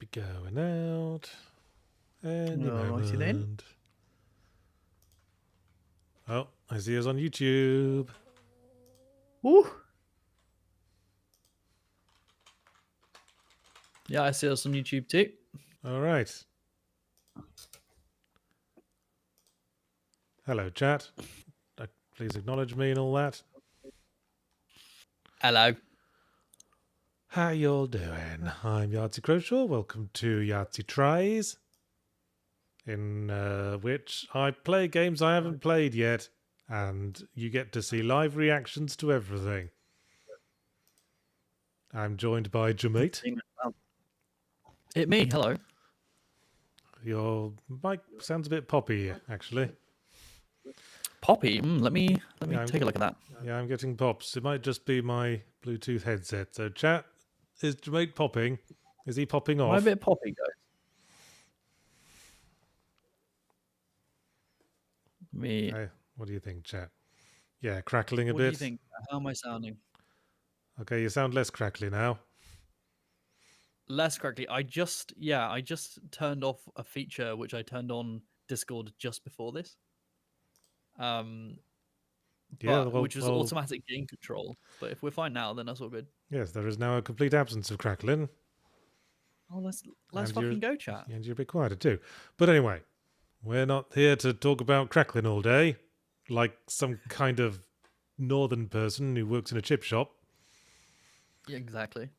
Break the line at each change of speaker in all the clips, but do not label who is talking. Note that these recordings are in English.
be going out any
Alrighty then.
moment. Oh, I see us on YouTube.
Woo! Yeah, I see us on YouTube too.
All right. Hello, chat. Please acknowledge me and all that.
Hello.
How y'all doing? I'm Yahtzee Crowshaw. Welcome to Yahtzee Tries, in which I play games I haven't played yet, and you get to see live reactions to everything. I'm joined by Jamate.
It me. Hello.
Your mic sounds a bit poppy, actually.
Poppy. Let me
Yeah,
take a look at that.
Yeah, I'm getting pops. It might just be my Bluetooth headset. So, chat, is Jamate popping? Is he popping
Am I a
off?
bit poppy, guys? Me.
What do you think, chat? Yeah, crackling a
What
bit.
do you think? How am I sounding?
Okay, you sound less crackly now.
Less correctly. I just turned off a feature which I turned on Discord just before this.
Yeah,
Which was automatic gain control. But if we're fine now, then that's all good.
Yes, there is now a complete absence of crackling.
Oh, let's fucking go, chat.
And you're a bit quieter too. But anyway, we're not here to talk about crackling all day, like some kind of northern person who works in a chip shop.
Yeah, exactly.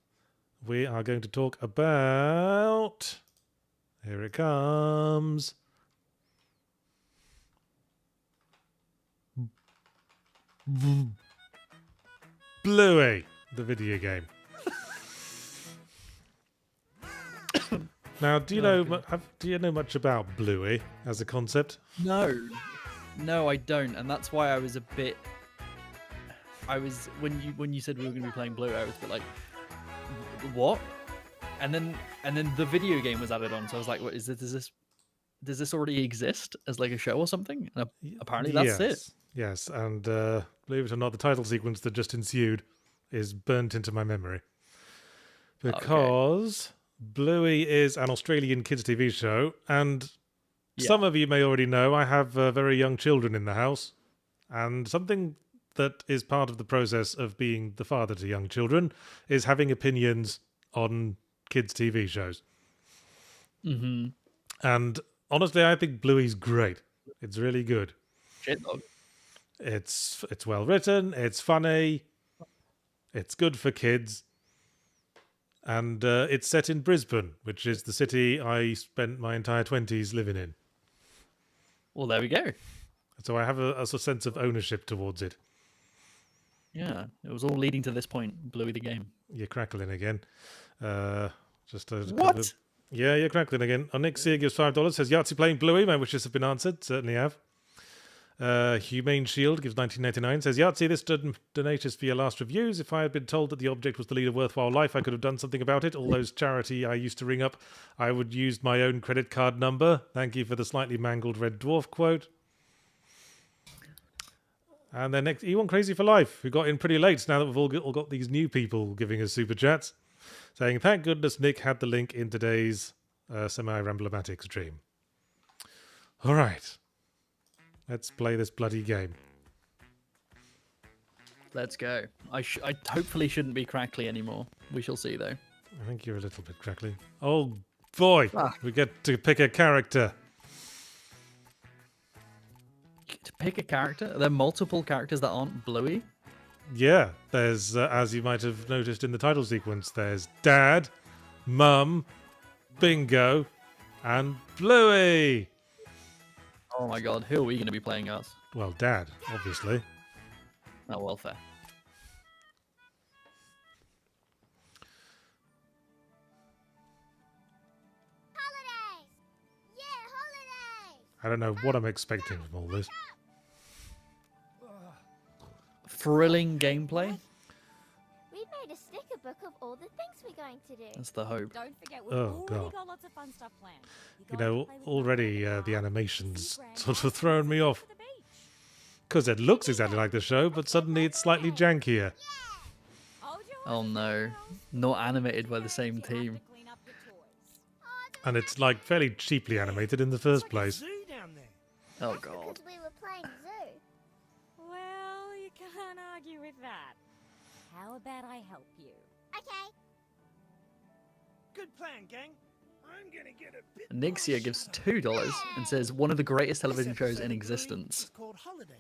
We are going to talk about... Here it comes. Bluey, the video game. Now, do you know much about Bluey as a concept?
No, I don't, and that's why I was a bit. When you said we were going to be playing Bluey, I was a bit like, what? And then the video game was added on, so I was like, what is this? Does this already exist as like a show or something? And apparently that's it.
Yes, and believe it or not, the title sequence that just ensued is burnt into my memory. Because Bluey is an Australian kids' TV show, and some of you may already know I have very young children in the house, and something that is part of the process of being the father to young children is having opinions on kids' TV shows.
Mm-hmm.
And honestly, I think Bluey's great. It's really good.
Shit, dog.
It's well written, it's funny, it's good for kids, and it's set in Brisbane, which is the city I spent my entire 20s living in.
Well, there we go.
So I have a sense of ownership towards it.
Yeah, it was all leading to this point, Bluey the game.
You're crackling again.
What?
Yeah, you're crackling again. Onyxia gives $5, says Yahtzee playing Bluey. My wishes have been answered. Certainly have. Humane Shield gives $19.99, says Yahtzee, this donate is for your last reviews. If I had been told that the object was to lead a worthwhile life, I could have done something about it. All those charity I used to ring up, I would use my own credit card number. Thank you for the slightly mangled Red Dwarf quote. And then next, E1 Crazy for Life, who got in pretty late now that we've all got these new people giving us super chats, saying, thank goodness Nick had the link in today's semi-ramblomatic stream. All right. Let's play this bloody game.
Let's go. I hopefully shouldn't be crackly anymore. We shall see, though.
I think you're a little bit crackly. Oh, boy. We get to pick a character.
To pick a character? Are there multiple characters that aren't Bluey?
Yeah. There's, as you might have noticed in the title sequence, there's Dad, Mum, Bingo, and Bluey.
Oh my god, who are we going to be playing as?
Well, Dad, obviously.
Oh, well, fair.
Holidays! Yeah, holidays!
I don't know what I'm expecting from all this.
Thrilling gameplay?
We made a sticker book of all the things we're going to do.
That's the hope.
Don't forget, we've already got lots of fun stuff planned.
You know, already the animation's sort of thrown me off. Because it looks exactly like the show, but suddenly it's slightly jankier.
Oh no, not animated by the same team.
And it's like fairly cheaply animated in the first place.
Oh
That's
god.
because we were playing zoo.
Well, you can't argue with that. How about I help you?
Okay.
Good plan, gang. I'm gonna get a bit
Nixia gives $2 and says one of the greatest television shows in existence.
called Holidays.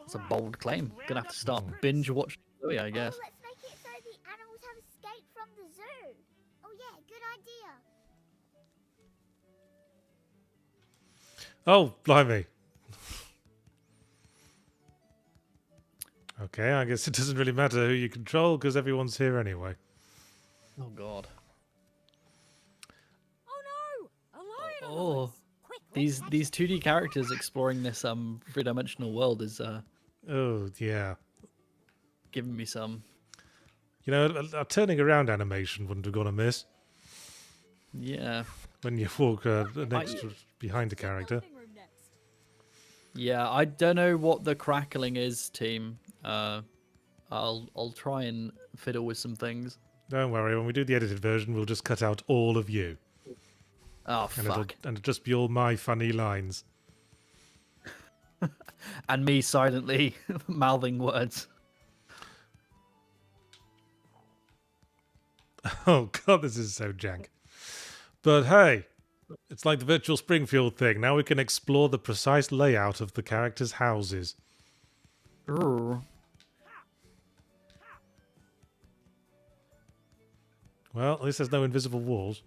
It's a bold claim. Gonna have to start binge watching Bluey, I guess.
Oh, let's make it so the animals have escaped from the zoo. Oh yeah, good idea.
Oh, blimey. Okay, I guess it doesn't really matter who you control because everyone's here anyway.
Oh god.
Oh no! A lion on the
Oh,
loose. Quick, let's
these 2D characters exploring this three-dimensional world is
Oh, yeah.
giving me some.
You know, a turning around animation wouldn't have gone amiss
Yeah.
when you walk next behind a character.
living room next.
Yeah, I don't know what the crackling is, team. I'll try and fiddle with some things.
Don't worry, when we do the edited version, we'll just cut out all of you.
Oh
And
fuck.
it'll just be all my funny lines.
And me silently mouthing words.
Oh god, this is so jank. But hey, it's like the virtual Springfield thing. Now we can explore the precise layout of the characters' houses.
Brr.
Well, at least there's no invisible walls.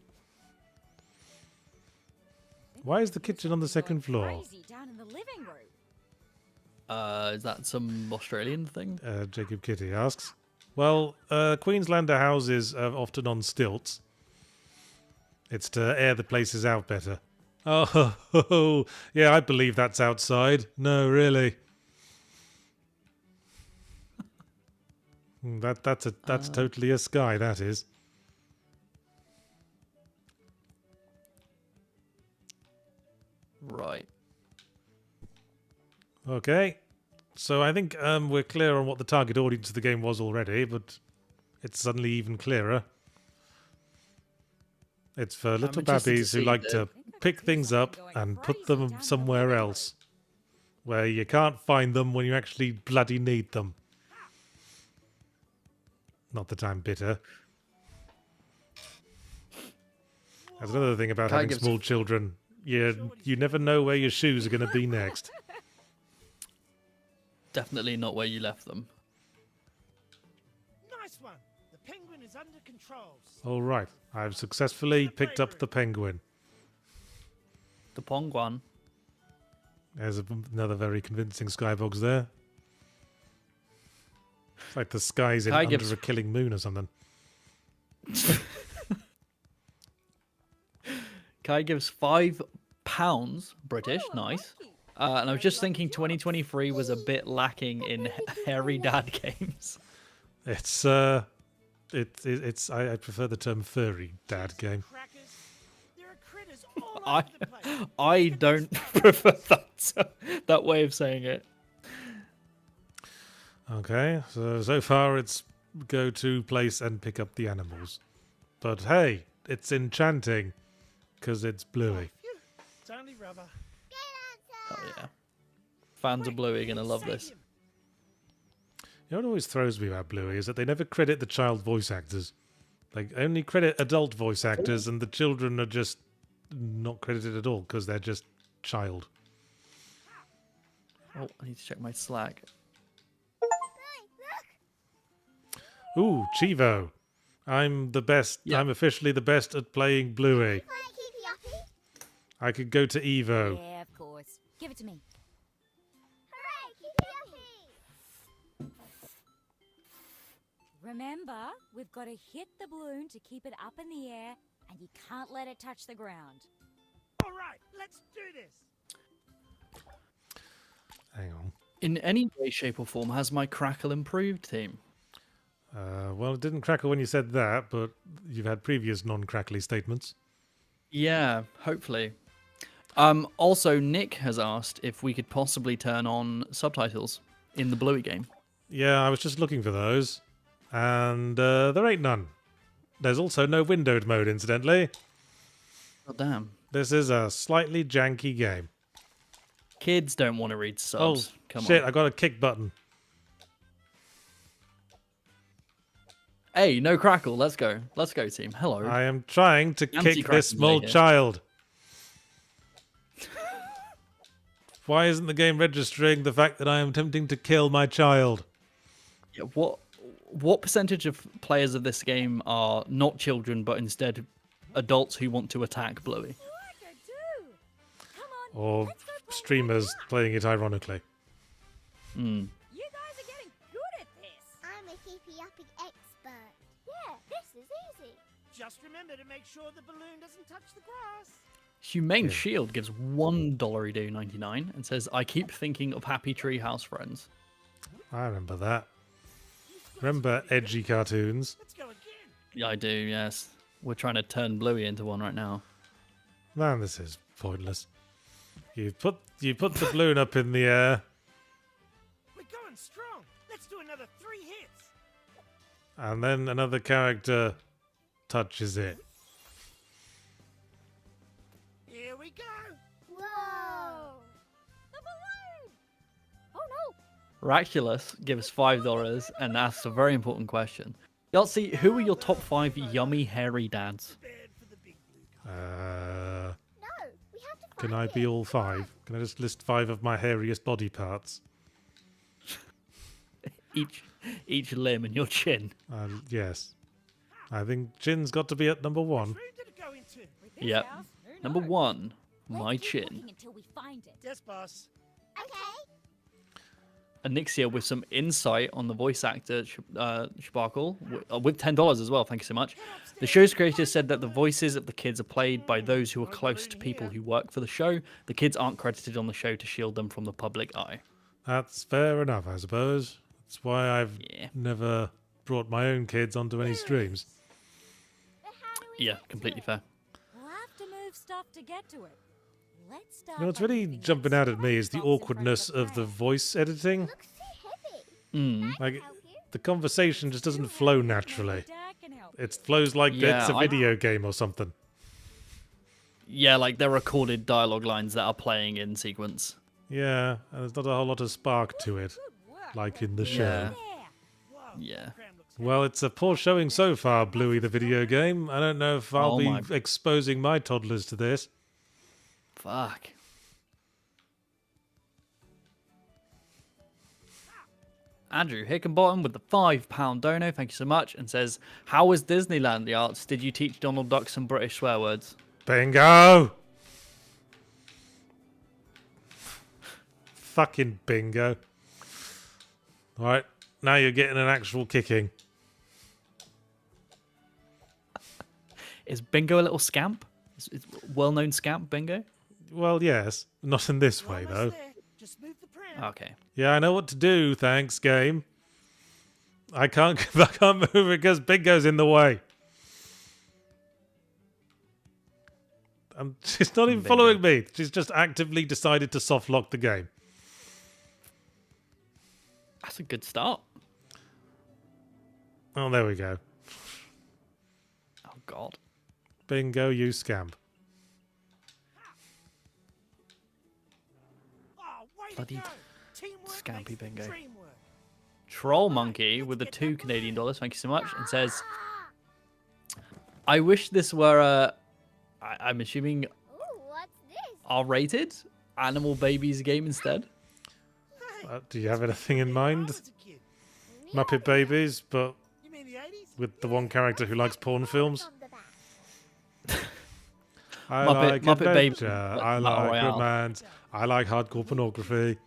Why is the kitchen on the second floor?
Crazy down in the living room.
Is that some Australian thing?
Jacob Kitty asks. Well, Queenslander houses are often on stilts. It's to air the places out better. Oh, yeah, I believe that's outside. No, really. That's totally a sky, that is.
Right.
Okay. So I think we're clear on what the target audience of the game was already, but it's suddenly even clearer. It's for little
interested to
babbies who
see
like
the-
to pick things up and put them somewhere else, where you can't find them when you actually bloody need them. Not that I'm bitter. That's another thing about
Kai
having
gives-
small children. You never know where your shoes are going to be next.
Definitely not where you left them.
Nice one. The penguin is under control.
All right, I've successfully picked up the penguin.
The Pongwan.
There's another very convincing skybox there. It's like the sky's in
Kai
under
gives-
a killing moon or something.
Kai gives £5 British, nice. And I was just thinking 2023 was a bit lacking in hairy dad games.
It's it's I prefer the term furry dad game.
Crackers. There are critters all
I
over the place.
I don't prefer that way of saying it.
Okay, so far it's go to place and pick up the animals. But hey, it's enchanting because it's Bluey.
Phew. It's only rubber.
Oh yeah. Fans of Bluey are gonna love this.
You know what always throws me about Bluey is that they never credit the child voice actors. They only credit adult voice actors, and the children are just not credited at all because they're just child.
Oh, I need to check my Slack.
Ooh, Chivo. I'm the best.
Yeah.
I'm officially the best at playing Bluey.
Play Keepy Uppy.
I could go to Evo.
Yeah, of course. Give it to me.
Hooray, Keepy Uppy.
Remember, we've got to hit the balloon to keep it up in the air, and you can't let it touch the ground.
All right, let's do this.
Hang on.
In any way, shape, or form, has my crackle improved, team?
Well, it didn't crackle when you said that, but you've had previous non-crackly statements.
Yeah, hopefully. Also, Nick has asked if we could possibly turn on subtitles in the Bluey game.
Yeah, I was just looking for those, and there ain't none. There's also no windowed mode, incidentally.
Oh, damn.
This is a slightly janky game.
Kids don't want to read
Oh,
subs. Come
shit,
on.
I got a kick button.
Hey, no crackle. Let's go. Let's go, team. Hello.
I am trying to kick this
Anti-crackle
small
day here.
child. Why isn't the game registering the fact that I am attempting to kill my child?
Yeah, what percentage of players of this game are not children, but instead adults who want to attack Bluey?
Or streamers playing it ironically?
Hmm.
You guys are getting good at this.
I'm a Keepy uppy expert. Yeah, this is easy.
Just remember to make sure the balloon doesn't touch the grass.
Humane Shield gives $1.99 and says, I keep thinking of Happy Treehouse Friends.
I remember that. Remember edgy cartoons?
Let's go again.
Yeah, I do, yes. We're trying to turn Bluey into one right now.
Man, this is pointless. You put the balloon up in the air,
We're going strong. Let's do another 3 hits.
and then another character touches it.
Here we go.
Whoa!
The balloon! Oh no!
Raculus gives $5 and asks a very important question. Yahtzee, who are your top 5 yummy hairy dads?
Bad for the big blue.
No, we have to find
Can I be
it.
all 5? Can I just list 5 of my hairiest body parts?
Each limb and your chin.
Yes. I think Chin's got to be at number 1.
Room did it go into?
Yep.
House? Who
Number
knows?
1,
Let's
my
keep
chin.
looking until we find it.
Yes, boss.
Okay.
Anixia with some insight on the voice actor Sparkle with $10 as well. Thank you so much. The show's creators said that the voices of the kids are played by those who are close to people who work for the show. The kids aren't credited on the show to shield them from the public eye.
That's fair enough, I suppose. That's why I've
Yeah.
never brought my own kids onto any streams.
But how do we
Yeah, completely fair.
We'll have to move stuff to get to it. Let's start.
You know, what's
by
really
moving
jumping
that
out at me is the
box in front
awkwardness of the
frame.
voice editing.
looks too heavy?
Mm.
Like,
Help you?
the conversation just doesn't flow naturally.
Dad can help.
It flows like
Yeah,
it's a
I-
video game or something.
Yeah, like they're recorded dialogue lines that are playing in sequence.
Yeah, and there's not a whole lot of spark to it,
Good work.
like in the
Yeah.
show.
There.
Whoa.
Yeah.
Cram looks
Well, it's a poor showing so far, Bluey the video game. I don't know if I'll
Oh
be
my-
exposing my toddlers to this.
Fuck. Andrew Hickenbottom with the £5 dono, thank you so much, and says, how was Disneyland the arts? Did you teach Donald Duck some British swear words?
Bingo! Fucking bingo. Alright, now you're getting an actual kicking.
Is Bingo a little scamp? Is well-known scamp, Bingo?
Well, yes. Not in this way,
almost
though.
there. Just move the pram.
Okay.
Yeah, I know what to do, thanks, game. I can't move it because Bingo's in the way. She's not even
Bingo.
following me. She's just actively decided to soft lock the game.
That's a good start.
Oh, there we go.
Oh, God.
Bingo, you scamp.
Oh, way
Bloody
to go. Teamwork
scampy
makes the
bingo.
dream work.
Troll Monkey with the $2 Canadian, thank you so much, and says, I wish this were a, I'm assuming,
Ooh, what's this?
R-rated Animal Babies game instead.
Hey,
Do you have anything in
I
mind?
was a kid.
Muppet Babies, but
You mean the 80s?
with the one character who likes porn films?
On the back.
I
Muppet-
like
Muppet Baby-
adventure. I
Battle
like
Royale.
romance. I like hardcore pornography.
Your Uncle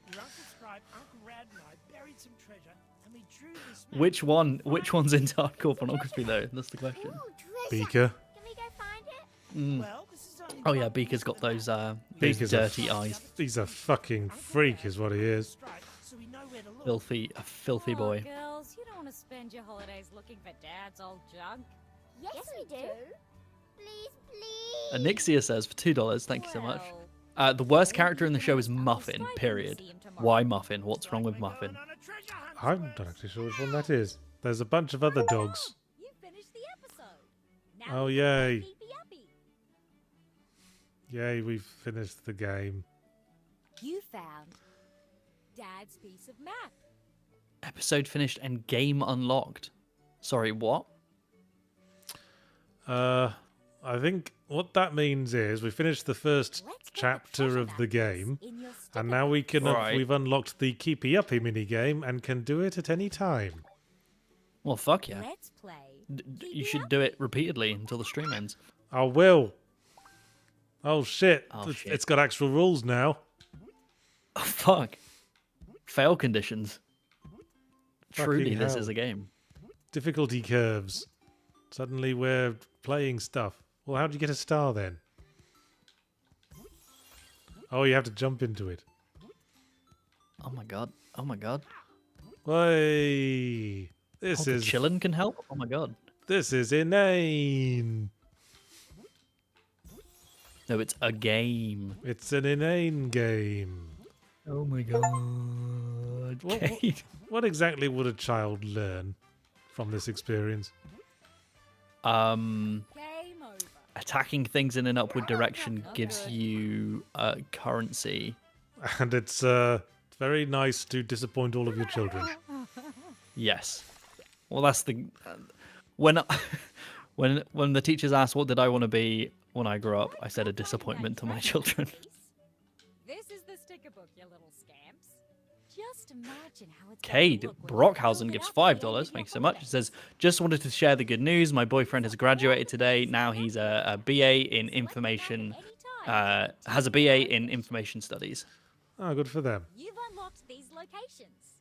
Scribe, Uncle Rad, and I buried some treasure, and we drew this map.
Which one's into hardcore pornography though? That's the question.
Ooh, treasure.
Beaker.
Can we go find it?
Well, this is only
Oh yeah,
one
Beaker's got
piece of
those
map.
Beaker's a
dirty eyes.
He's a fucking freak, is what he is.
Stripe, so we know where to look.
A filthy
Oh,
boy.
girls, you don't want to spend your holidays looking for Dad's old junk.
Yes, we do. Please, please.
Anixia says for $2, thank you so much.
Well,
The worst character in the show is
I'll
Muffin,
strike
period.
and see him tomorrow.
Why Muffin? What's wrong with
We're
Muffin?
going on a treasure hunt,
I'm
Spurs.
not actually sure which one that is. There's a bunch of other dogs.
You finished the episode.
Oh,
we can play
yay.
Keepy uppy.
Yay, we've finished the game.
You found Dad's piece of map.
Episode finished and game unlocked. Sorry, what?
I think what that means is we finished the first
Let's get
chapter
treasure
of the
maps
game,
in your sticker
and now we
book.
can
Right.
we've unlocked the Keepy Uppy minigame and can do it at any time.
Well, fuck yeah.
Let's play.
You
Keepy
should do it repeatedly until the stream ends.
I will. Oh shit!
Oh, shit.
It's got actual rules now.
Oh, fuck. Fail conditions. Truly,
Fucking
this
hell.
is a game.
Difficulty curves. Suddenly we're playing stuff. Well, how do you get a star then? Oh, you have to jump into it.
Oh my god. Oh my god.
Way. This
Oh,
is
chillin' can help? Oh my god.
This is inane.
No, it's a game.
It's an inane game.
Oh my god.
What-
Kate.
What exactly would a child learn from this experience?
Game over.
Attacking things in an upward direction gives you currency.
And it's very nice to disappoint all of your children.
Yes. Well, that's the when when the teachers asked what did I want to be when I grow up, I said a disappointment to my children.
This is the sticker book, you little scamps. Just imagine how it's
Cade
gonna look when you
Brockhausen
open
gives
up the end
$5.
of
Thank you so
your
much. It
book.
says, just wanted to share the good news. My boyfriend has graduated today. Now he's a BA in information. Has a BA in information studies.
Oh, good for them.
You've unlocked these locations.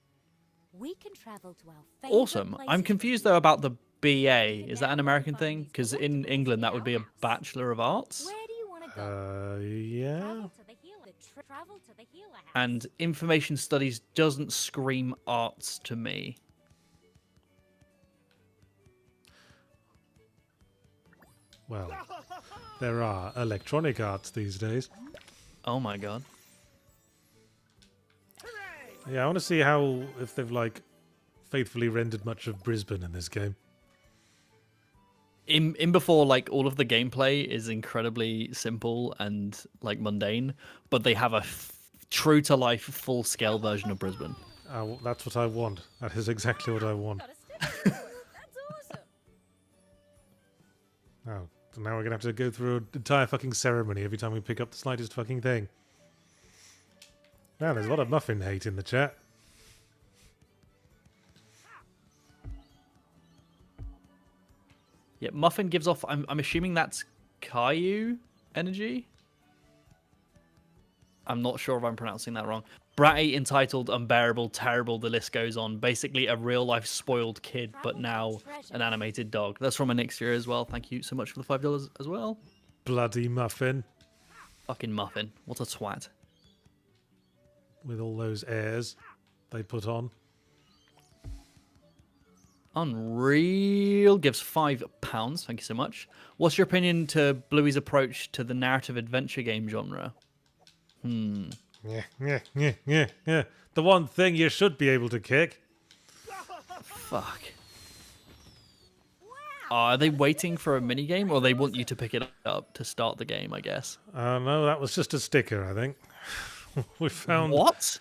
We can travel to our favorite
Awesome. I'm
places
confused
for
though about the BA. Is that an American thing? Because in England that would be a Bachelor of Arts.
Where do you want to go?
Yeah.
Travel to the healer. Travel to the healer house.
And information studies doesn't scream arts to me.
Well, there are electronic arts these days.
Oh my god.
Yeah, I want to see how if they've like faithfully rendered much of Brisbane in this game.
In before, like, all of the gameplay is incredibly simple and like mundane, but they have a true to life full scale version of Brisbane.
That's what I want. That is exactly what I want.
Got a sticker for it. That's awesome.
Oh, so now we're gonna have to go through an entire fucking ceremony every time we pick up the slightest fucking thing. Now there's a lot of Muffin hate in the chat.
Yeah, Muffin gives off. I'm assuming that's Caillou energy. I'm not sure if I'm pronouncing that wrong. Bratty entitled Unbearable, Terrible, the list goes on. Basically a real life spoiled kid, but now an animated dog. That's from Anixia as well. Thank you so much for the $5 as well.
Bloody Muffin
Fucking Muffin. What a twat.
with all those airs they put on.
Unreal gives £5. Thank you so much. What's your opinion to Bluey's approach to the narrative adventure game genre?
Yeah. The one thing you should be able to kick.
Fuck. Are they waiting for a minigame, or they want you to pick it up to start the game, I guess?
No, that was just a sticker, I think. We found...
What?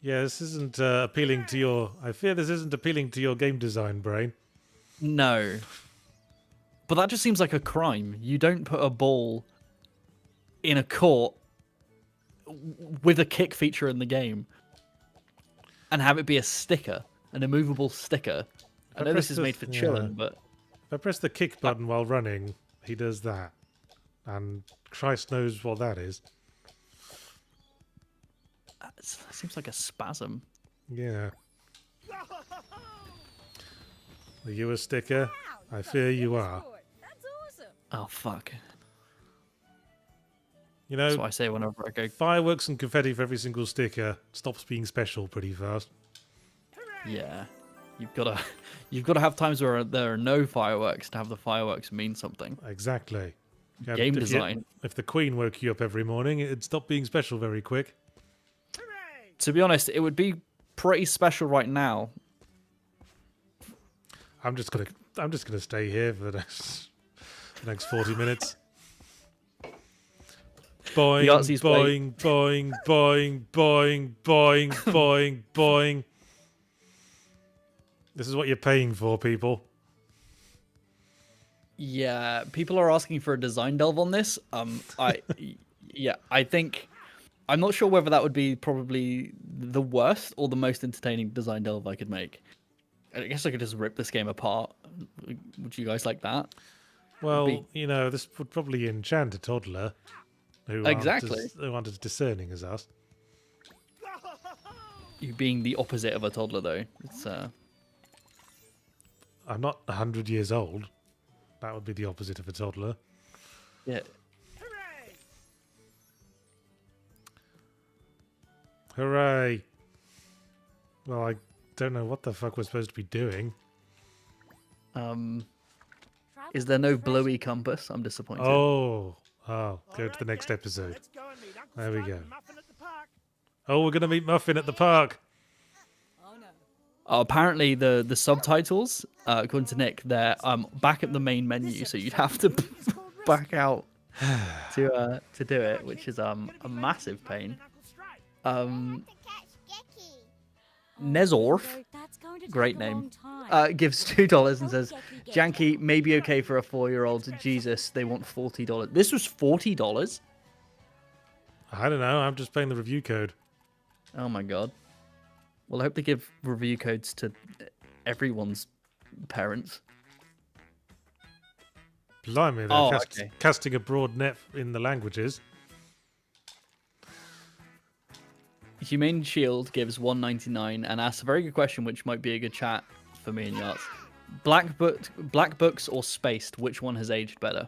Yeah, this isn't appealing to your... I fear this isn't appealing to your game design brain.
No. But that just seems like a crime. You don't put a ball in a court with a kick feature in the game and have it be a sticker, an immovable sticker. I know this is made for chilling, but...
If I press the kick button while running, he does that. And Christ knows what that is.
It seems like a spasm.
Yeah. Are you a sticker? I fear you are.
That's awesome.
Oh, fuck.
You
That's
know,
what I say whenever I go...
fireworks and confetti for every single sticker stops being special pretty fast.
Yeah. You've got to have times where there are no fireworks to have the fireworks mean something.
Exactly. Yeah,
Game
if
design.
If the Queen woke you up every morning, it'd stop being special very quick.
To be honest, it would be pretty special right now.
I'm just gonna stay here for the next 40 minutes. Boing,
Yahtzee's
boing, boing, boing, boing, boing, boing, boing. This is what you're paying for, people.
Yeah, people are asking for a design delve on this. I think I'm not sure whether that would be probably the worst or the most entertaining design delve I could make. I guess I could just rip this game apart. Would you guys like that?
Well, you know, this would probably enchant a toddler who aren't as discerning as us.
You being the opposite of a toddler, though. It's
I'm not 100 years old. That would be the opposite of a toddler.
yeah.
Hooray! Well, I don't know what the fuck we're supposed to be doing.
Is there no Bluey compass? I'm disappointed.
Oh, go to the next episode.
Let's go and meet Uncle
There we
Stripe
go.
and Muffin at the park.
Oh, we're gonna meet Muffin at the park.
Apparently, the subtitles, according to Nick, they're back at the main menu, so you'd have to back out to do it, which is a massive pain.
To catch Gecky.
Nezorf,
That's going to take
great
a
name,
long time.
gives $2 and says, "Janky may be okay for a 4-year-old. Jesus, they want $40. This was $40.
I don't know. I'm just paying the review code.
Oh my god. Well, I hope they give review codes to everyone's parents.
Blimey, they're
Oh, okay.
casting a broad net in the languages.
Humane Shield gives $1.99 and asks a very good question, which might be a good chat for me and Yachts. Black Books or Spaced? Which one has aged better?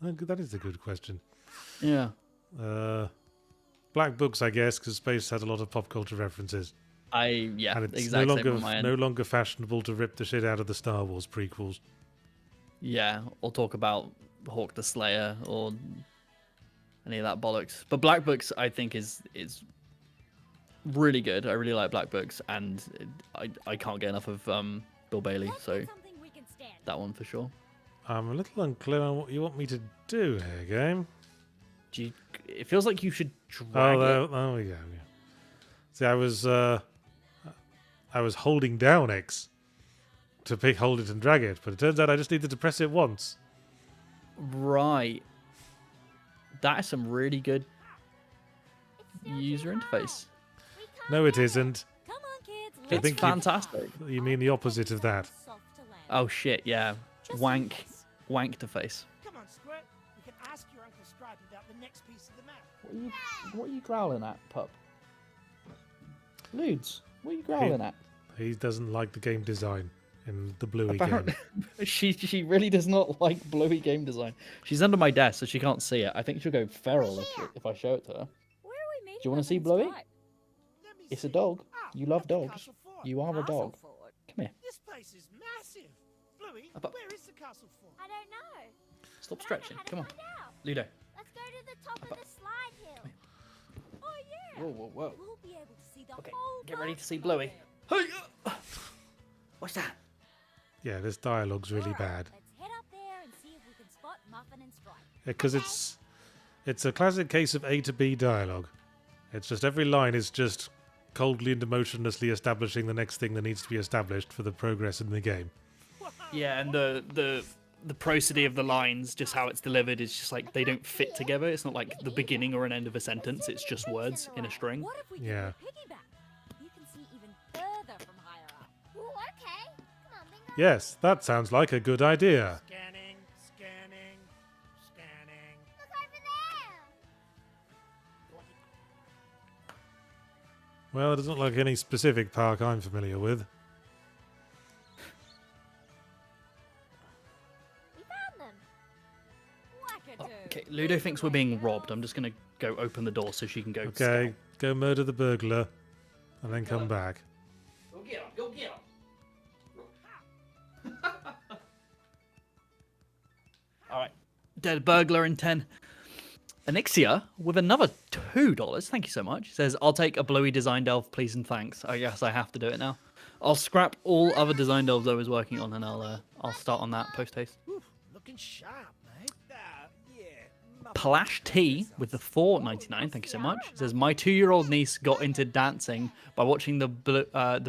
That is a good question.
Yeah.
Black Books, I guess, because Space has a lot of pop culture references.
And it's
exactly
same on my end.
no longer fashionable to rip the shit out of the Star Wars prequels.
Yeah, or talk about Hawk the Slayer or any of that bollocks. But Black Books, I think, is really good. I really like Black Books, and I can't get enough of Bill Bailey, so
Something we can stand.
that one for sure.
I'm a little unclear on what you want me to do here, game.
It feels like you should drag it.
There we go. Yeah. See, I was holding down X to hold it and drag it, but it turns out I just needed to press it once.
Right. That is some really good user interface.
No, it isn't.
Come on, kids.
I
It's
think
fantastic.
You mean the opposite of that?
Soft to land.
Oh shit, yeah. Wank to face.
Come on, Squirt. We can ask your Uncle Stripe about the next piece of the map.
What are you growling at, pup? Ludes, what are you growling at?
He doesn't like the game design in the Bluey game.
Apparently, she really does not like Bluey game design. She's under my desk, so she can't see it. I think she'll go feral if I show it to her.
Where are we meeting?
Do you want to see
Muffin
Bluey?
and Stripe?
Let me
It's a
see.
dog.
Ah,
You love
at the
dogs.
Castle Fort.
You are a dog.
Castleford.
Come here.
This place is massive. Bluey,
But-
where is the castle fort?
I don't know.
Stop
I don't know
stretching.
how to
Come on,
find out.
Ludo.
Let's go to the top of the slide hill.
Oh yeah.
Whoa.
We'll be able to see the
Okay,
whole
get ready to
castle
see
from
Bluey.
there.
Hey, what's that?
Yeah, this dialogue's really
Alright,
bad.
Let's head up there and see if we can spot Muffin and Stripe.
Because it's a classic case of A to B dialogue. It's just every line is just coldly and emotionlessly establishing the next thing that needs to be established for the progress in the game.
Yeah, and the prosody of the lines, just how it's delivered, is just like they don't fit together. It's not like the beginning or an end of a sentence. It's just words in a string.
What if we
Yeah.
give it a piggyback? You can see even further from higher up.
Ooh, okay. Come on, Bingo.
Yes, that sounds like a good idea.
Scanning, scanning, scanning.
Look over there.
Well, it doesn't look like any specific park I'm familiar with.
We found them.
Wackadoo.
Okay, Ludo thinks we're being robbed. I'm just gonna go open the door so she can go.
Okay, go murder the burglar and then come back.
Go get him! Go get him! All right, dead burglar in 10. Anixia with another $2. Thank you so much. Says, I'll take a Bluey design delve, please and thanks. I guess I have to do it now. I'll scrap all other design delves I was working on, and I'll start on that post haste.
Looking sharp, mate. Yeah.
Plash T with the $4.99. Thank you so much. Says, my 2-year-old niece got into dancing by watching the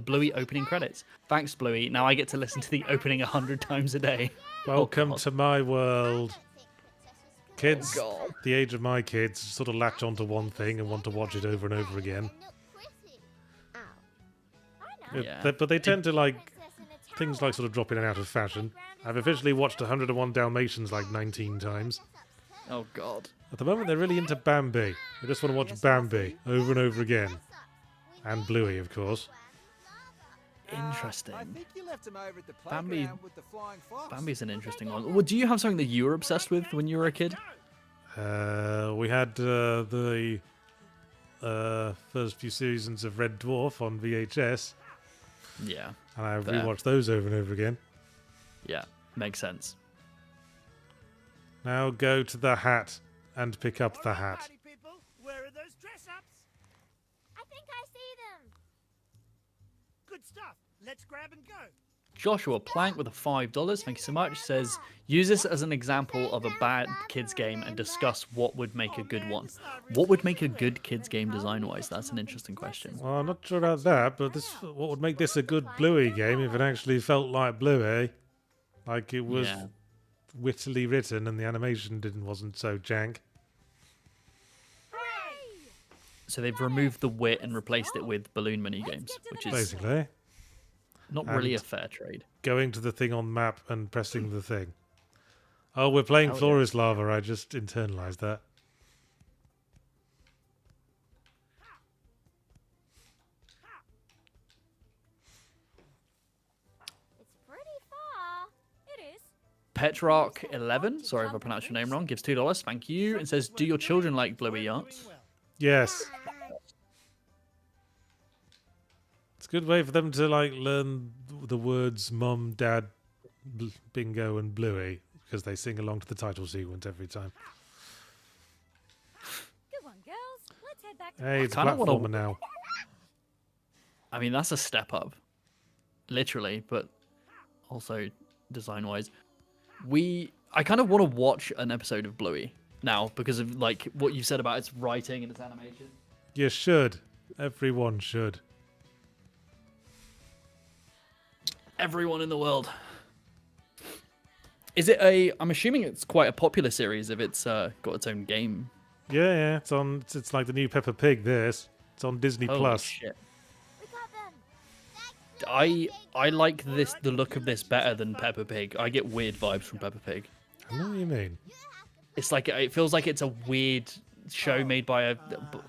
Bluey opening credits. Thanks, Bluey. Now I get to listen to the opening 100 times a day.
Welcome to my world. Kids,
God.
the age of my kids, sort of latch onto one thing and want to watch it over and over again.
Yeah.
But they tend to like things like sort of drop in and out of fashion. I've officially watched 101 Dalmatians like 19 times.
Oh, God.
At the moment, they're really into Bambi. They just want to watch Bambi over and over again. And Bluey, of course.
Interesting.
I think you left him over at the
Bambi-
playground with the flying fox.
Bambi's an interesting one. Well, do you have something that you were obsessed with when you were a kid?
We had the first few seasons of Red Dwarf on VHS.
Yeah.
And I
Fair.
rewatched those over and over again.
Yeah. Makes sense.
Now go to the hat and pick up the hat.
Party people, where are those dress-ups?
I think I see them.
Good stuff. Let's grab and go.
Joshua Plank with a $5. Thank you so much. Says, use this as an example of a bad kids game and discuss what would make a good one. What would make a good kids game design-wise? That's an interesting question.
Well, I'm not sure about that, but what would make this a good Bluey game if it actually felt like Bluey? Like it was
Yeah.
wittily written and the animation wasn't so jank.
So they've removed the wit and replaced it with balloon mini games, which is
Basically,
not really a
And-
fair trade.
going to the thing on map and pressing the thing. Oh, we're playing
Oh, yeah.
Floor is Lava. I just internalized that.
It's pretty far.
It is.
Petrock11, sorry if I pronounced your name wrong, gives $2. Thank you. And says, do your children like Bluey Yachts?
Yes. It's a good way for them to like learn the words Mum, Dad, Bingo, and Bluey because they sing along to the title sequence every time.
Good one, girls. Let's head back to
Hey, it's a
kinda wanna-
platformer now.
I mean, that's a step up, literally, but also design-wise. I kind of want to watch an episode of Bluey now because of like what you said about its writing and its animation.
You should. Everyone should.
Everyone in the world. Is it I'm assuming it's quite a popular series if it's got its own game.
Yeah, it's on. It's like the new Peppa Pig. It's on Disney
Holy
Plus.
shit.
We got them.
I like the look of this better than Peppa Pig. I get weird vibes from Peppa Pig.
I know what you mean.
It's like it feels like it's a weird show made by a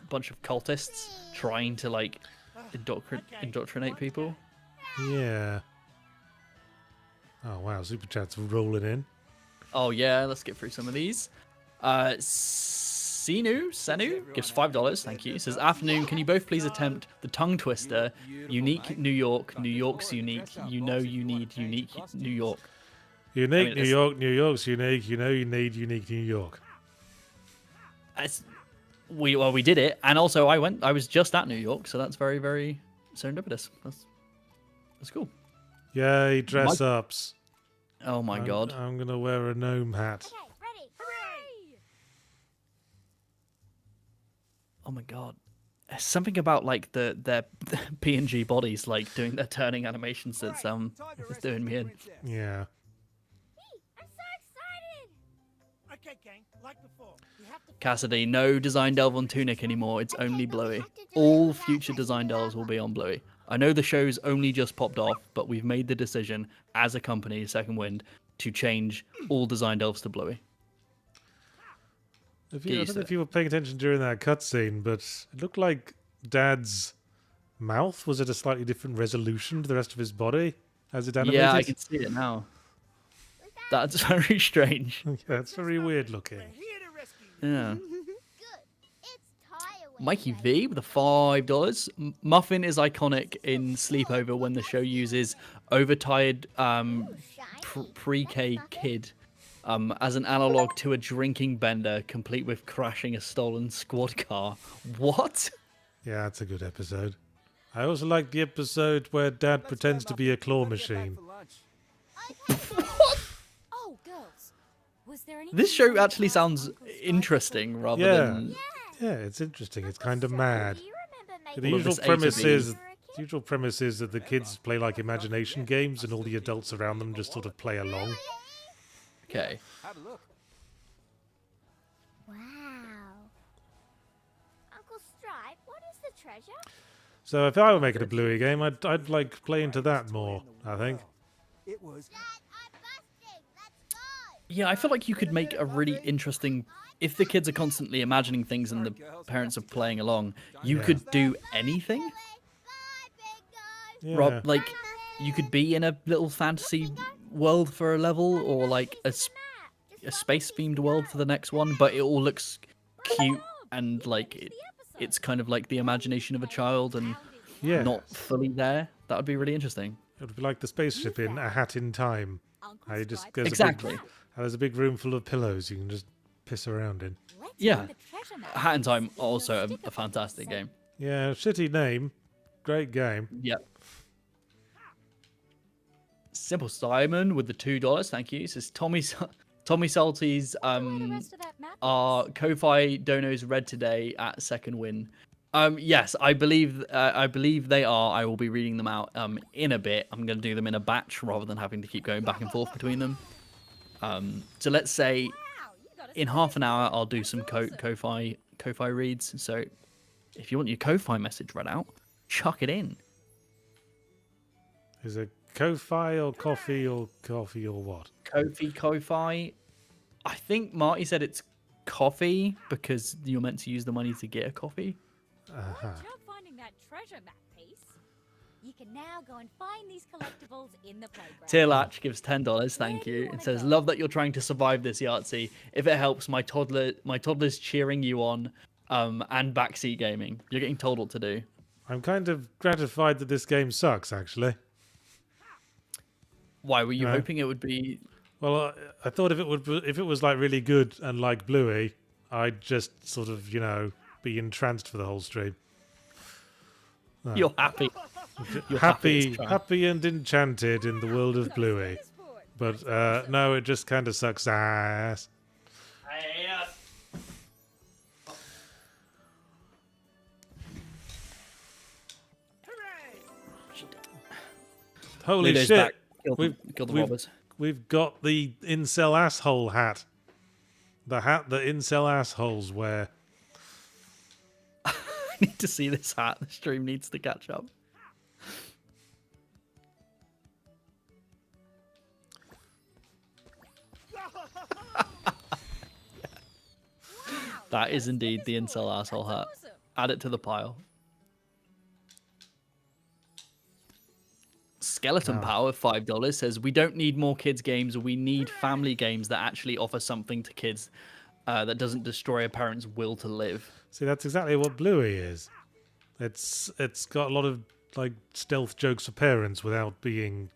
bunch of cultists trying to like indoctrinate people.
Yeah. Oh wow, Superchats rolling in.
Oh yeah, let's get through some of these. Senu gives $5. Thank you. Says, afternoon. Can you both please attempt the tongue twister? Unique New York. New York's unique. You know you need unique New York.
Unique
mean,
New
it's-
York. New York's unique. You know you need unique New York.
We did it, and also I was just at New York, so that's very, very serendipitous. That's cool.
Yay, dress ups.
Oh my god.
I'm gonna wear a gnome hat.
Okay, ready. Hooray!
Oh my god. There's something about like their PNG bodies like doing their turning animations that's it's doing me in.
Yeah.
I'm so excited.
Okay, gang, like before. We have to
Cassidy, no design delve on Tunic anymore. It's only Bluey. All future design delves will be on Bluey. I know the show's only just popped off, but we've made the decision as a company, Second Wind, to change all design delves to Bluey.
I
Get
don't
used
know
to
if you were paying attention during that cutscene, but it looked like Dad's mouth was at a slightly different resolution to the rest of his body as it animated.
Yeah, I can see it now. That's very strange.
Yeah, it's very weird looking.
We're here to rescue you.
Yeah.
Good. It's tire wear
Mikey
day.
V with the $5. Muffin is iconic in Sleepover when the show uses overtired
Shiny.
pre-K kid as an analog to a drinking bender, complete with crashing a stolen squad car. What?
Yeah, that's a good episode. I also like the episode where Dad pretends to be a claw machine.
Oh, girls. Was there anything
This
you
show
wanted
actually
to ask
sounds
Uncle Spike
interesting rather
Yeah.
than...
Yeah, it's interesting. It's kind of mad.
Do you remember making
The
All of
usual
this A to
premise
B.
is the usual premise is that the kids play like imagination games, and all the adults around them just sort of play along.
Okay.
Have a look.
Wow. Uncle Stripe, what is the treasure?
So if I were making a Bluey game, I'd like play into that more. I think.
It was.
Dad, I'm busting. Let's go.
Yeah, I feel like you could make a really interesting... If the kids are constantly imagining things and the parents are playing along, you
Yeah.
could do anything.
Bye, Bingo.
Yeah.
Rob, like, you could be in a little fantasy world for a level, or like a space-themed world for the next one, but it all looks cute and like it's kind of like the imagination of a child and
Yeah.
not fully there. That would be really interesting.
It would be like the spaceship in A Hat in Time.
Uncle
I just
Stripe
there's
Exactly.
A big, there's a big room full of pillows you can just piss around in.
Let's
Yeah.
find the treasure map.
Hat in Time,
See your
also a
sticker
fantastic
points.
game.
Yeah, shitty name, great game.
Yep. Simple Simon with the $2, thank you. Says Tommy Salty's
Where the rest of that map
our
is.
Ko-Fi donos read today at second win. Yes, I believe they are. I will be reading them out in a bit. I'm going to do them in a batch rather than having to keep going back and forth between them. So let's say
Wow, you got a
in half an hour I'll do some Ko-Fi reads. So if you want your Ko-Fi message read out, chuck it in.
Is it Ko-Fi or coffee or what?
Ko-Fi. I think Marty said it's coffee because you're meant to use the money to get a coffee.
Uh-huh.
Good job finding that treasure map piece. You can now go and find these collectibles in the playground.
Tillatch gives $10. Thank
Where do
you.
you
It
wanna
says,
go?
"Love that you're trying to survive this Yahtzee. If it helps, my toddler's cheering you on. And backseat gaming. You're getting told what to do."
I'm kind of gratified that this game sucks, actually.
Why were you
No.
hoping it would be?
Well, I thought if it was like really good and like Bluey, I'd just sort of be entranced for the whole stream.
You're happy. You're
happy,
it's trying.
happy and enchanted in the world of Bluey. But no, it just kind of sucks ass. Holy
Ludo's
shit!
back. Killed
We've-
the
we've-
robbers.
We've got the incel asshole hat. The hat that incel assholes wear.
I need to see this hat. The stream needs to catch up. That is indeed the incel asshole hat. Add it to the pile. Skeleton Power, $5, says, "We don't need more kids' games. We need family games that actually offer something to kids that doesn't destroy a parent's will to live."
See, that's exactly what Bluey is. It's got a lot of like stealth jokes for parents without being,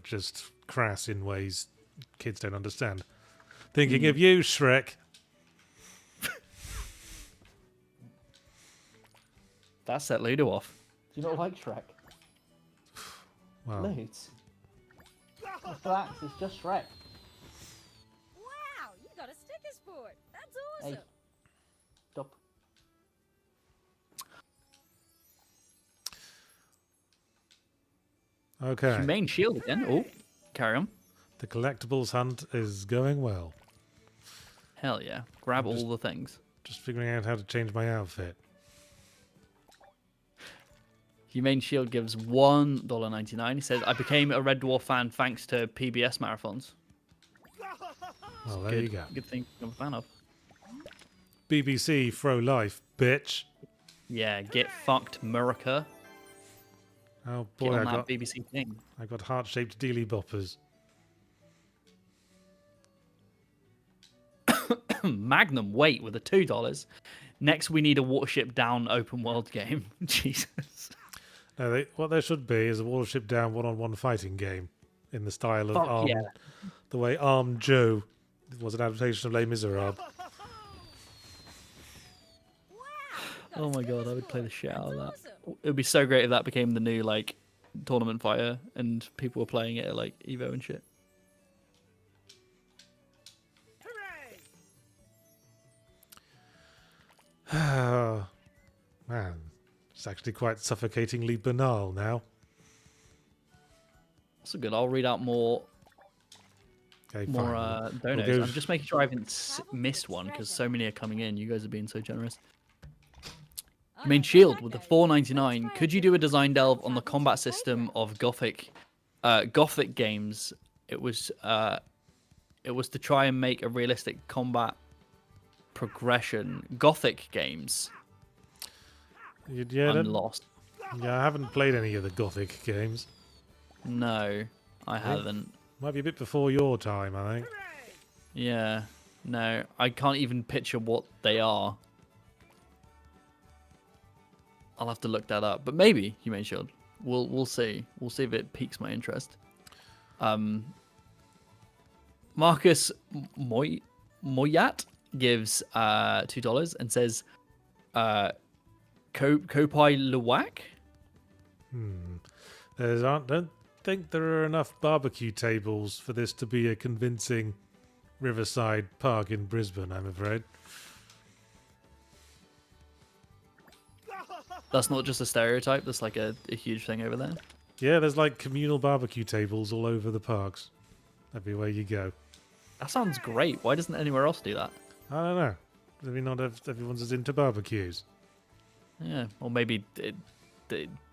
just crass in ways kids don't understand. Thinking of you, Shrek.
That set Ludo off. Do you not like Shrek?
Wow.
Ludes. Relax, it's just Shrek.
Wow, you got a stickers for it. That's awesome.
Hey. Stop.
Okay.
Humane Shield again. Oh, carry on.
The collectibles hunt is going well.
Hell yeah. Grab all the things.
Just figuring out how to change my outfit.
Humane Shield gives $1.99. He says, "I became a Red Dwarf fan thanks to PBS marathons."
Well, there
Good,
you go.
good thing I'm a fan of.
BBC Fro Life, bitch.
Yeah, get fucked, Murica.
Oh
Get
boy,
on that BBC thing.
I got heart-shaped dealy boppers.
Magnum Weight with a $2. Next, we need a Watership Down open world game. Jesus.
No, what there should be is a Watership Down one-on-one fighting game in the style of
Fuck yeah.
the way Armed Joe was an adaptation of Les Miserables.
Oh my god, I would play the shit out of that. It would be so great if that became the new like tournament fighter and people were playing it at like Evo and shit.
Oh, man, it's actually quite suffocatingly banal now.
That's good. I'll read out more
Okay,
more
fine.
donos.
We'll go
I'm just making sure I haven't missed one because so many are coming in. You guys are being so generous. Main Shield with the $4.99. Could you do a design delve on the combat system of Gothic games? It was to try and make a realistic combat progression. Gothic games.
Yeah,
I'm lost.
Yeah, I haven't played any of the Gothic games.
No, I haven't.
Might be a bit before your time, I think.
Yeah, no, I can't even picture what they are. I'll have to look that up, but maybe Humane Shield. We'll see. We'll see if it piques my interest. Marcus Moyat gives $2 and says, Kopai Luwak.
Don't think there are enough barbecue tables for this to be a convincing riverside park in Brisbane, I'm afraid.
That's not just a stereotype. That's like a huge thing over there.
Yeah, there's like communal barbecue tables all over the parks. Everywhere you go.
That sounds great. Why doesn't anywhere else do that?
I don't know. Maybe not everyone's as into barbecues.
Yeah, or maybe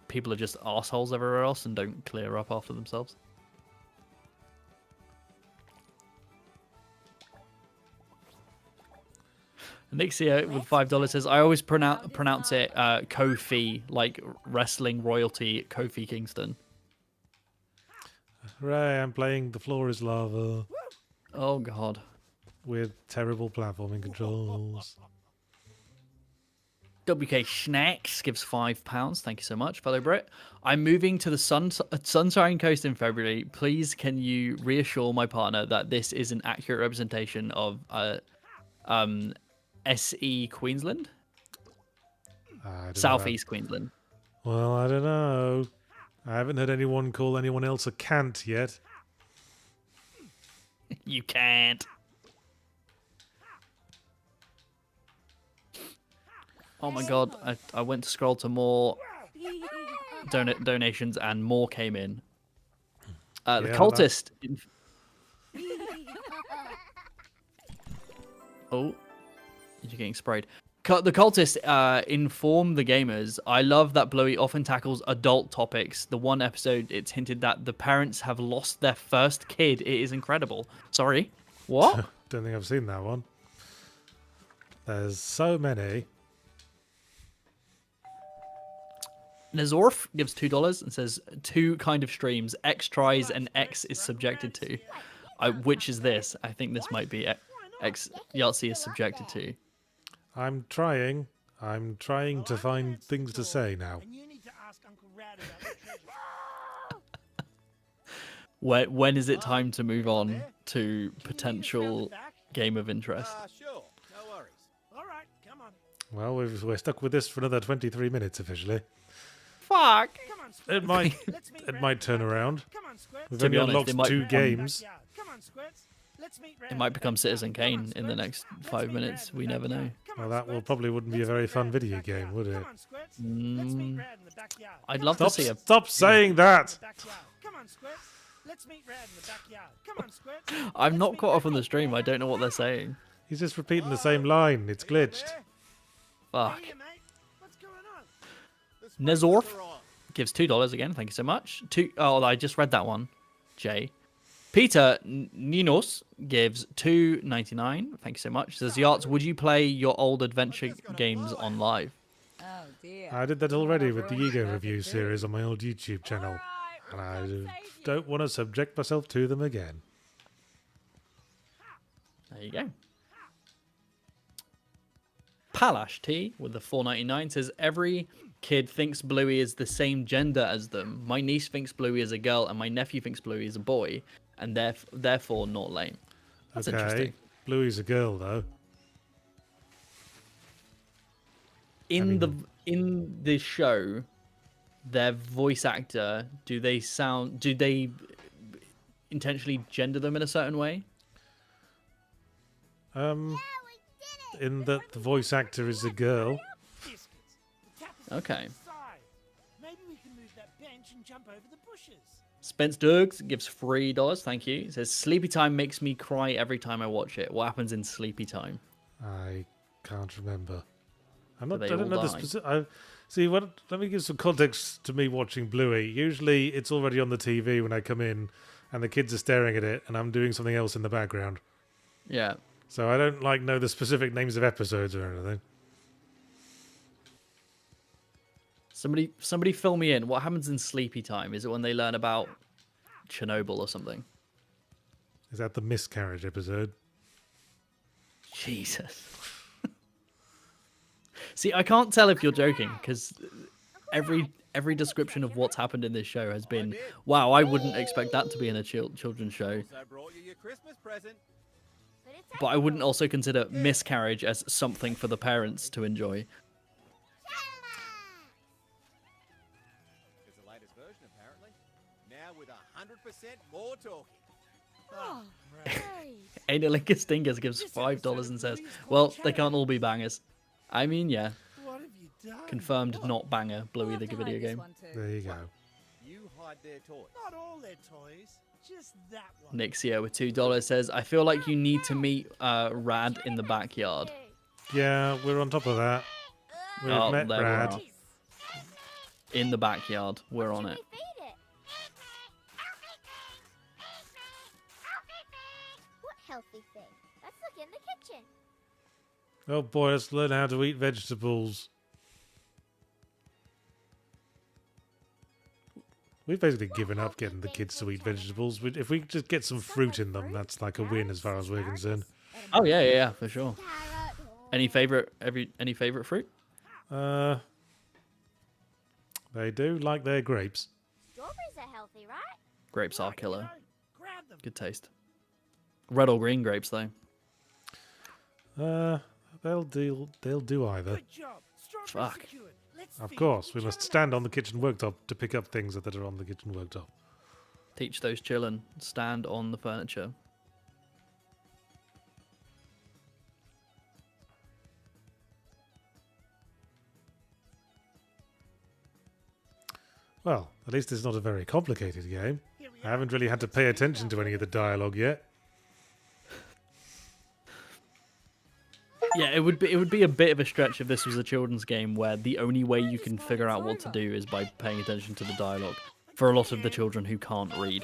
people are just assholes everywhere else and don't clear up after themselves. Nixia with $5 says, I always pronounce it Kofi, like wrestling royalty Kofi Kingston.
Hooray, I'm playing The Floor is Lava
Oh, God.
with terrible platforming controls.
WK Snacks gives £5. Thank you so much, fellow Brit. I'm moving to the Sunshine Coast in February. Please, can you reassure my partner that this is an accurate representation of SE Queensland? Southeast Queensland.
Well, I don't know. I haven't heard anyone call anyone else a cant yet.
You can't. Oh my god, I went to scroll to more donations and more came in. The
Yeah,
cultist. Oh, you're getting sprayed. The cultist informed the gamers. I love that Bluey often tackles adult topics. The one episode, it's hinted that the parents have lost their first kid. It is incredible. Sorry, what?
Don't think I've seen that one. There's so many.
Nazorf gives $2 and says, 2 kind of streams, X tries and X is subjected to. Which is this? I think this might be X Yahtzee is subjected to.
I'm trying to find things to say now.
And you need to ask Uncle Rad about the treasure.
When is it time to move on to potential game of interest?
Sure. No worries.
All right, come on.
Well, we're stuck with this for another 23 minutes officially.
Fuck!
Come on, Squirts.
It might
Let's meet
it
Red
might
in the
turn
backyard.
around.
Come on, Squirts.
We've
To be
only
honest, it
unlocked
might
2
become-
games.
Come on, Squirts. Let's meet Red
It
in
might
the
become
backyard.
Citizen
Come on,
Kane in the
Squirts.
next
Let's
5
meet Red
minutes.
in
We
the
never know.
backyard. Come
Well,
on,
that
Squirts.
probably wouldn't be a
Let's
very
meet
fun
Red in the
video game,
backyard.
would it?
Come on, Squirts. Let's meet Red in the backyard.
I'd
Come
love
on,
to see a...
Stop saying that!
backyard. Come on, Squirts. Let's meet Red in the backyard. Come on, Squirts.
I'm
Let's
not
meet
caught up
Red
on the
in
stream. I don't know what they're saying.
He's just repeating the same line. It's glitched.
Fuck.
Hey, mate. What's going on?
Nezorf gives $2 again. Thank you so much. Oh, I just read that one. Jay. Peter Ninos gives $2.99. Thank you so much. Says, Yachts, would you play your old adventure games on live?
Oh dear.
I did that already with the Ego Review series on my old YouTube channel. And I don't want to subject myself to them again.
There you go. Palash T with the $4.99 says, every kid thinks Bluey is the same gender as them. My niece thinks Bluey is a girl and my nephew thinks Bluey is a boy, and therefore not lame. That's interesting.
Bluey's a girl, though.
In the show, their voice actor, do they intentionally gender them in a certain way?
In that the voice actor is a girl.
Biscuits. The tap is
Okay.
on the side. Maybe we can move that bench and jump over the bushes.
Spence Duggs gives $3. Thank you. It says Sleepy Time makes me cry every time I watch it. What happens in Sleepy Time?
I can't remember. I
they
don't
all
know the
die?
specific. See, let me give some context to me watching Bluey. Usually, it's already on the TV when I come in, and the kids are staring at it, and I'm doing something else in the background.
Yeah.
So I don't know the specific names of episodes or anything.
Somebody fill me in. What happens in Sleepy Time? Is it when they learn about Chernobyl or something?
Is that the miscarriage episode?
Jesus. See, I can't tell if you're joking because every description of what's happened in this show has been, wow, I wouldn't expect that to be in a children's show.
So I brought you your Christmas present.
But I wouldn't also consider miscarriage as something for the parents to enjoy.
It's the latest version, apparently. Now with 100% more talking.
Oh,
Analinkus Dingus gives $5 and says, well, they can't all be bangers. I mean, yeah.
What have you done?
Confirmed not banger, Bluey the video game.
There you go.
You hide their toys.
Not all their toys, just that one.
Nixia with $2 says, I feel like you need to meet Rad in the backyard.
Yeah, we're on top of that. We've
Oh,
met
there we
Brad.
are. In the backyard. We're on it.
feed it. What healthy thing? Let's look in the kitchen.
Oh boy, let's learn how to eat vegetables. We've basically given up getting the kids to eat vegetables. If we just get some fruit in them, that's like a win as far as we're concerned.
Oh yeah, for sure.
Carrot.
Any favorite fruit?
They do like their grapes.
Strawberries are healthy, right?
Grapes are killer.
Grab them.
Good taste. Red or green grapes though.
They'll do either.
Good job. Strawberries
Fuck.
secured. Let's
Of
feed
course,
the
we must
children.
stand on the kitchen worktop to pick up things that are on the kitchen worktop.
Teach those children. Stand on the furniture.
Well, at least it's not a very complicated game.
Here we
I
are.
haven't really had to pay attention to any of the dialogue yet.
Yeah, it would be a bit of a stretch if this was a children's game where the only way you can figure out what to do is by paying attention to the dialogue. For a lot of the children who can't read.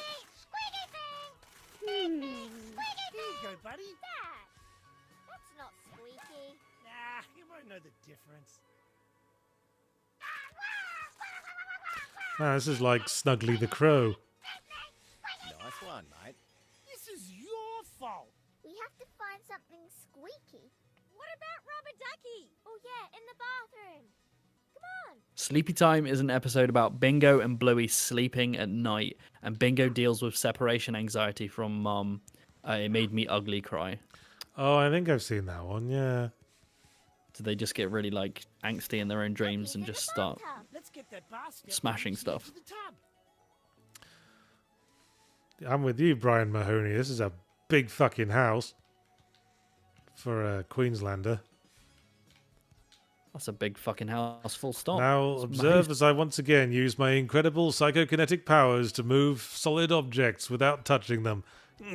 Here you go, buddy.
Dad, that's not squeaky.
Nah, you won't know the difference.
Ah, this is like Snuggly the Crow.
Nice one, mate.
This is your fault.
We have to find something squeaky.
What about Rubber Ducky?
Oh yeah, in the bathroom. Come on.
Sleepy Time is an episode about Bingo and Bluey sleeping at night, and Bingo deals with separation anxiety from Mum. It made me ugly cry.
Oh, I think I've seen that one, yeah.
So they just get really like angsty in their own dreams and
In the
just start.
bathtub.
Let's get that basket.
Smashing
and
stuff.
into the tub.
I'm with you, Brian Mahoney. This is a big fucking house for a Queenslander.
That's a big fucking house, full stop.
Now,
It's
observe
massive.
as I once again use my incredible psychokinetic powers to move solid objects without touching them.
Let's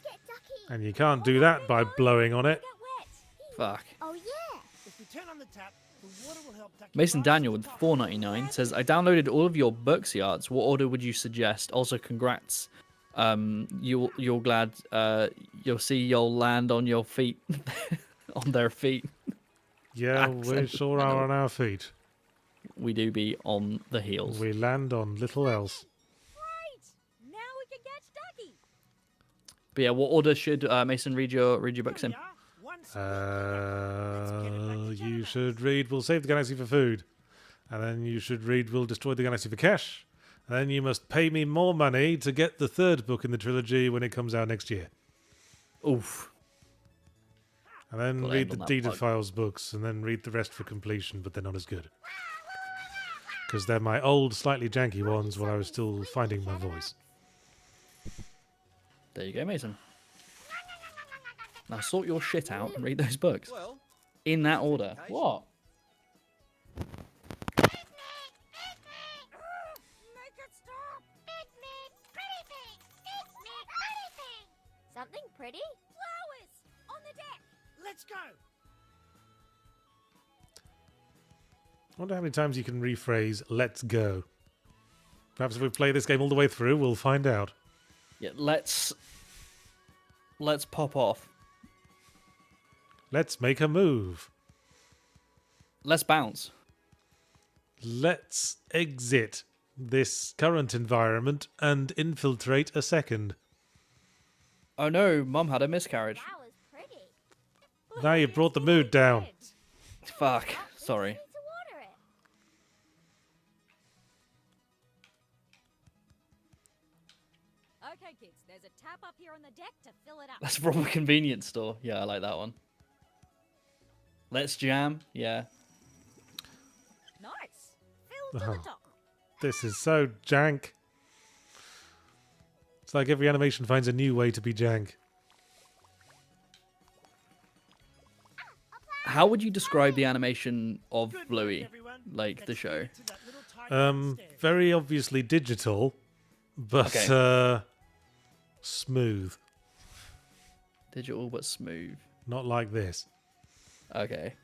get Ducky.
And you can't do that by blowing on it.
Get wet.
Fuck.
Oh yeah.
If we turn on the tap, the water will help Ducky
Mason
rise
Daniel
to
with
the top.
$4.99 says, I downloaded all of your books, Yards. What order would you suggest? Also, congrats. You're glad you'll see you'll land on your feet. On their feet.
Yeah, we
Accent.
sure are on our feet.
We do be on the heels.
We land on little else.
Right! Now we can catch Ducky!
But yeah, what order should Mason read your books in?
Here we are. One Let's get it like a
You
gentleman.
should read We'll Save the Galaxy for Food. And then you should read We'll Destroy the Galaxy for Cash. then you must pay me more money to get the third book in the trilogy when it comes out next year.
Oof.
And then
Gotta
read
end
the
on that
Deeded
plug.
Files books, and then read the rest for completion, but they're not as good. Because they're my old, slightly janky ones when I was still finding my voice.
There you go, Mason. Now sort your shit out and read those books.
Well,
In that order. What?
Make it stop! Big man, pretty thing! Big man, pretty thing! Something pretty? Flowers! On the deck!
Let's go!
I wonder how many times you can rephrase "let's go." Perhaps if we play this game all the way through, we'll find out.
Yeah, let's pop off.
Let's make a move.
Let's bounce.
Let's exit this current environment and infiltrate a second.
Oh no, Mum had a miscarriage.
That was pretty.
Now you've brought the mood down.
Fuck. Sorry.
Need to water it.
Okay, kids, there's a tap up here on the deck to fill it up.
That's from a convenience store. Yeah, I like that one. Let's jam. Yeah.
Nice. Fill to
Oh.
the top.
This is so jank. It's like every animation finds a new way to be jank.
How would you describe the animation of
Good work,
Bluey?
everyone.
Like the
Let's
show?
get to that little tiny upstairs.
Very obviously digital, but
Okay.
smooth.
Digital but smooth.
Not like this.
Okay.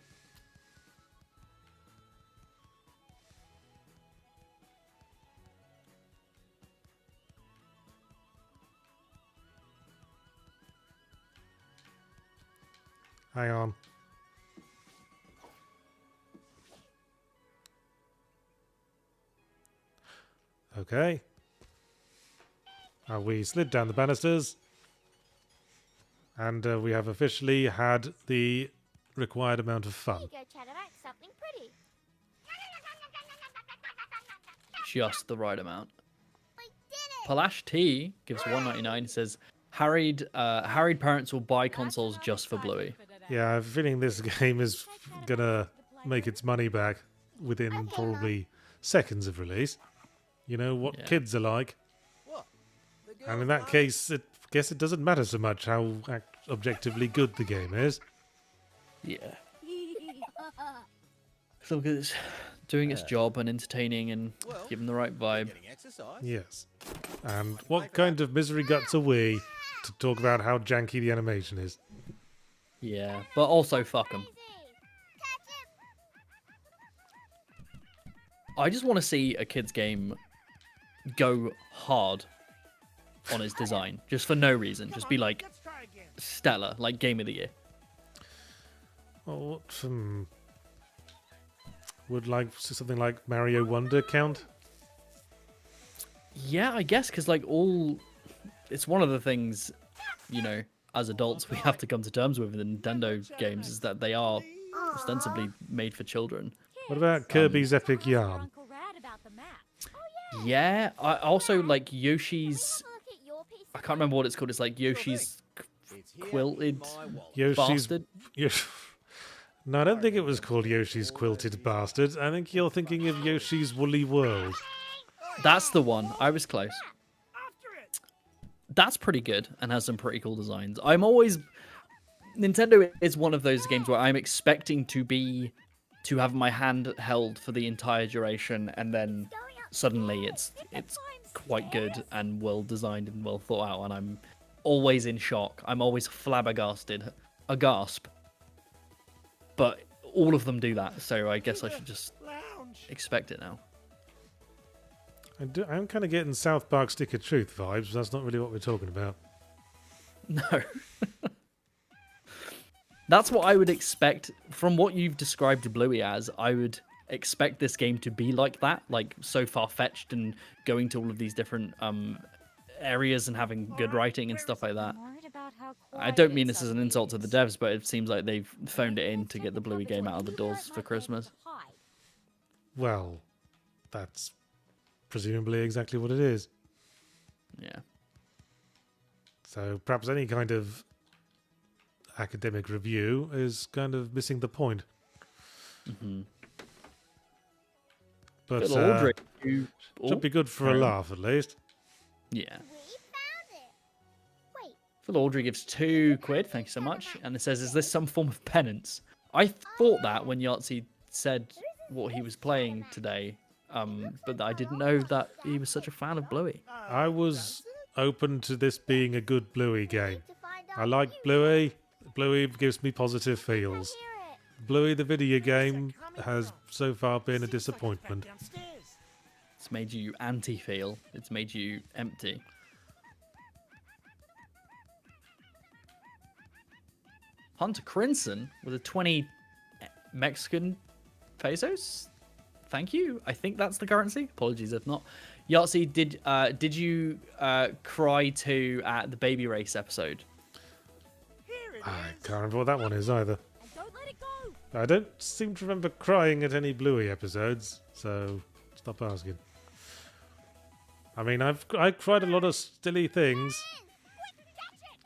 Hang on. Okay. We slid down the banisters. And we have officially had the required amount of
Here
fun.
you go, Chatterback. Something pretty.
Just the right amount.
We did it!
Palash T gives $1.99. Says harried parents will buy consoles just for Bluey.
Yeah, I have a feeling this game is gonna make its money back within probably seconds of release. You know what
Yeah.
kids are like.
what? The
And
girls
in that
won?
case, I guess it doesn't matter so much how objectively good the game is.
Yeah. So good. It's doing its job and entertaining and
Well,
giving the right vibe.
Getting exercise.
Yes. And what kind of misery guts are we to talk about how janky the animation is?
Yeah, but also fuck 'em.
Easy. Catch him!
I just want to see a kid's game go hard on its design, just for no reason. Just be like
Let's try again.
stellar, like game of the year.
Well, would like something like Mario Wonder count?
Yeah, I guess because it's one of the things, you know, as adults we have to come to terms with in the Nintendo games is that they are ostensibly made for children.
What about Kirby's Epic Yarn?
Uncle Rad about the map.
Yeah, I also like Yoshi's.
Have a look at your piece
I
of
can't remember what it's called. It's like Yoshi's
It's here
quilted
in my wallet.
Yoshi's.
bastard.
No, I don't think it was called Yoshi's Quilted Bastard. I think you're thinking of Yoshi's Woolly World.
That's the one. I was close.
After it!
That's pretty good and has some pretty cool designs. Nintendo is one of those games where I'm expecting to have my hand held for the entire duration, and then suddenly it's quite good and well designed and well thought out, and I'm always in shock. I'm always flabbergasted, a gasp. But all of them do that, so I guess I should just
Lounge!
expect it now.
I'm kind of getting South Park Stick of Truth vibes, but that's not really what we're talking about.
No. That's what I would expect from what you've described Bluey as. I would expect this game to be like that, like so far-fetched and going to all of these different areas and having good writing and stuff like that.
I'm worried about how
I don't
quiet
mean
it
this as an
suddenly
insult to the
is.
devs, but it seems like they've phoned it in to get the Bluey game out of the doors for Christmas.
Well, that's presumably exactly what it is.
Yeah.
So perhaps any kind of academic review is kind of missing the point.
Mm-hmm.
But
Phil Aldridge. Who,
should be good for a
carry on.
laugh at least.
Yeah.
We found it. Wait,
Phil Aldridge gives £2. Thank you so much. And it says, "Is this some form of penance?" I thought that when Yahtzee said what he was playing today, but I didn't know that he was such a fan of Bluey.
I was open to this being a good Bluey game.
to find
I
out
like
you
Bluey. Bluey gives me positive feels.
hear it.
Bluey the video game has so far been a disappointment.
Downstairs.
It's made you anti-feel. It's made you empty. Hunter Crimson with a 20 Mexican pesos. Thank you. I think that's the currency. Apologies if not. Yahtzee, did you cry too at the baby race episode?
Here it
I
is.
can't remember what that one is either.
And don't let it go.
I don't seem to remember crying at any Bluey episodes, so stop asking. I mean, I cried a lot of silly things.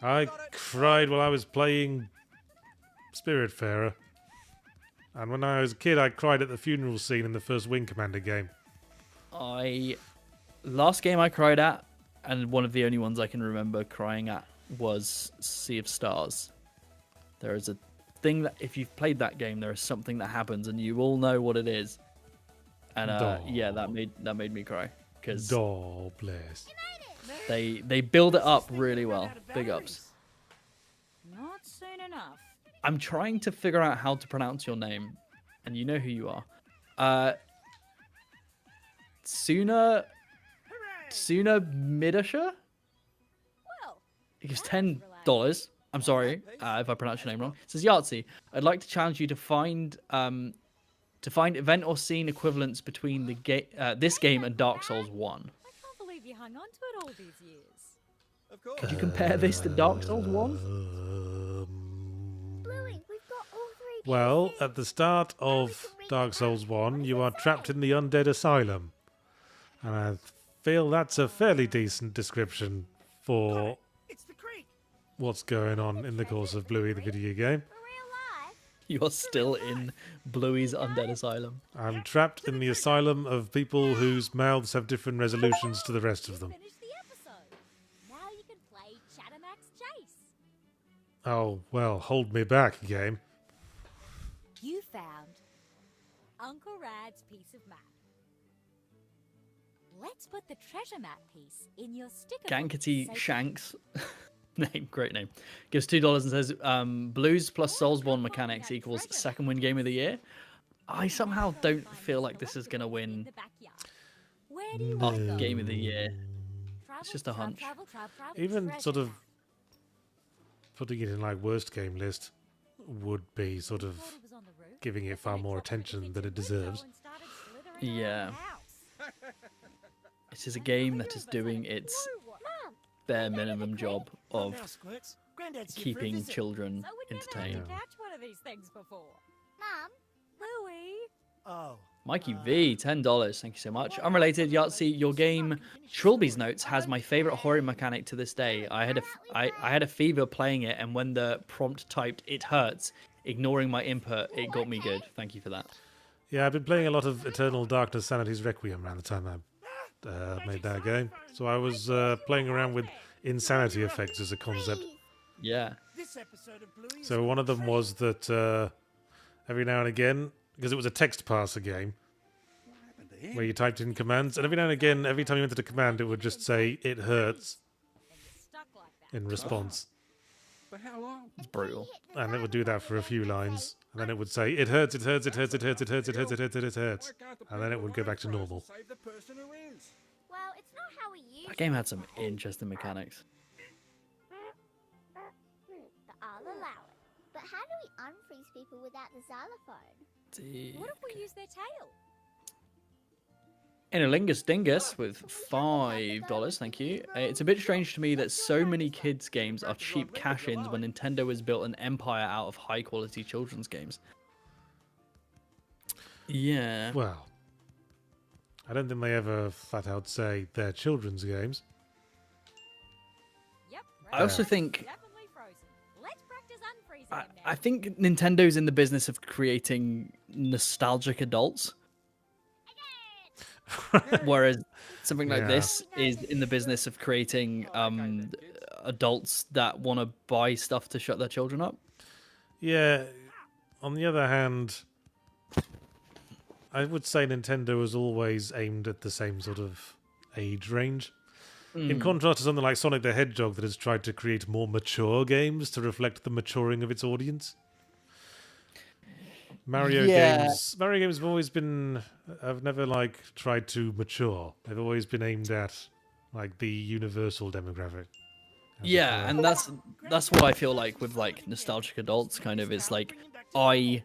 I cried while I was playing Spiritfarer. And when I was a kid, I cried at the funeral scene in the first Wing Commander game.
Last game I cried at, and one of the only ones I can remember crying at, was Sea of Stars. There is a thing that if you've played that game, there is something that happens, and you all know what it is. And yeah, that made me cry because
Oh, bless.
they build it up really well. Big ups.
Not soon enough.
I'm trying to figure out how to pronounce your name, and you know who you are. Suna Midasha?
Well,
It gives $10. I'm sorry if I pronounce your name wrong. It says, "Yahtzee, I'd like to challenge you to find event or scene equivalents between this game and Dark Souls 1.
I can't believe you hung on to it all these years.
Of course.
Could you compare this to Dark Souls 1?
Bluey, we've got all three.
Well, at the start of Dark Souls 1, you are trapped in the undead asylum. And I feel that's a fairly decent description for
It's the creek.
what's going on in the course of Bluey the video game.
For real life.
You're still in Bluey's Undead Asylum.
I'm trapped in the asylum of people whose mouths have different resolutions to the rest of them.
Finish the episode. Now you can play Chattermax Chase.
Oh, well, hold me back, game.
You found Uncle Rad's piece of map. Let's put the treasure map piece in your sticker book
Gankety
so-
Shanks. Great name. Gives $2 and says, Blues plus Soulsborne mechanics equals second win game of the year. I somehow don't feel like this is going to
in
win
the backyard. Where do you want to go?
game of the year.
Travel,
It's just a hunch.
travel,
Even
treasure
sort of
map.
putting it in like worst game list would be sort of
Thought it was on the roof,
giving it
but
far
then
more
dropped into the
attention than it
kitchen window
deserves.
and started slithering around
Yeah.
the house.
This is a game that is doing its
Mom,
bare minimum job of
Now, Squirts. Granddad's here for a
keeping
visit.
children
So we'd never had
entertained.
to catch one of these things before.
Mom,
Bluey.
Oh.
Mikey V, $10. Thank you so much. Unrelated, Yahtzee, your game Trilby's Notes has my favorite horror mechanic to this day. I had a fever playing it, and when the prompt typed "it hurts," ignoring my input, it got me good. Thank you for that.
Yeah, I've been playing a lot of Eternal Darkness Sanity's Requiem around the time I made that game. So I was playing around with insanity effects as a concept.
Yeah.
This episode of Bluey is
So one of them was that every now and again, because it was a text parser game, where you typed in commands, and every now and again, every time you entered a command, it would just say, "It hurts,"
Stuck like that.
in response.
For how long?
It's brutal.
And it would do that for a few lines, and then it would say, "It hurts, it hurts, it hurts, it hurts, it hurts, it hurts, it hurts, it hurts." And then it would go back to normal.
Save the person who is.
well, it's not how we use
That game had some interesting mechanics.
the I'll allow it. But how do we unfreeze people without the xylophone?
What if we use their tail?
Innerlingus Dingus with $5, thank you. It's a bit strange to me that so many kids' games are cheap cash-ins when Nintendo has built an empire out of high-quality children's games. Yeah.
Well, I don't think they ever flat out say they're children's games.
Yep.
I also think
Definitely frozen. Let's practice unfreezing
I,
him now.
I think Nintendo's in the business of creating nostalgic adults, whereas something like
Yeah.
this is in the business of creating adults that want to buy stuff to shut their children up.
Yeah. On the other hand, I would say Nintendo was always aimed at the same sort of age range. In contrast to something like Sonic the Hedgehog that has tried to create more mature games to reflect the maturing of its audience. Mario games have always been have never like tried to mature. They've always been aimed at like the universal demographic.
Yeah, and that's what I feel like with like nostalgic adults kind of is like I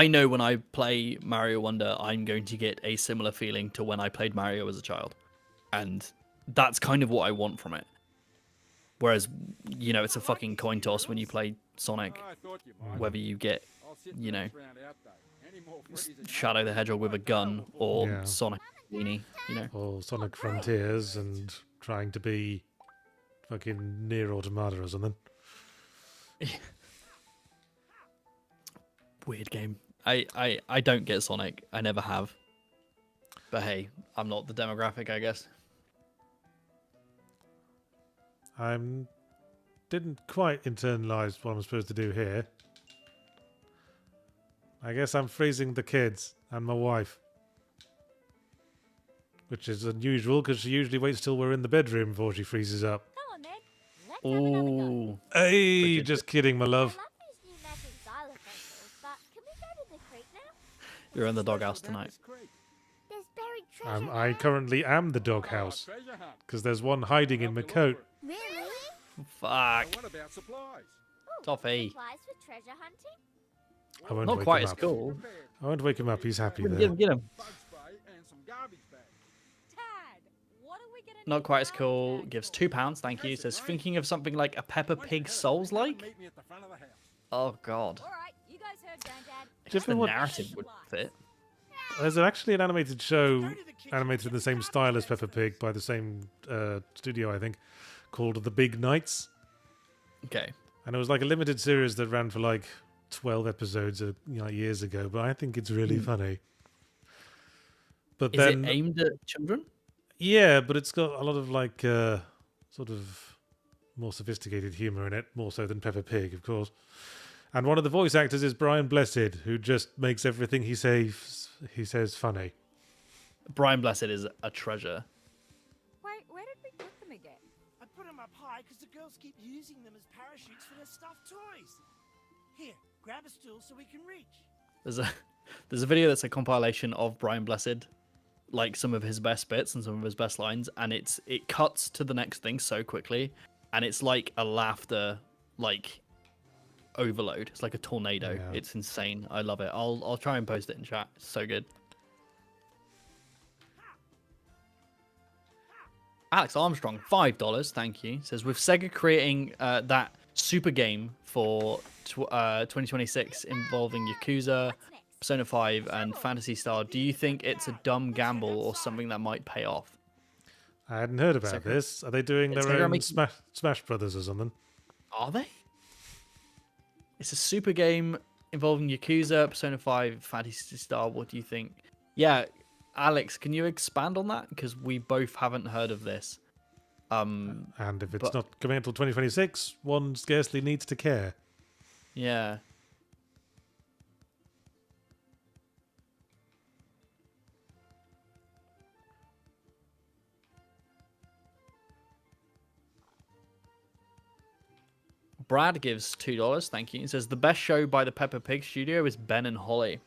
know when I play Mario Wonder I'm going to get a similar feeling to when I played Mario as a child. And that's kind of what I want from it. Whereas, you know, it's a fucking coin toss when you play Sonic, whether you get, you know, Shadow the Hedgehog with a gun or
Yeah.
Sonic Weenie, you know.
Or Sonic Frontiers and trying to be fucking Near Automata or something.
Weird game. I don't get Sonic. I never have. But hey, I'm not the demographic, I guess.
I didn't quite internalize what I'm supposed to do here. I guess I'm freezing the kids and my wife. Which is unusual because she usually waits till we're in the bedroom before she freezes up.
Come on, then. Let's have another go.
Ooh.
Hey,
Wicked.
just kidding, my
I
love.
love these new magic xylophones, but can we go to the creek now?
You're in the doghouse tonight.
There's buried treasure.
I currently am the doghouse because there's one hiding in my coat.
Really?
Fuck.
What about supplies?
Toffee.
Supplies for treasure hunting?
I won't
Not
wake
quite
him
as
up.
cool.
I won't wake him up. He's happy
Get
there.
him, get him.
Bug spray and some garbage bags.
Tad, what are we gonna
Not
need
quite as
garbage
cool.
bags
Gives
for?
£2. Thank you. Says thinking of something like a Peppa Pig Souls like.
Meet me at the front of the house.
Oh god.
All right, you guys heard Granddad.
Just the
ever watch-
narrative would fit.
There's actually an animated show animated in the same style as Peppa Pig by the same studio, I think, called The Big Nights.
Okay.
And it was like a limited series that ran for like 12 episodes years ago, but I think it's really funny. But
Is
then,
it aimed at children?
yeah, but it's got a lot of like sort of more sophisticated humor in it, more so than Peppa Pig, of course. And one of the voice actors is Brian Blessed, who just makes everything he says funny.
Brian Blessed is a treasure.
Wait, where did we put them again?
I put them up high because the girls keep using them as parachutes for their stuffed toys. Here, grab a stool so we can reach.
There's a video that's a compilation of Brian Blessed, like some of his best bits and some of his best lines, and it cuts to the next thing so quickly, and it's like a laughter like overload. It's like a tornado.
Yeah.
It's insane. I love it. I'll try and post it in chat. It's so good. Alex Armstrong, $5, thank you. Says with Sega creating that super game for 2026 involving Yakuza, Persona 5, and Phantasy Star, do you think it's a dumb gamble or something that might pay off?
I hadn't heard about
Sega-
this. Are they doing
Sega
their own
making-
Smash Brothers or something?
Are they? It's a super game involving Yakuza, Persona 5, Phantasy Star. What do you think? Yeah, Alex, can you expand on that? Because we both haven't heard of this.
And if it's
But-
not coming until 2026, one scarcely needs to care.
Yeah. Brad gives $2. Thank you. He says the best show by the Peppa Pig studio is Ben and Holly.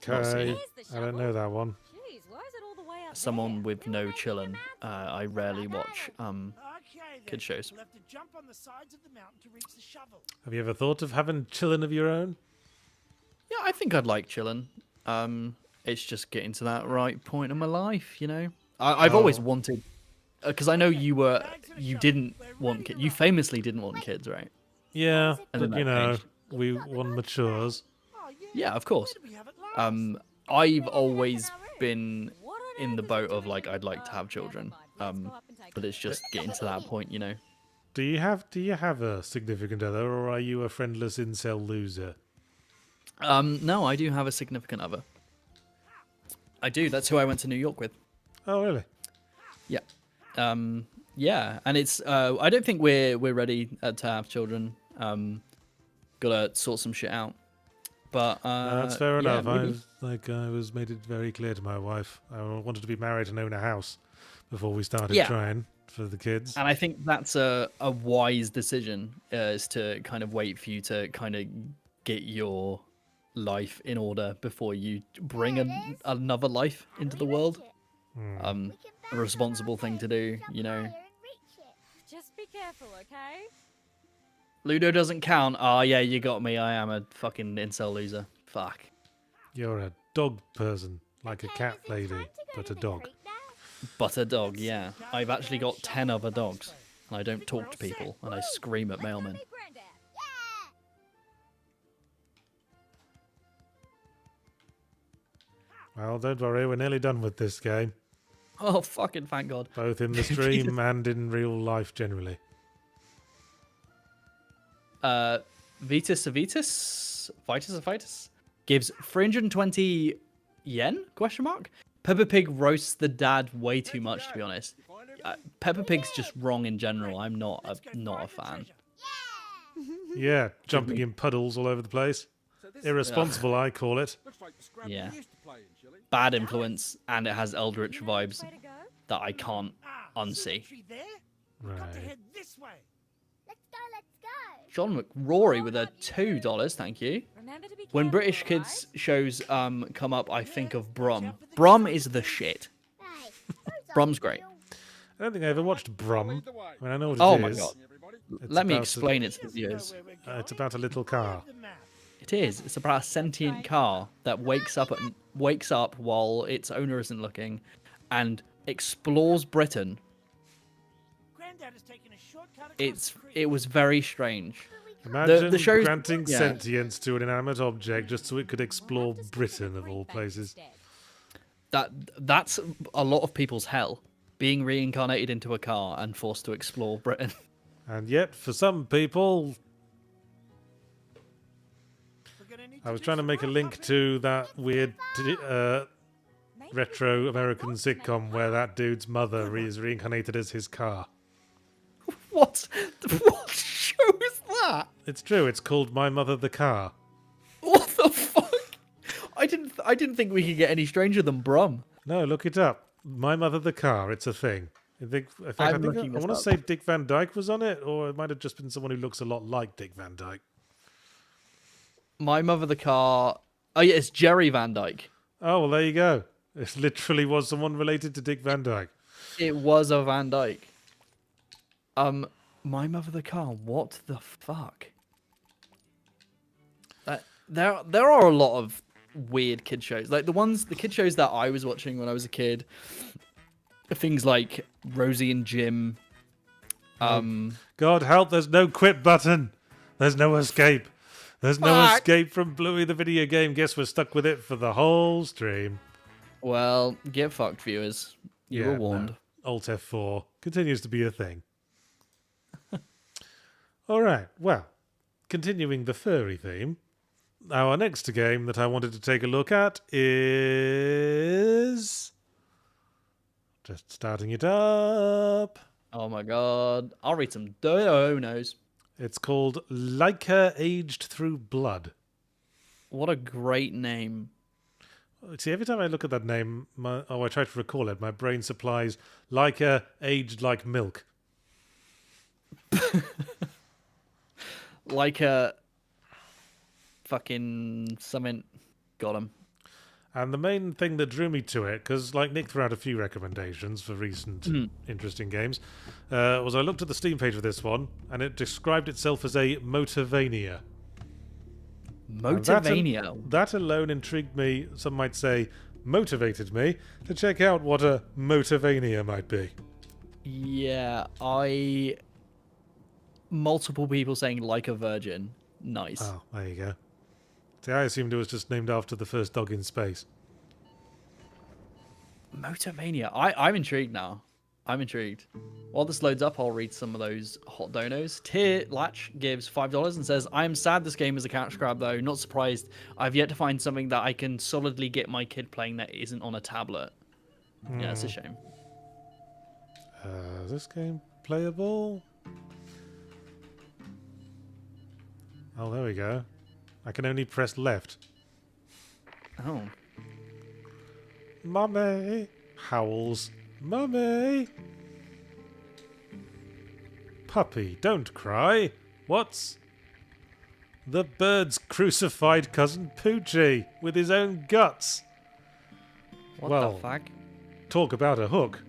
Not seen
Okay,
it.
Here's the
I don't
shovel.
know that one.
Jeez, why is it all the way up
Someone
there?
with no chillin'. I rarely watch
Okay,
kid
then.
shows.
We'll have to jump on the sides of the mountain to reach the shovel.
Have you ever thought of having chillin' of your own?
Yeah, I think I'd like chillin'. It's just getting to that right point in my life, you know. I've always wanted, because I know you didn't want kids. You famously didn't want kids, right?
Yeah,
And
but
then
you
that
know,
changed.
one matures.
Oh,
Yeah, of course.
Where do we have it last?
I've always been
What
in the boat of like I'd like to have children. But it's just getting to that point, you know.
Do you have a significant other, or are you a friendless incel loser?
No, I do have a significant other. I do. That's who I went to New York with.
Oh, really?
Yeah. Yeah, and it's. I don't think we're ready to have children. Gotta sort some shit out. But
That's fair
yeah,
enough.
maybe.
I was made it very clear to my wife. I wanted to be married and own a house before we started
Yeah.
trying for the kids.
And I think that's a wise decision, is to kind of wait for you to kind of get your life in order before you bring another life into the world. A responsible thing to do, you know.
Just be careful, okay?
Ludo doesn't count. Oh, yeah, you got me. I am a fucking incel loser. Fuck.
You're a dog person, like a cat lady, but a dog.
But a dog, yeah. I've actually got 10 other dogs. And I don't talk to people, and I scream at mailmen.
Well, don't worry, we're nearly done with this game,
Oh, fucking thank God.
both in the stream and in real life generally.
Vitus gives 320 yen? Question mark. Peppa Pig roasts the dad way too much, to be honest. Peppa Pig's just wrong in general. I'm not a fan.
Yeah, jumping in puddles all over the place. Irresponsible, I call it.
Yeah. Bad influence, and it has Eldritch vibes
Way to go.
that I can't unsee.
Right.
This way.
Let's go, let's go.
John McRory with a $2, thank you.
Remember to be
When
careful,
British
alright?
kids shows come up, I think of Brum. Brum is the shit.
Hey,
Brum's great.
I don't think I ever watched Brum. I mean, I know what it is.
Oh my god.
It's
Let me
about
explain it to the viewers.
It's about a little car.
It is. It's about a sentient car that wakes up while its owner isn't looking, and explores Britain. It was very strange.
Imagine
the show's-
granting
yeah.
sentience to an inanimate object just so it could explore Britain, of all places.
That's a lot of people's hell. Being reincarnated into a car and forced to explore Britain.
And yet, for some people, I was trying to make a link to that weird retro American sitcom where that dude's mother is reincarnated as his car.
What show is that?
It's true. It's called My Mother the Car.
What the fuck? I didn't think we could get any stranger than Brum.
No, look it up. My Mother the Car. It's a thing. I
I'm
want
looking this
to
up.
say Dick Van Dyke was on it, or it might have just been someone who looks a lot like Dick Van Dyke.
My Mother the Car. Oh yeah, it's Jerry Van Dyke.
Oh, well, there you go. It literally was someone related to Dick Van Dyke.
It was a Van Dyke. My Mother the Car. What the fuck? There are a lot of weird kid shows, like the kid shows that I was watching when I was a kid. Things like Rosie and Jim.
God help, there's no quit button. There's no escape. There's no
Fuck.
escape from Bluey the video game. Guess we're stuck with it for the whole stream.
Well, get fucked, viewers. You were warned.
No. Alt F4 continues to be a thing. All right, well, continuing the furry theme, our next game that I wanted to take a look at is... Just starting it up.
Oh my god. I'll read some donos.
It's called Laika Aged Through Blood.
What a great name.
See, every time I look at that name, I try to recall it, my brain supplies Laika aged like milk.
Like a fucking something. Got him.
And the main thing that drew me to it, because like Nick threw out a few recommendations for recent interesting games, was I looked at the Steam page for this one, and it described itself as a Motivania.
Motivania.
That alone intrigued me, some might say motivated me, to check out what a Motivania might be.
Yeah, multiple people saying like a virgin. Nice.
Oh, there you go. See, I assumed it was just named after the first dog in space.
Motormania. I'm intrigued now. I'm intrigued. While this loads up, I'll read some of those hot donos. Tier Latch gives $5 and says, I am sad this game is a cash grab though. Not surprised. I've yet to find something that I can solidly get my kid playing that isn't on a tablet. Yeah, it's a shame.
Is this game playable? Oh, there we go. I can only press left.
Oh.
Mummy! Howls. Mummy! Puppy, don't cry. What's... The bird's crucified cousin Poochie with his own guts.
What
Well,
the fuck?
Talk about a hook.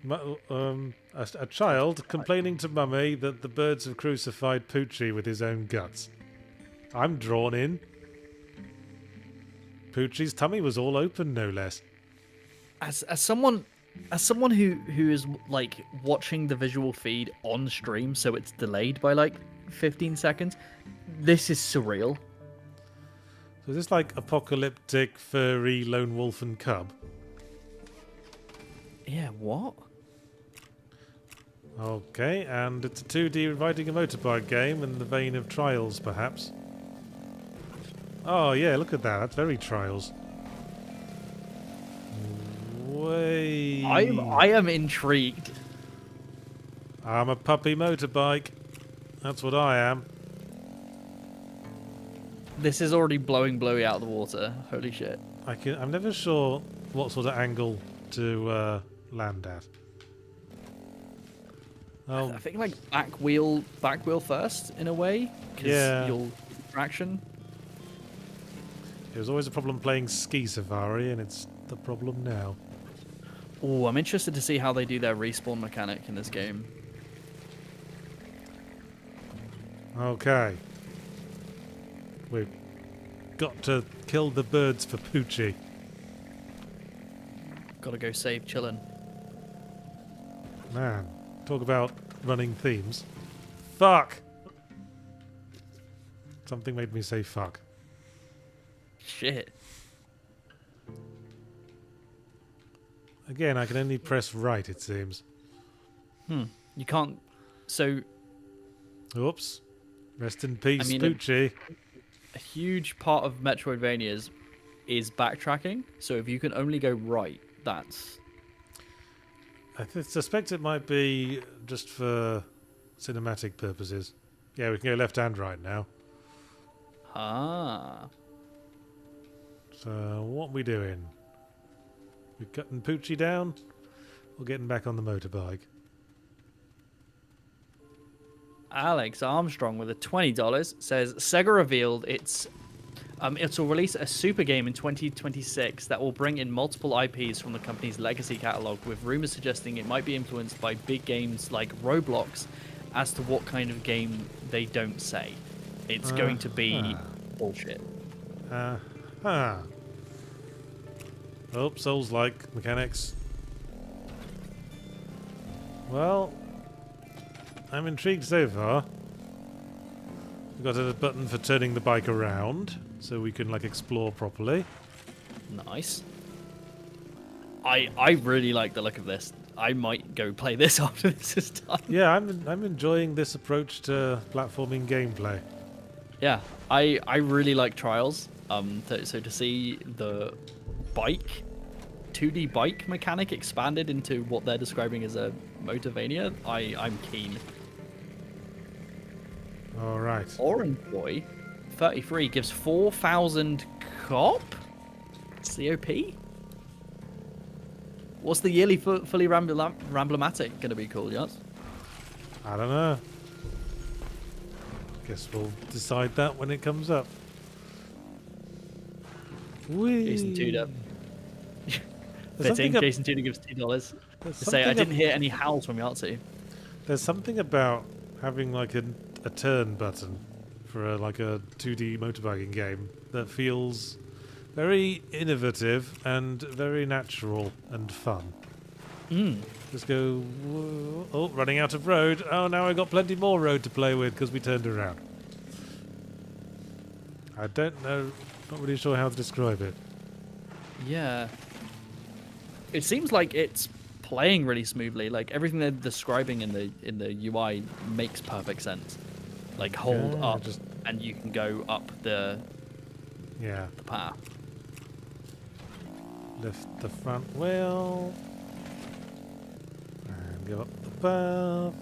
A child complaining to Mummy that the birds have crucified Poochie with his own guts. I'm drawn in. Poochie's tummy was all open, no less.
As someone who is like watching the visual feed on stream, so it's delayed by like 15 seconds, this is surreal.
So is this like apocalyptic, furry, lone wolf and cub?
Yeah, what?
Okay, and it's a 2D riding a motorbike game in the vein of Trials, perhaps. Oh yeah, look at that. That's very Trials. Way.
I am intrigued.
I'm a puppy motorbike. That's what I am.
This is already blowing Bluey out of the water. Holy shit.
I'm never sure what sort of angle to land at. Oh,
I think like back wheel first in a way. 'Cause
Yeah.
You'll traction.
it was always a problem playing Ski Safari, and it's the problem now.
Oh, I'm interested to see how they do their respawn mechanic in this game.
Okay. We've got to kill the birds for Poochie.
Gotta go save Chillin'.
Man, talk about running themes. Fuck! Something made me say fuck.
Shit.
Again, I can only press right, it seems.
You can't. So
Oops. Rest in peace,
I mean,
Poochie.
a huge part of Metroidvanias is backtracking. So if you can only go right, that's
I suspect it might be just for cinematic purposes. Yeah, we can go left and right now. So, what we doing? We cutting Poochie down? Or getting back on the motorbike?
Alex Armstrong with a $20 says Sega revealed it'll release a super game in 2026 that will bring in multiple IPs from the company's legacy catalog, with rumors suggesting it might be influenced by big games like Roblox. As to what kind of game, they don't say. It's going to be bullshit.
Oh, Souls-like mechanics. Well, I'm intrigued so far. We've got a button for turning the bike around, so we can like explore properly.
Nice. I really like the look of this. I might go play this after this is done.
Yeah, I'm enjoying this approach to platforming gameplay.
Yeah, I really like Trials. So to see the bike, 2D bike mechanic expanded into what they're describing as a Motorvania, I'm keen.
All right.
Orange Boy, 33, gives 4,000 COP? COP? What's the yearly fully Ramblematic going to be called, yes?
I don't know. Guess we'll decide that when it comes up. Whee.
Jason Tudor.
There's
Fitting.
something
Jason Tudor gives $2.
There's
To say, I
something
didn't hear any howls from Yahtzee.
There's something about having like a turn button for like a 2D motorbiking game that feels very innovative and very natural and fun. Just go, whoa, oh, running out of road. Oh, now I've got plenty more road to play with because we turned around. I don't know, not really sure how to describe it.
Yeah. It seems like it's playing really smoothly. Like everything they're describing in the UI makes perfect sense. Like hold
Okay,
up and you can go up the path.
Lift the front wheel. And go up the path.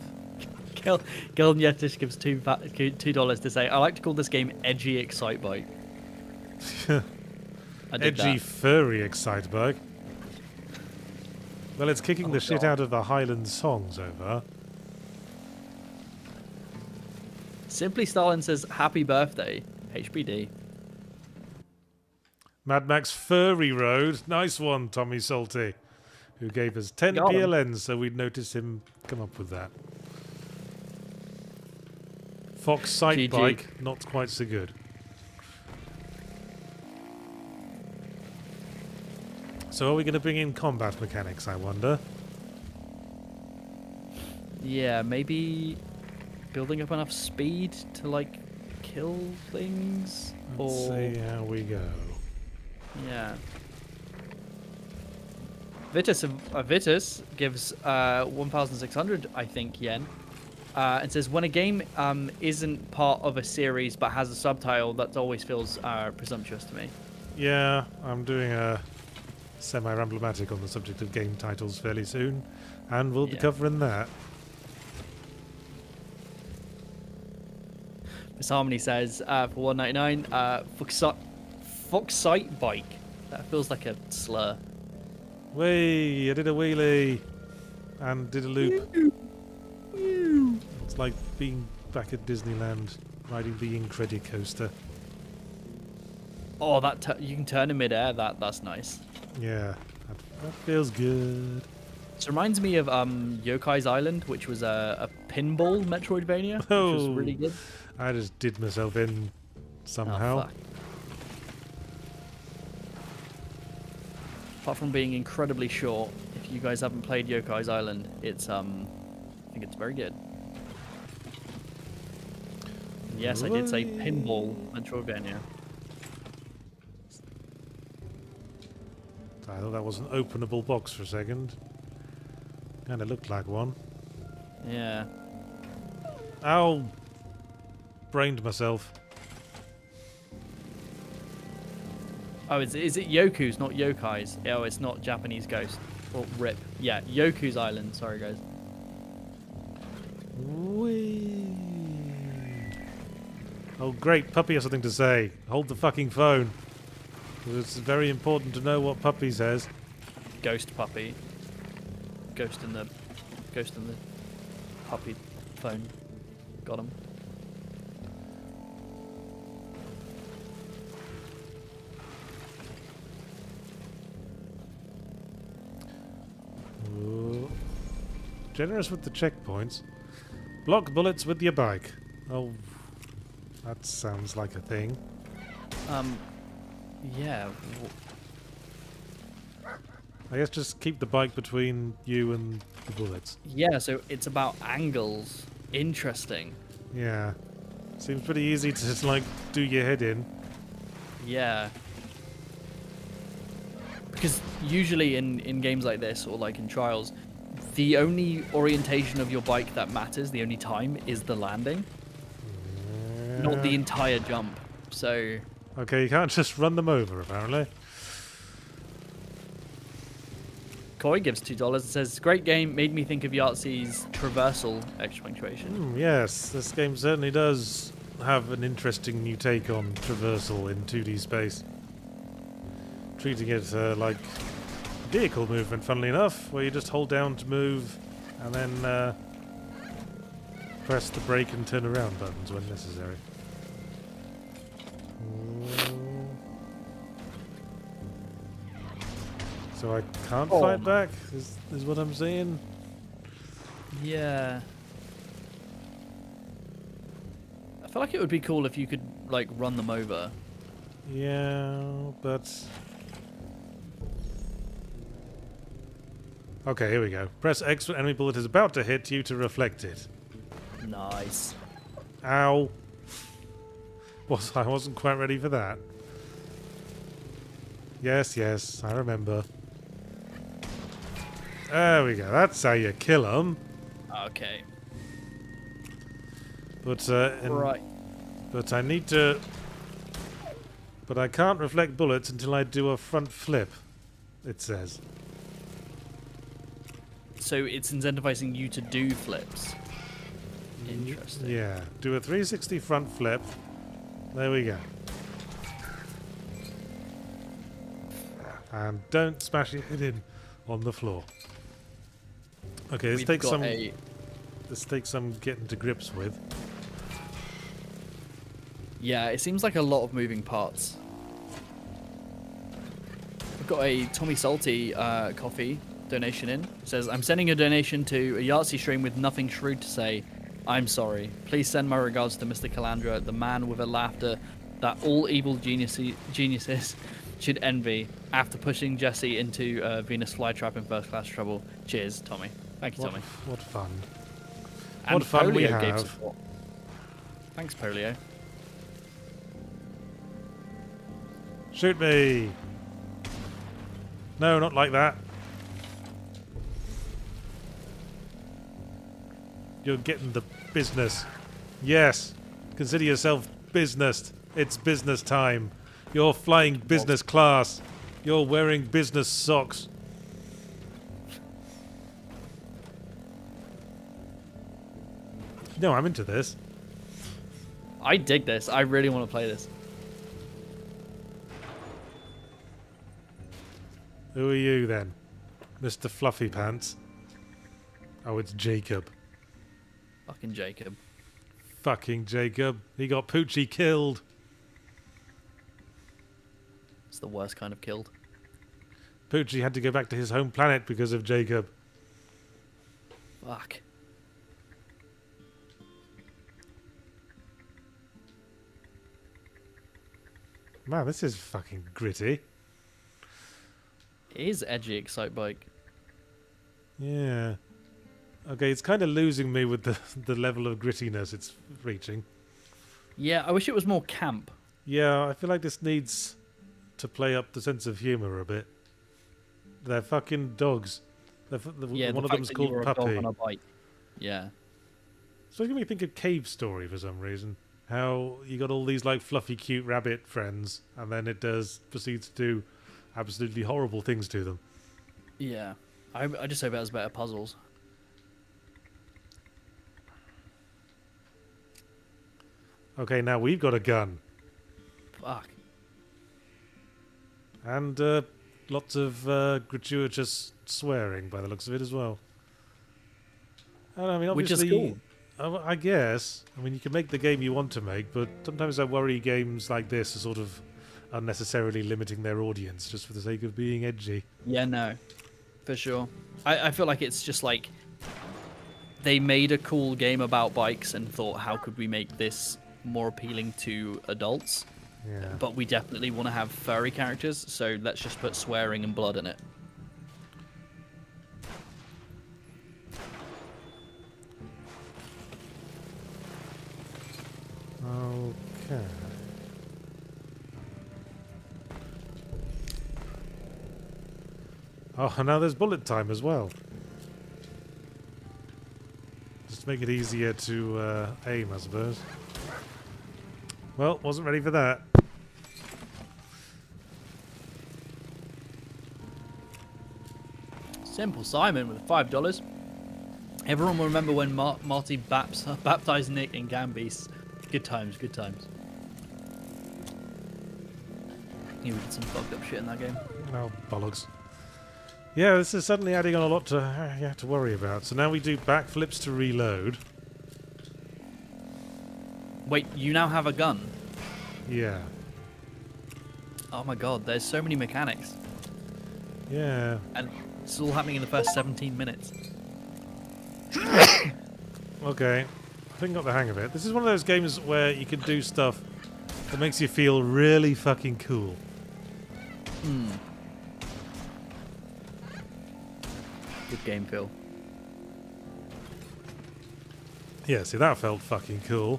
Gilden Yetish gives $2 to say, I like to call this game Edgy Excite Bike.
Edgy, furry Excite Bike. Well, it's kicking the shit
God.
out of the Highland songs over.
Simply Stalin says, happy birthday, HBD.
Mad Max Furry Road. Nice one, Tommy Salty, who gave us 10
Got him.
PLNs, so we'd notice him come up with that. Fox Sight
GG.
Bike, not quite so good. So are we going to bring in combat mechanics, I wonder?
Yeah, maybe building up enough speed to, like, kill things?
Let's
Or...
see how we go.
Yeah. Vitus gives 1,600, I think, yen. And says, when a game isn't part of a series but has a subtitle, that always feels presumptuous to me.
Yeah, I'm doing a semi-ramblomatic on the subject of game titles fairly soon, and we'll be covering that.
Miss Harmony says, for $1.99, Fox Sight Bike. That feels like a slur.
Whee! I did a wheelie and did a loop. It's like being back at Disneyland, riding the Incredicoaster.
Oh, you can turn in midair. That's nice.
Yeah, that feels good.
This reminds me of Yokai's Island, which was a pinball Metroidvania, which was really good.
I just did myself in somehow.
Oh, fuck. Apart from being incredibly short, if you guys haven't played Yokai's Island, it's I think it's very good. Yes, I did say pinball Metroidvania.
I thought that was an openable box for a second. Kind of looked like one.
Yeah.
Ow! Brained myself.
Oh, is it Yoku's, not Yokai's? Oh, it's not Japanese Ghost. Or RIP. Yeah, Yoku's Island. Sorry, guys.
Whee! Oh, great. Puppy has something to say. Hold the fucking phone. It's very important to know what Puppy says.
Ghost puppy. Ghost in the puppy phone. Got him.
Ooh. Generous with the checkpoints. Block bullets with your bike. Oh, that sounds like a thing.
Yeah.
I guess just keep the bike between you and the bullets.
Yeah, so it's about angles. Interesting.
Yeah. Seems pretty easy to just, like, do your head in.
Yeah. Because usually in games like this, or like in Trials, the only orientation of your bike that matters, the only time, is the landing. Not the entire jump. So...
Okay, you can't just run them over, apparently.
Koi gives $2 and says, great game, made me think of Yahtzee's traversal!
Yes, this game certainly does have an interesting new take on traversal in 2D space. Treating it like vehicle movement, funnily enough, where you just hold down to move and then press the brake and turn around buttons when necessary. So I can't fight back, is what I'm saying?
Yeah. I feel like it would be cool if you could, like, run them over.
Yeah, but... Okay, here we go. Press X when enemy bullet is about to hit you to reflect it.
Nice.
Ow. I wasn't quite ready for that. Yes, yes, I remember. There we go. That's how you kill them.
Okay.
But
Right.
But I need to. But I can't reflect bullets until I do a front flip. It says.
So it's incentivizing you to do flips. Interesting.
Yeah. Do a 360 front flip. There we go. And don't smash it in on the floor. Okay, this
We've
takes
got
some.
a-
This takes some getting to grips with.
Yeah, it seems like a lot of moving parts. We've got a Tommy Salty coffee donation in. It says, I'm sending a donation to a Yahtzee stream with nothing shrewd to say. I'm sorry. Please send my regards to Mr. Calandra, the man with a laughter that all evil geniuses should envy after pushing Jesse into Venus flytrap in first class trouble. Cheers, Tommy. Thank you, Tommy.
What fun.
And
What fun we
Polio gave
have.
support. Thanks, Polio.
Shoot me! No, not like that. You're getting the business. Yes. Consider yourself business. It's business time. You're flying business class. You're wearing business socks. No, I'm into this.
I dig this. I really want to play this.
Who are you then? Mr. Fluffy Pants? Oh, it's Jacob.
Fucking Jacob.
Fucking Jacob. He got Poochie killed.
It's the worst kind of killed.
Poochie had to go back to his home planet because of Jacob.
Fuck.
Man, this is fucking gritty.
It is edgy Excite Bike.
Yeah. Okay, it's kind of losing me with the level of grittiness it's reaching.
Yeah, I wish it was more camp.
Yeah, I feel like this needs to play up the sense of humour a bit. They're fucking dogs.
Yeah,
one
the
of
fact
them's
that
called
you were a dog
Puppy.
on a bike. Yeah.
So it's making me think of Cave Story for some reason. How you got all these like fluffy, cute rabbit friends, and then it proceeds to do absolutely horrible things to them.
Yeah. I just hope it has better puzzles.
Okay, now we've got a gun.
Fuck.
And lots of gratuitous swearing by the looks of it as well. And I mean,
Which is
obviously,
cool.
I guess. I mean, you can make the game you want to make, but sometimes I worry games like this are sort of unnecessarily limiting their audience just for the sake of being edgy.
Yeah, no. For sure. I feel like it's just like they made a cool game about bikes and thought, how could we make this more appealing to adults?
Yeah.
But we definitely want to have furry characters, so let's just put swearing and blood in it.
Okay. Oh, and now there's bullet time as well. Just to make it easier to aim, I suppose. Well, wasn't ready for that.
Simple Simon with $5. Everyone will remember when Marty baptized Nick in Gambies. Good times, good times. Yeah, we did some fucked up shit in that game.
Oh, bollocks. Yeah, this is suddenly adding on a lot to worry about. So now we do backflips to reload.
Wait, you now have a gun?
Yeah.
Oh my god, there's so many mechanics.
Yeah.
And it's all happening in the first 17 minutes.
Okay. I think I got the hang of it. This is one of those games where you can do stuff that makes you feel really fucking cool.
Hmm. Good game, Phil.
Yeah, see, that felt fucking cool.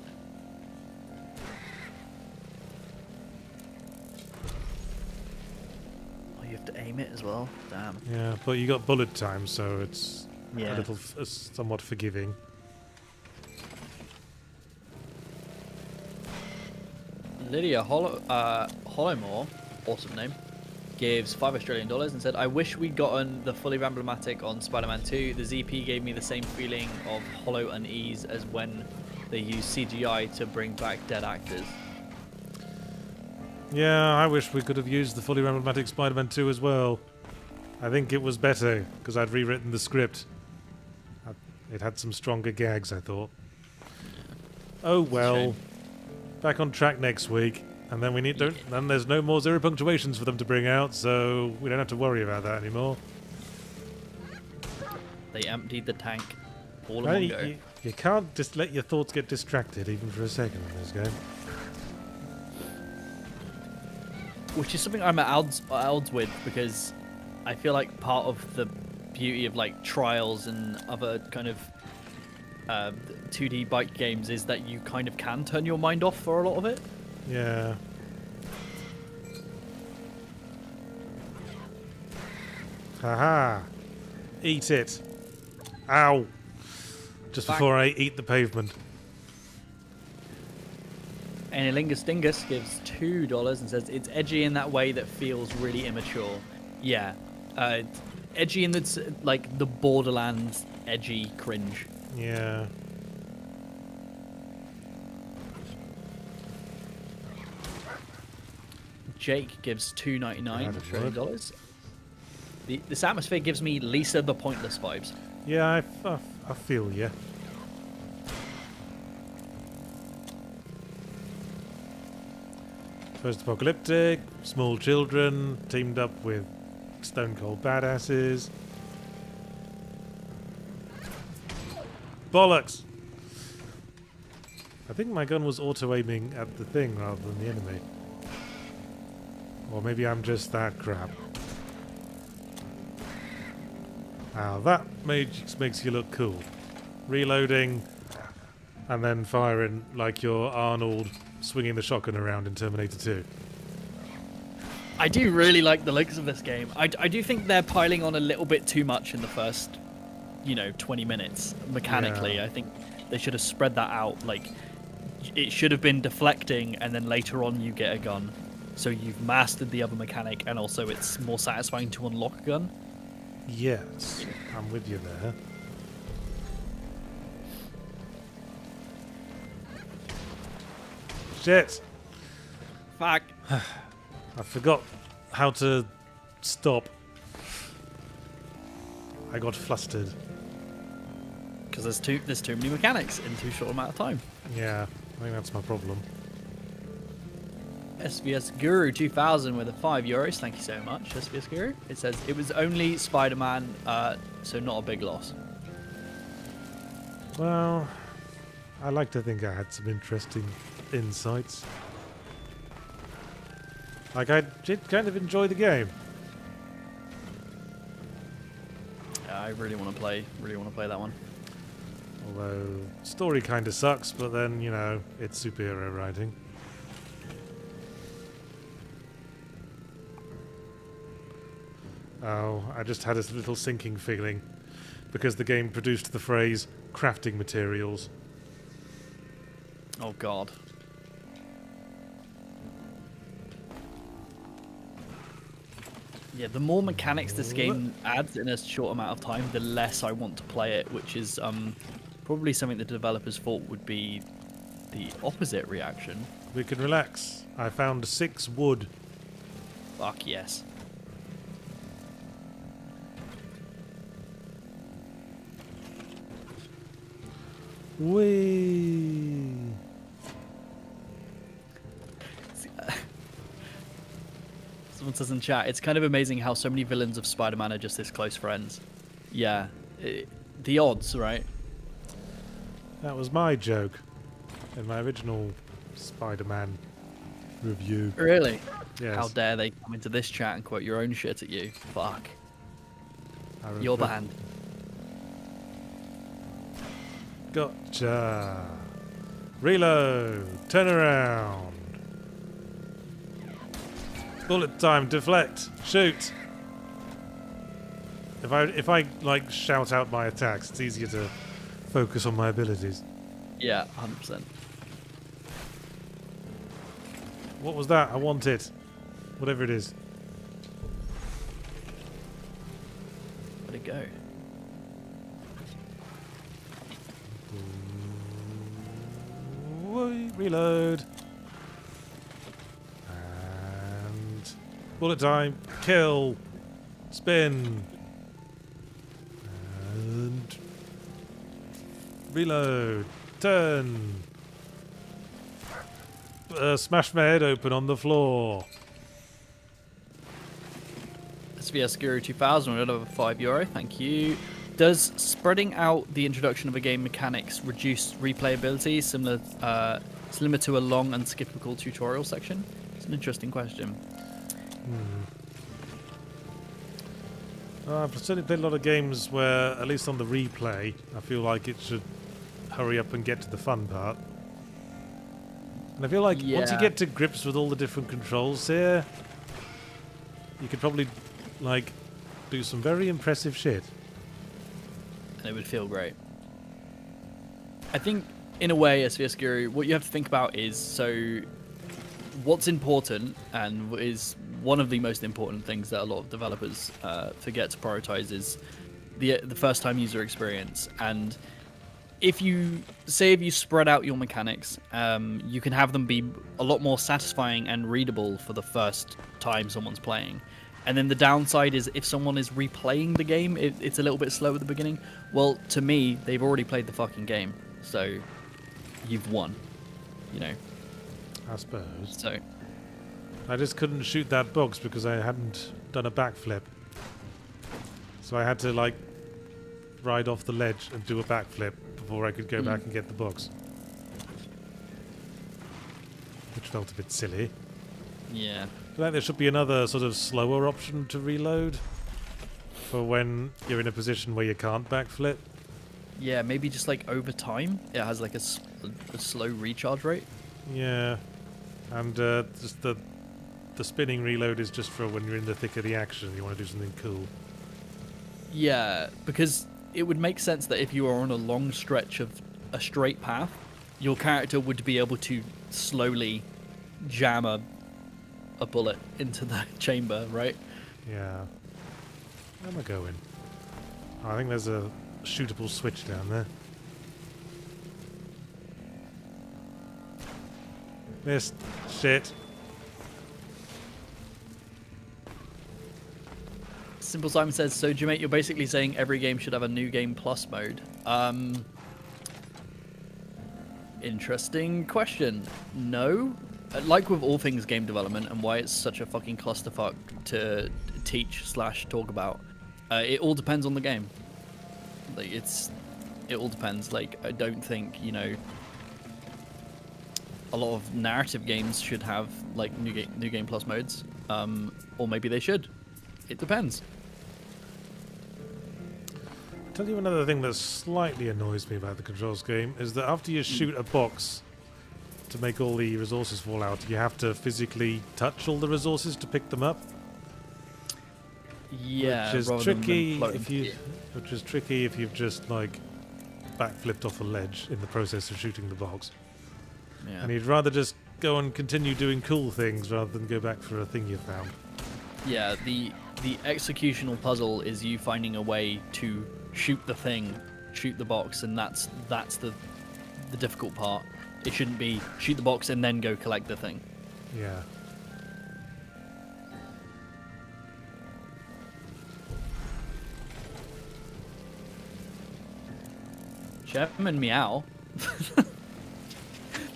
have to aim it as well. Damn.
Yeah, but you got bullet time, so it's
Yeah.
a little somewhat forgiving.
Lydia Hollowmore, awesome name, gives $5 and said, I wish we'd gotten the fully Ramblematic on Spider-Man 2. The ZP gave me the same feeling of hollow unease as when they used CGI to bring back dead actors.
Yeah, I wish we could have used the fully Ramblematic Spider-Man 2 as well. I think it was better, because I'd rewritten the script. It had some stronger gags, I thought. Oh well. Back on track next week. And then then there's no more zero punctuations for them to bring out, so we don't have to worry about that anymore.
They emptied the tank all in one go.
You can't just let your thoughts get distracted even for a second in this game.
Which is something I'm at odds with, because I feel like part of the beauty of like Trials and other kind of 2D bike games is that you kind of can turn your mind off for a lot of it.
Yeah. Haha. Eat it. Ow. Just before I eat the pavement.
And Elingus Dingus gives $2 and says it's edgy in that way that feels really immature. Yeah. Edgy in that's like the Borderlands edgy cringe.
Yeah.
Jake gives $2.99
That'd work.
This atmosphere gives me Lisa the Pointless vibes.
Yeah, I feel you. Post-apocalyptic, small children, teamed up with stone cold badasses. Bollocks! I think my gun was auto-aiming at the thing rather than the enemy. Or maybe I'm just that crap. Now that makes you look cool. Reloading and then firing like you're Arnold swinging the shotgun around in Terminator 2.
I do really like the looks of this game. I do think they're piling on a little bit too much in the first, 20 minutes mechanically.
Yeah.
I think they should have spread that out. Like, it should have been deflecting and then later on you get a gun. So you've mastered the other mechanic and also it's more satisfying to unlock a gun.
Yes, I'm with you there. Shit!
Fuck.
I forgot how to stop. I got flustered.
Because there's too many mechanics in too short amount of time.
Yeah, I think that's my problem.
SVS Guru 2000 with a €5. Thank you so much, SVS Guru. It says it was only Spider-Man, so not a big loss.
Well, I like to think I had some interesting insights. Like, I did kind of enjoy the game.
I really want to play that one.
Although, story kind of sucks, but then, it's superhero writing. Oh, I just had this little sinking feeling because the game produced the phrase crafting materials.
Oh god. Yeah, the more mechanics this game adds in a short amount of time, the less I want to play it, which is probably something the developers thought would be the opposite reaction.
We can relax. I found 6 wood.
Fuck yes.
Whee!
Someone says in chat, it's kind of amazing how so many villains of Spider-Man are just his close friends. Yeah, the odds, right?
That was my joke in my original Spider-Man review.
Really?
Yes.
How dare they come into this chat and quote your own shit at you? Fuck. You're banned.
Gotcha. Reload. Turn around. Bullet time. Deflect. Shoot. If I like shout out my attacks, it's easier to focus on my abilities.
Yeah, 100%.
What was that? I want it. Whatever it is.
Where'd it go?
Reload. And bullet time. Kill. Spin. And reload. Turn. Smash my head open on the floor.
SVS Guru 2000 with another €5. Thank you. Does spreading out the introduction of a game mechanics reduce replayability, similar to a long unskippable tutorial section? It's an interesting question.
I've certainly played a lot of games where, at least on the replay, I feel like it should hurry up and get to the fun part. And I feel like once you
Yeah.
get to grips with all the different controls here, you could probably, like, do some very impressive shit.
And it would feel great. I think, in a way, SVS Guru, what you have to think about is, so what's important, and is one of the most important things that a lot of developers forget to prioritize, is the first time user experience. And if you spread out your mechanics, you can have them be a lot more satisfying and readable for the first time someone's playing. And then the downside is if someone is replaying the game, it's a little bit slow at the beginning. Well, to me, they've already played the fucking game, so you've won, you know.
I suppose.
So
I just couldn't shoot that box because I hadn't done a backflip. So I had to, like, ride off the ledge and do a backflip before I could go back and get the box. Which felt a bit silly.
yeah,
I feel like there should be another sort of slower option to reload for when you're in a position where you can't backflip.
yeah, maybe just like over time, it has like a slow recharge rate.
Yeah, and just the spinning reload is just for when you're in the thick of the action. You want to do something cool.
Yeah, because it would make sense that if you are on a long stretch of a straight path, your character would be able to slowly jam a bullet into the chamber, right?
Yeah. Where am I going? Oh, I think there's a shootable switch down there. Missed. Shit.
Simple Simon says, so Jamate, you're basically saying every game should have a new game plus mode. Interesting question. No. Like with all things game development and why it's such a fucking clusterfuck to teach/talk about, it all depends on the game. Like it all depends. Like I don't think, you know, a lot of narrative games should have like new game plus modes, or maybe they should. It depends.
I'll tell you another thing that slightly annoys me about the controls game is that after you shoot a box to make all the resources fall out, you have to physically touch all the resources to pick them up.
Yeah,
which is
rather than
tricky
floating.
if you, which is tricky if you've just like backflipped off a ledge in the process of shooting the box.
Yeah.
And you'd rather just go and continue doing cool things rather than go back for a thing you found.
Yeah, the executional puzzle is you finding a way to shoot the thing, shoot the box, and that's the difficult part. It shouldn't be shoot the box and then go collect the thing.
Yeah.
Sherman Meow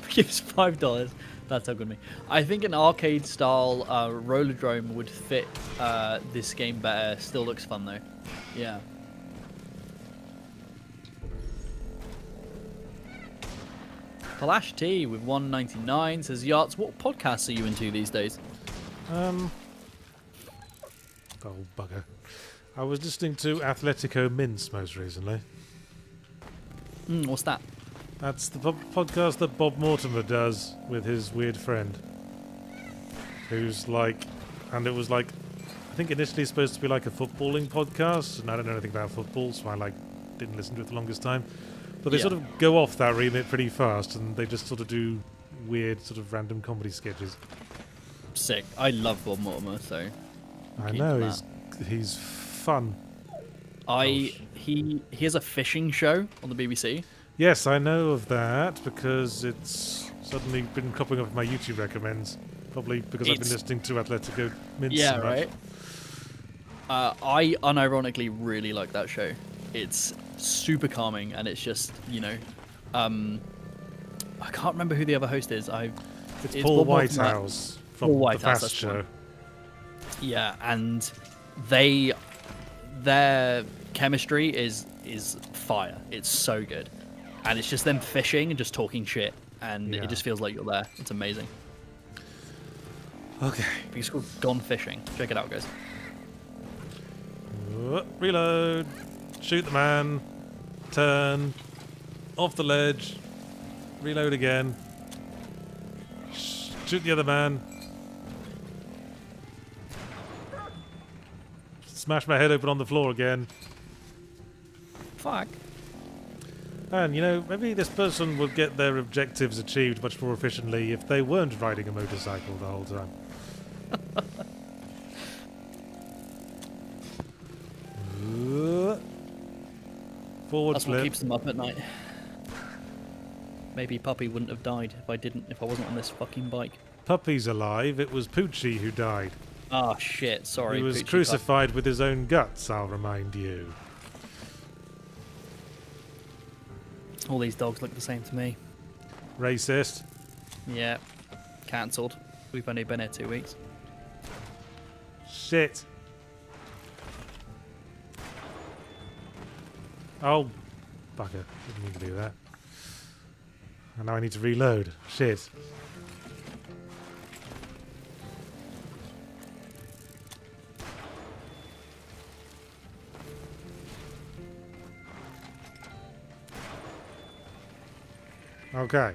gives $5. That's how good me. I think an arcade style rollerdrome would fit this game better. Still looks fun though. Yeah. Flash T with 199 says, Yachts, what podcasts are you into these days?
Oh, bugger. I was listening to Atletico Mince most recently.
What's that?
That's the podcast that Bob Mortimer does with his weird friend. Who's like... And it was like I think initially it's supposed to be like a footballing podcast, and I don't know anything about football, so I didn't listen to it the longest time. But they sort of go off that remit pretty fast, and they just sort of do weird, sort of random comedy sketches.
Sick. I love Bob Mortimer, so
I know he's fun.
He has a fishing show on the BBC.
Yes, I know of that because it's suddenly been cropping up in my YouTube recommends. Probably because I've been listening to Atletico Mince so much.
Right. I unironically really like that show. It's super calming, and it's just, I can't remember who the other host is.
It's Paul Whitehouse from The Fast Show.
Yeah, and their chemistry is fire. It's so good, and it's just them fishing and just talking shit, and it just feels like you're there. It's amazing.
Okay.
It's called Gone Fishing. Check it out, guys.
Reload. Shoot the man. Turn. Off the ledge. Reload again. Shoot the other man. Smash my head open on the floor again.
Fuck.
And, maybe this person would get their objectives achieved much more efficiently if they weren't riding a motorcycle the whole time. Forward
That's
flip.
what keeps them up at night. Maybe Puppy wouldn't have died if I wasn't on this fucking bike.
Puppy's alive. It was Poochie who died.
Oh shit, sorry.
He was
Poochie
crucified with his own guts, I'll remind you.
All these dogs look the same to me.
Racist.
Yeah. Cancelled. We've only been here 2 weeks.
Shit. Oh, bugger. Didn't mean to do that. And now I need to reload. Shit. Okay.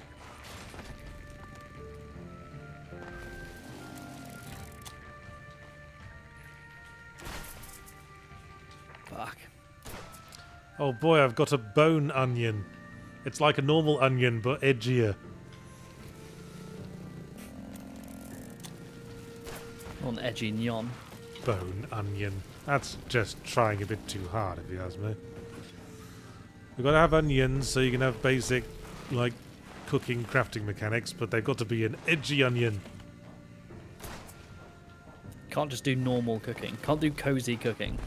Fuck.
Oh boy, I've got a bone onion. It's like a normal onion, but edgier.
On edgy neon.
Bone onion. That's just trying a bit too hard, if you ask me. You've got to have onions so you can have basic, cooking, crafting mechanics, but they've got to be an edgy onion.
Can't just do normal cooking. Can't do cozy cooking.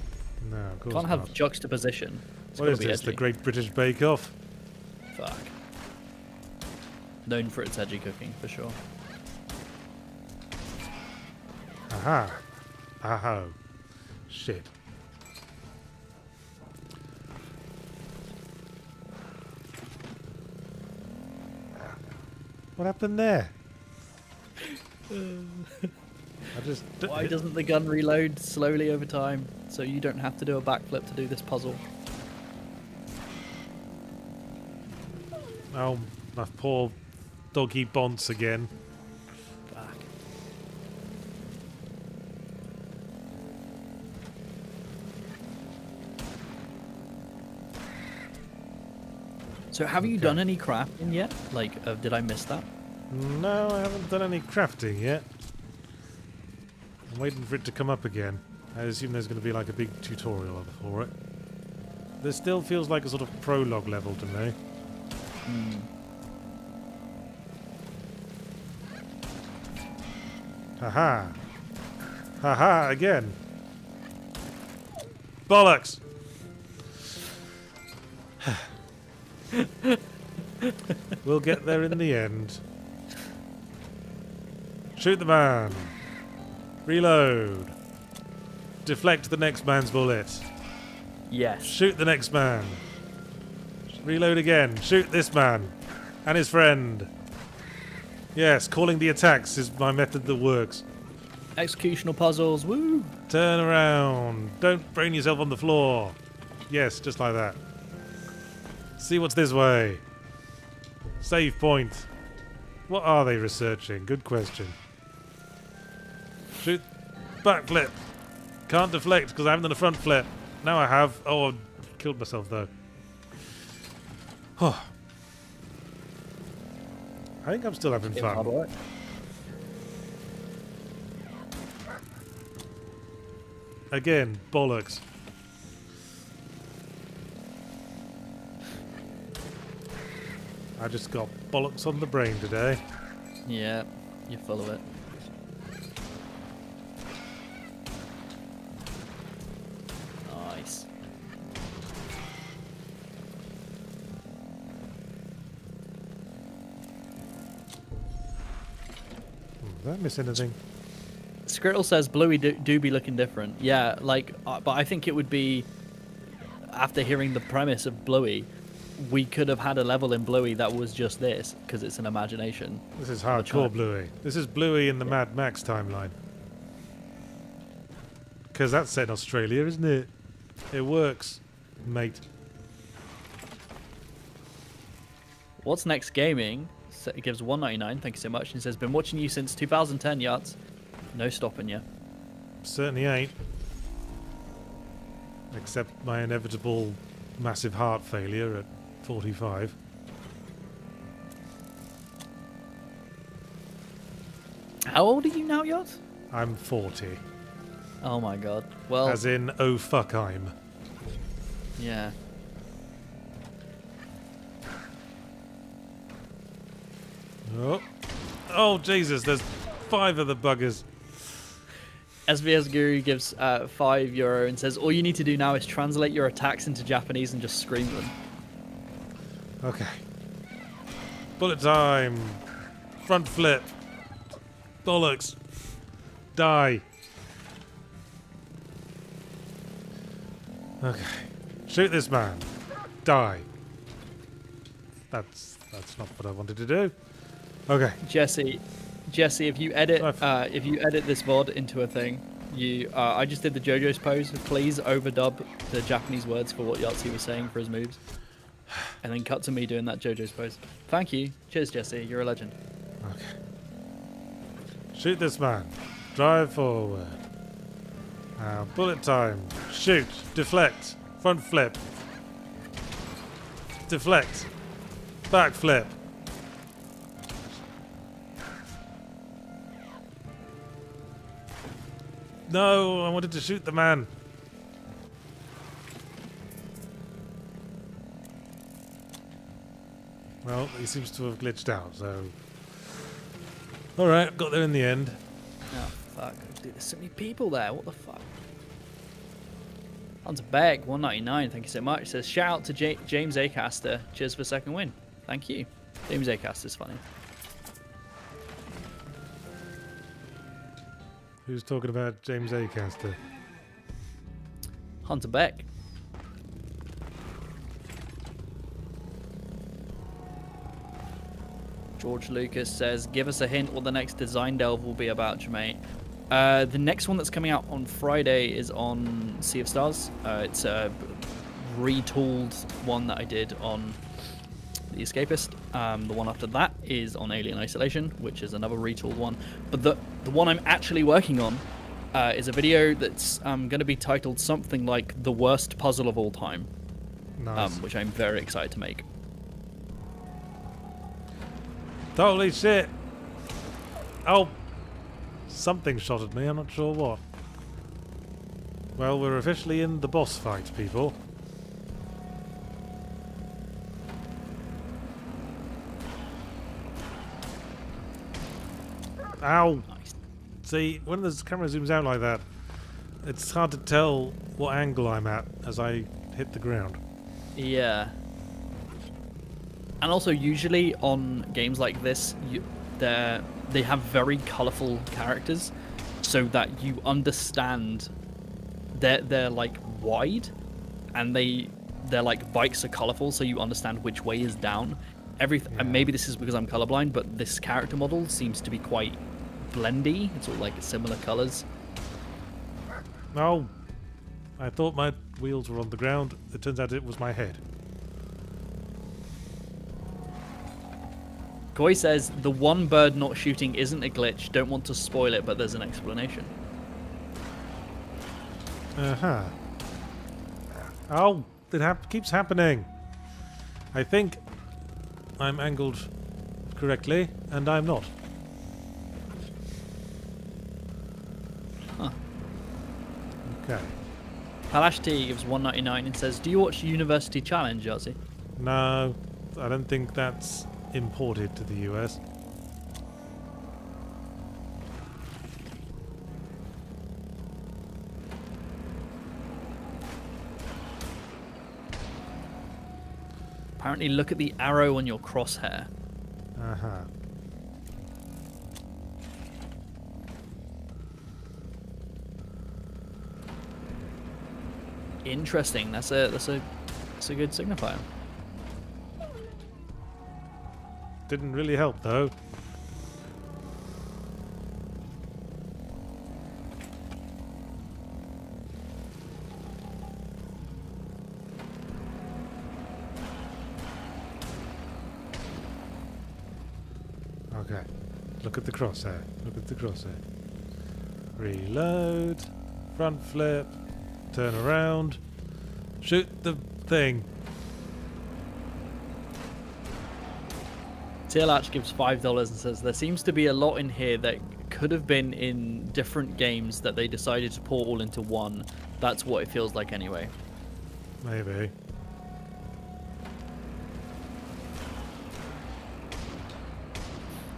No, of course
Can't
not.
have juxtaposition.
What is this, the Great British Bake Off?
Fuck. Known for its edgy cooking, for sure.
Aha. Aho. Shit. What happened there?
Why doesn't the gun reload slowly over time so you don't have to do a backflip to do this puzzle?
Oh, my poor doggy bonce again.
Fuck. So have you done any crafting yet? Did I miss that?
No, I haven't done any crafting yet. I'm waiting for it to come up again. I assume there's going to be a big tutorial for it. This still feels like a sort of prologue level to me. Haha. Haha, again. Bollocks! We'll get there in the end. Shoot the man. Reload. Deflect the next man's bullet.
Yes.
Shoot the next man. Reload again. Shoot this man. And his friend. Yes, calling the attacks is my method that works.
Executional puzzles, woo!
Turn around. Don't brain yourself on the floor. Yes, just like that. See what's this way. Save point. What are they researching? Good question. Shoot. Backflip. Can't deflect because I haven't done a front flip. Now I have. Oh, I killed myself though. Oh. I think I'm still having
It was hard
fun.
work.
Again, bollocks. I just got bollocks on the brain today.
Yeah, you're full of it. Nice.
Did I miss anything?
Skrittle says Bluey do be looking different. Yeah, like, but I think it would be, after hearing the premise of Bluey, we could have had a level in Bluey that was just this, because it's an imagination.
This is
child.
hardcore Bluey. This is Bluey in the Mad Max timeline. Because that's set in Australia, isn't it? It works, mate.
What's Next Gaming? It gives $1.99. Thank you so much. And it says, been watching you since 2010, Yachts. No stopping you.
Certainly ain't. Except my inevitable massive heart failure at 45.
How old are you now, Yachts?
I'm 40.
Oh my god. Well,
As in, oh fuck, I'm.
yeah.
Oh. Oh, Jesus, there's 5 of the buggers.
SBS Guru gives €5 and says, all you need to do now is translate your attacks into Japanese and just scream them.
Okay. Bullet time. Front flip. Bollocks. Die. Okay. Shoot this man. Die. That's not what I wanted to do. Okay.
Jesse, if you edit this VOD into a thing, I just did the JoJo's pose. Please overdub the Japanese words for what Yahtzee was saying for his moves, and then cut to me doing that JoJo's pose. Thank you. Cheers, Jesse. You're a legend.
Okay. Shoot this man. Drive forward. Now, bullet time. Shoot. Deflect. Front flip. Deflect. Back flip. No, I wanted to shoot the man. Well, he seems to have glitched out, so... Alright, got there in the end.
Oh fuck! Dude, there's so many people there. What the fuck? Hunter Beck, $1.99. Thank you so much. Says shout out to James Acaster. Cheers for second win. Thank you. James Acaster's funny.
Who's talking about James Acaster?
Hunter Beck. George Lucas says, give us a hint what the next design delve will be about, Jermaine. The next one that's coming out on Friday is on Sea of Stars. It's a retooled one that I did on The Escapist. The one after that is on Alien Isolation, which is another retooled one. But the one I'm actually working on is a video that's going to be titled something like The Worst Puzzle of All Time,
Nice.
which I'm very excited to make.
Holy shit! Oh! Something shot at me, I'm not sure what. Well, we're officially in the boss fight, people. Ow!
Nice.
See, when the camera zooms out like that, it's hard to tell what angle I'm at as I hit the ground.
Yeah. And also, usually on games like this, they have very colourful characters, so that you understand they're like wide, and their like bikes are colourful, so you understand which way is down. And maybe this is because I'm colourblind, but this character model seems to be quite blendy. It's all like similar colours.
Oh! I thought my wheels were on the ground. It turns out it was my head.
Koi says, the one bird not shooting isn't a glitch. Don't want to spoil it, but there's an explanation.
Uh-huh. Oh, it keeps happening. I think I'm angled correctly, and I'm not.
Huh.
Okay.
Palash T gives 1.99 and says, "Do you watch University Challenge, Yahtzee?"
No, I don't think that's imported to the US.
Apparently, look at the arrow on your crosshair.
Uh-huh.
Interesting. That's a good signifier.
Didn't really help, though. Okay. Look at the crosshair. Look at the crosshair. Reload. Front flip. Turn around. Shoot the thing.
TLH gives $5 and says, "There seems to be a lot in here that could have been in different games that they decided to pour all into one. That's what it feels like anyway."
Maybe.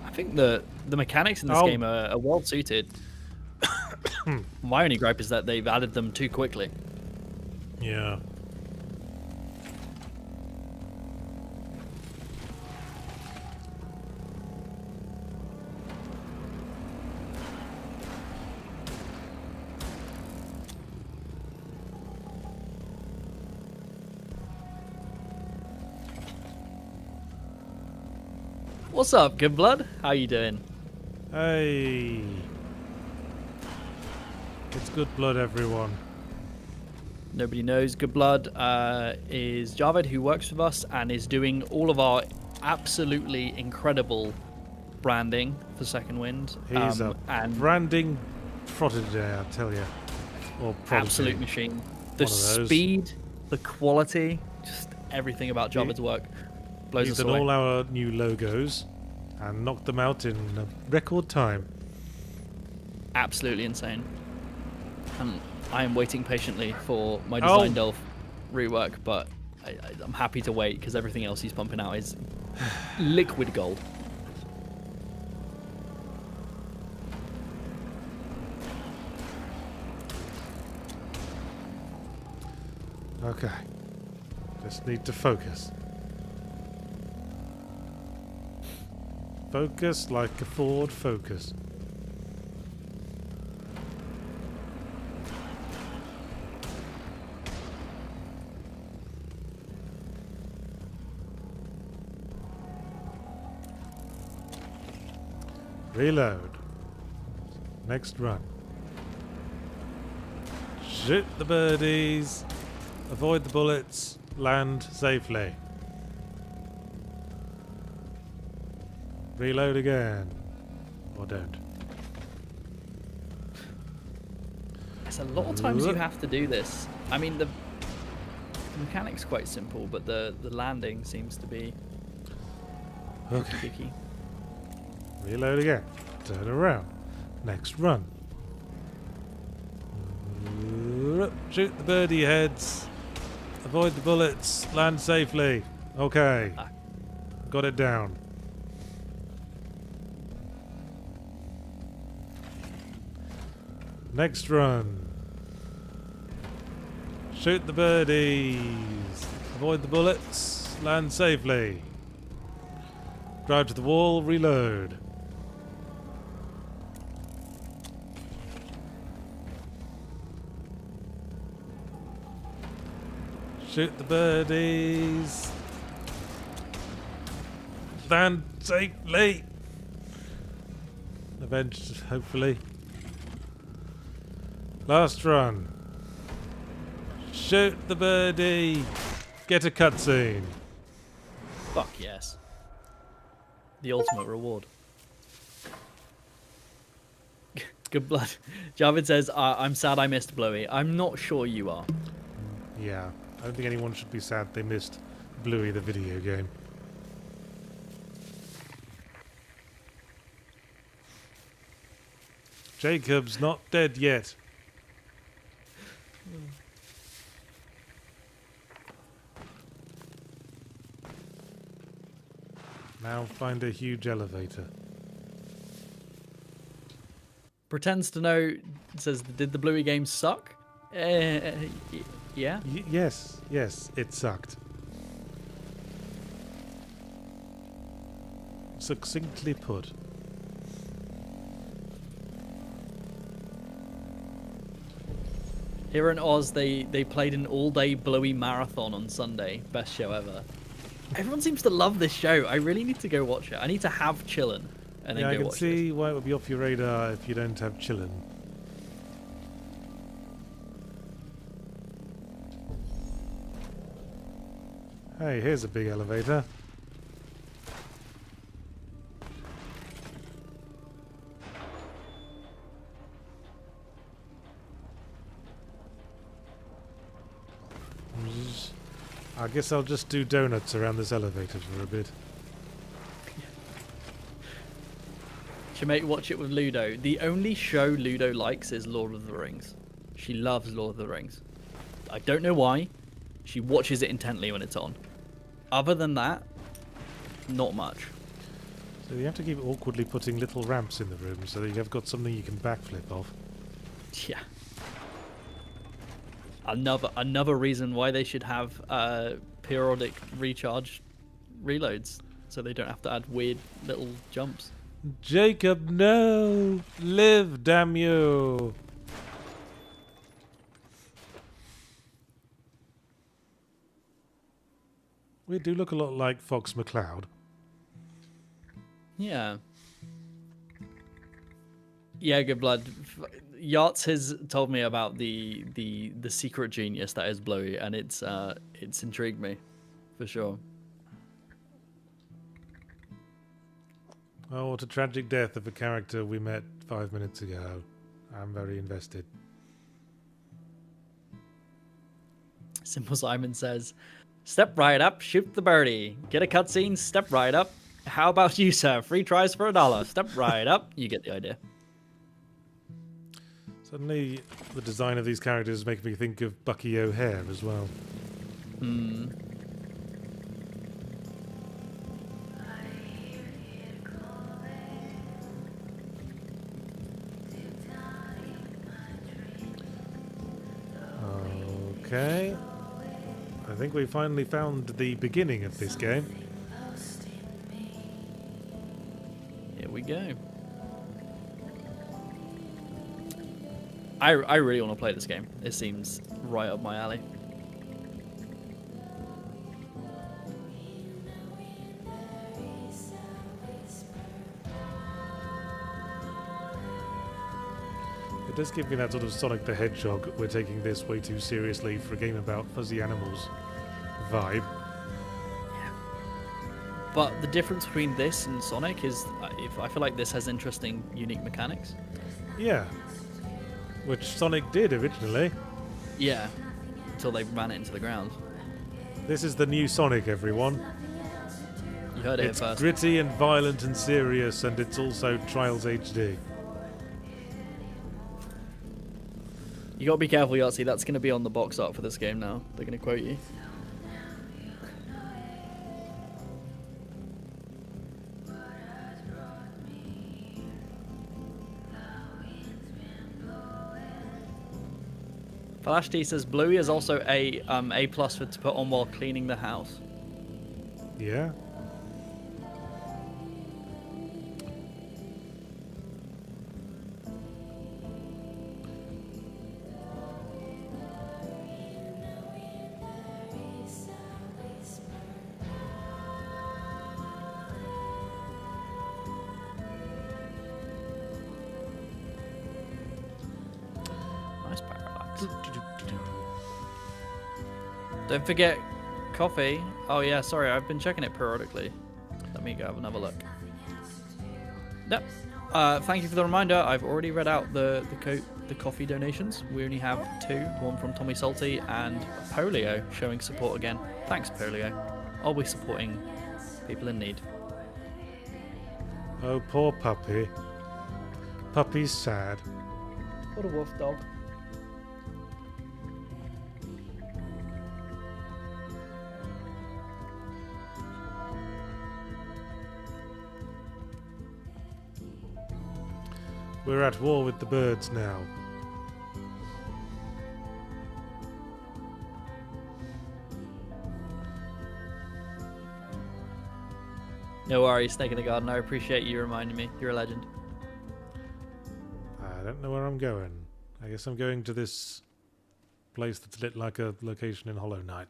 I think the mechanics in this game are well suited. My only gripe is that they've added them too quickly.
Yeah.
What's up, good blood? How you doing?
Hey. It's good blood, everyone.
Nobody knows. Good blood is Javed, who works with us and is doing all of our absolutely incredible branding for Second Wind.
He's a
and
branding prodigy, I tell you. Or prodigy.
absolute machine. The
One of those.
speed, the quality, just everything about Javed's work blows
He's
us
done
away.
all our new logos and knocked them out in a record time.
Absolutely insane. And I am waiting patiently for my Design Delve rework, but I'm happy to wait because everything else he's pumping out is liquid gold.
Okay. Just need to focus. Focus like a Ford Focus. Reload. Next run. Shoot the birdies. Avoid the bullets. Land safely. Reload again. Or don't.
It's a lot of times you have to do this. I mean, the mechanic's quite simple, but the landing seems to be
Okay.
tricky.
Reload again. Turn around. Next run. Shoot the birdie heads. Avoid the bullets. Land safely. Okay.
Ah.
Got it down. Next run. Shoot the birdies. Avoid the bullets. Land safely. Drive to the wall. Reload. Shoot the birdies. Land safely. Avenged, hopefully. Last run. Shoot the birdie. Get a cutscene.
Fuck yes. The ultimate reward. Good blood. Javid says, I'm sad I missed Bluey. I'm not sure you are.
Yeah, I don't think anyone should be sad they missed Bluey the video game. Jacob's not dead yet. Now find a huge elevator.
Pretends to know, says, did the Bluey game suck? Yeah.
Yes, it sucked. Succinctly put.
Here in Oz, they played an all-day Bluey marathon on Sunday. Best show ever. Everyone seems to love this show. I really need to go watch it. I need to have Chillin' and then
Yeah, I
go
can
watch
see
this.
why it would be off your radar if you don't have Chillin'. Hey, here's a big elevator. I guess I'll just do donuts around this elevator for a bit.
Should make watch it with Ludo. The only show Ludo likes is Lord of the Rings. She loves Lord of the Rings. I don't know why. She watches it intently when it's on. Other than that, not much.
So you have to keep awkwardly putting little ramps in the room so that you've got something you can backflip off.
Yeah. Another reason why they should have periodic recharge reloads, so they don't have to add weird little jumps.
Jacob, no! Live, damn you! We do look a lot like Fox McCloud.
Yeah. Yeah, good blood. Yachts has told me about the secret genius that is Bluey, and it's intrigued me, for sure.
Oh, what a tragic death of a character we met 5 minutes ago. I'm very invested.
Simple Simon says, "Step right up, shoot the birdie. Get a cutscene, step right up. How about you, sir? Free tries for $1. Step right up." You get the idea.
Suddenly, the design of these characters make me think of Bucky O'Hare as well.
Hmm.
Okay. I think we finally found the beginning of this game.
Here we go. I really want to play this game. It seems right up my alley.
It does give me that sort of Sonic the Hedgehog, we're taking this way too seriously for a game about fuzzy animals vibe.
But the difference between this and Sonic is, I feel like this has interesting, unique mechanics.
Yeah. Which Sonic did originally.
Yeah, until they ran it into the ground.
This is the new Sonic, everyone.
You heard it
It's
first.
gritty and violent and serious, and it's also Trials HD.
You gotta be careful, Yahtzee. That's gonna be on the box art for this game now. They're gonna quote you. Flash T says Bluey is also A plus for to put on while cleaning the house.
Yeah.
Nice parallax. Don't forget coffee. Oh yeah, sorry, I've been checking it periodically. Let me go have another look. Yep. Thank you for the reminder. I've already read out the coffee donations. We only have 2. One from Tommy Salty and Polio showing support again. Thanks, Polio. Always supporting people in need.
Oh, poor puppy. Puppy's sad.
What a wolf dog.
We're at war with the birds now.
No worries, Snake in the Garden. I appreciate you reminding me. You're a legend.
I don't know where I'm going. I guess I'm going to this place that's lit like a location in Hollow Knight.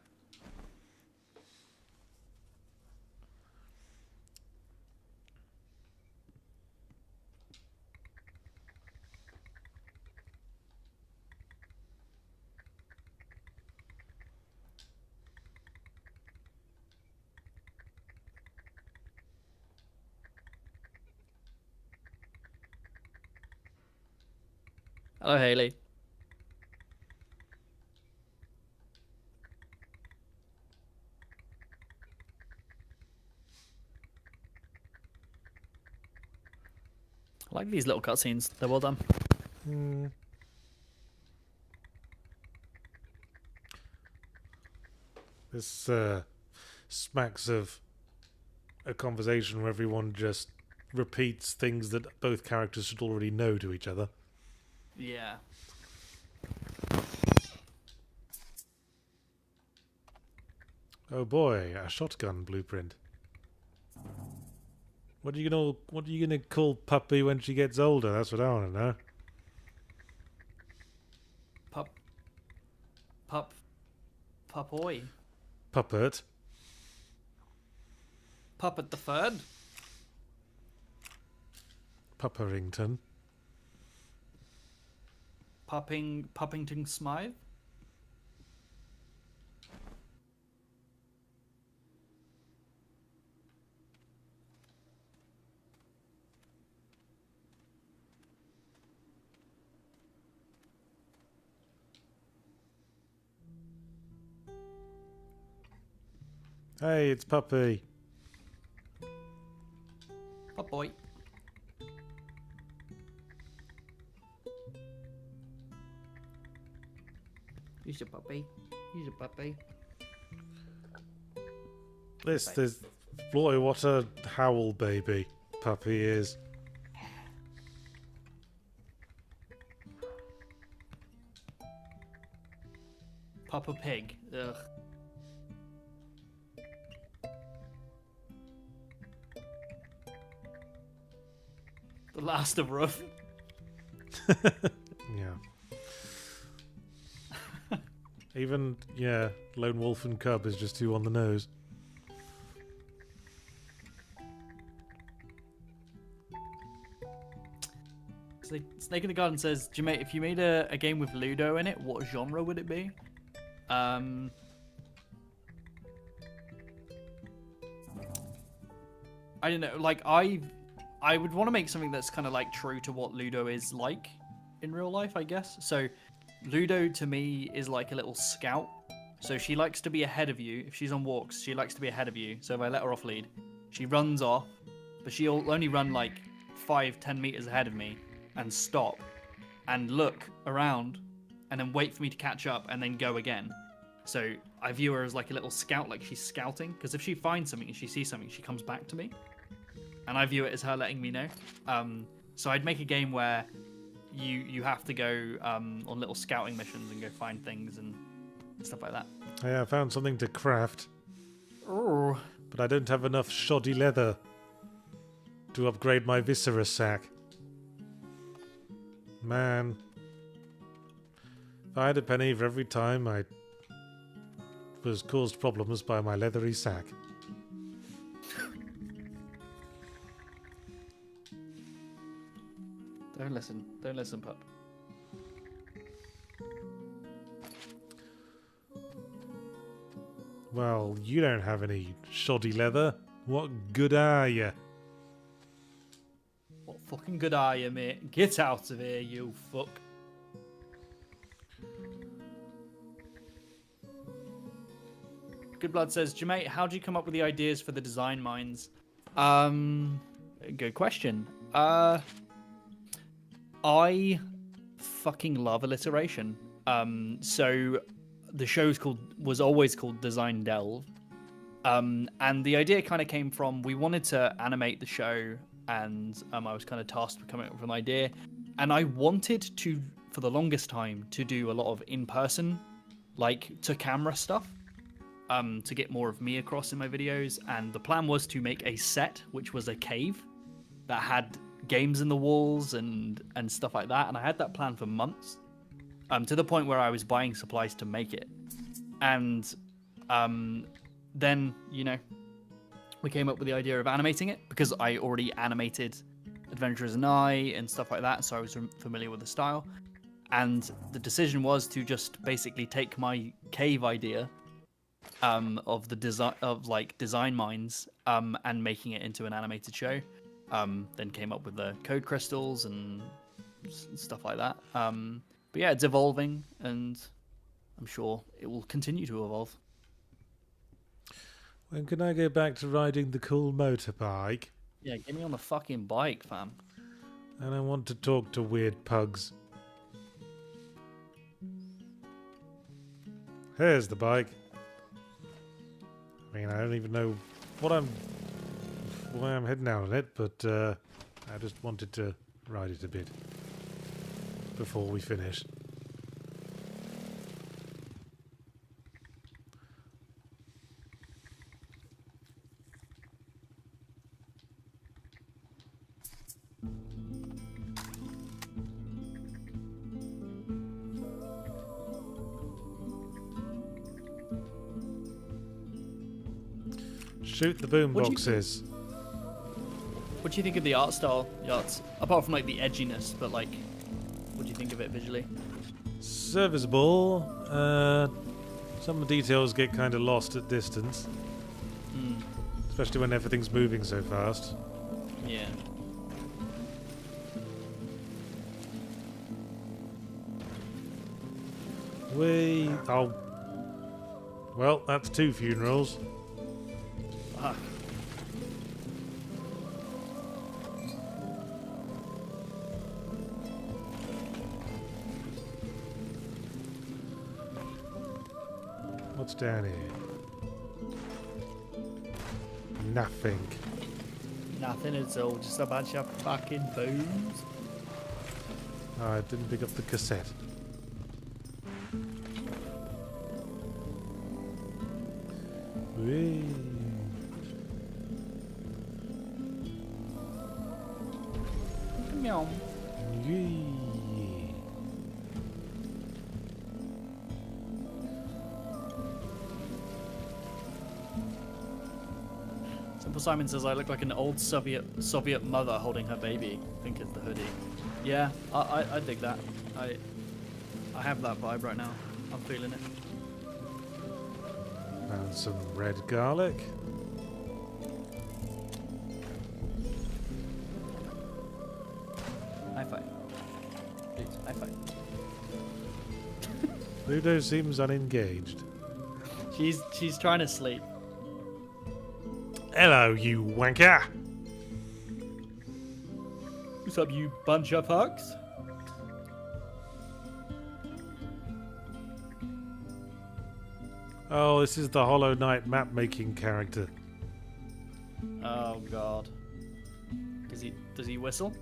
Hello, Haley. I like these little cutscenes. They're well done.
This smacks of a conversation where everyone just repeats things that both characters should already know to each other.
Yeah.
Oh boy, a shotgun blueprint. What are you gonna call Puppy when she gets older? That's what I want to know.
Pupoy.
Puppet.
Puppet the Third.
Pupperington.
Puppington Smythe.
Hey, it's Puppy.
Pupoy. He's a puppy. He's a puppy.
This boy, what a howl baby Puppy is.
Papa Pig. Ugh. The last of Ruff.
Yeah. Even, yeah, Lone Wolf and Cub is just too on the nose.
Snake in the Garden says, if you made a game with Ludo in it, what genre would it be? I don't know, like, I would want to make something that's kind of like true to what Ludo is like in real life, I guess. So Ludo to me is like a little scout. So she likes to be ahead of you. If she's on walks, she likes to be ahead of you. So if I let her off lead, she runs off, but she'll only run like 5-10 meters ahead of me and stop and look around and then wait for me to catch up and then go again. So I view her as like a little scout, like she's scouting, because if she finds something and she sees something, she comes back to me. And I view it as her letting me know. So I'd make a game where you have to go on little scouting missions and go find things and stuff like that.
Yeah, I found something to craft.
Oh.
But I don't have enough shoddy leather to upgrade my viscera sack. Man. If I had a penny for every time I was caused problems by my leathery sack.
Don't listen, pup.
Well, you don't have any shoddy leather. What good are you?
What fucking good eye, you mate. Get out of here, you fuck. Good Blood says, Jemate, how do you come up with the ideas for the design minds? Good question. I fucking love alliteration. So the show's was always called Design Delve. And the idea kind of came from, we wanted to animate the show, and I was kind of tasked with coming up with an idea. And I wanted to, for the longest time, to do a lot of in-person, like, to-camera stuff. To get more of me across in my videos, and the plan was to make a set which was a cave that had games in the walls and stuff like that, and I had that plan for months, to the point where I was buying supplies to make it. And then, you know, we came up with the idea of animating it, because I already animated Adventurers and I and stuff like that, so I was familiar with the style. And the decision was to just basically take my cave idea of the design of like design minds and making it into an animated show. Then came up with the code crystals and stuff like that. But yeah, it's evolving, and I'm sure it will continue to evolve.
When can I go back to riding the cool motorbike?
Yeah, get me on the fucking bike, fam.
And I want to talk to weird pugs. Here's the bike. I mean, I don't even know why I'm heading out on it, but I just wanted to ride it a bit before we finish. Shoot the boom boxes.
What do you think of the art style, Yachts? Apart from like the edginess, but like, what do you think of it visually?
Serviceable. Some of the details get kind of lost at distance. Especially when everything's moving so fast.
Yeah.
Oh. Well, that's 2 funerals.
Fuck.
What's down here? Nothing.
Nothing at all, just a bunch of fucking booms.
Oh, I didn't pick up the cassette. Whee.
Meow.
Yee.
Simple Simon says I look like an old Soviet mother holding her baby. I think it's the hoodie. Yeah, I dig that. I have that vibe right now. I'm feeling it.
Found some red garlic.
High five. Dude, high five.
Ludo seems unengaged.
She's trying to sleep.
Hello, you wanker!
What's up, you bunch of fucks?
Oh, this is the Hollow Knight map making character.
Oh god. Does he whistle?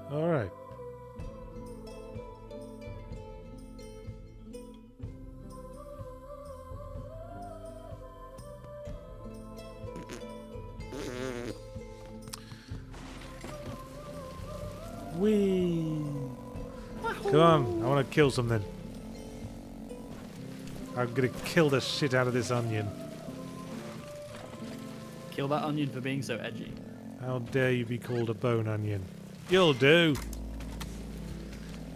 Alright. Whee! Come on, I want to kill something. I'm gonna kill the shit out of this onion.
Kill that onion for being so edgy.
How dare you be called a bone onion? You'll do.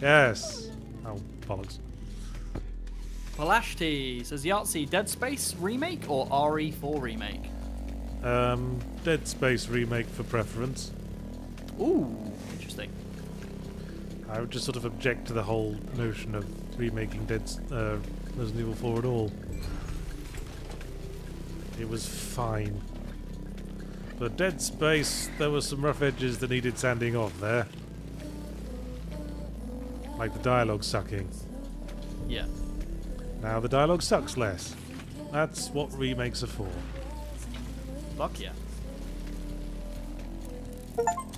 Yes. Oh, bollocks.
Palashti says Yahtzee Dead Space remake or RE4 remake?
Dead Space remake for preference.
Ooh, interesting.
I would just sort of object to the whole notion of remaking Resident Evil 4 at all. It was fine. But Dead Space, there were some rough edges that needed sanding off there. Like the dialogue sucking.
Yeah.
Now the dialogue sucks less. That's what remakes are for.
Fuck yeah.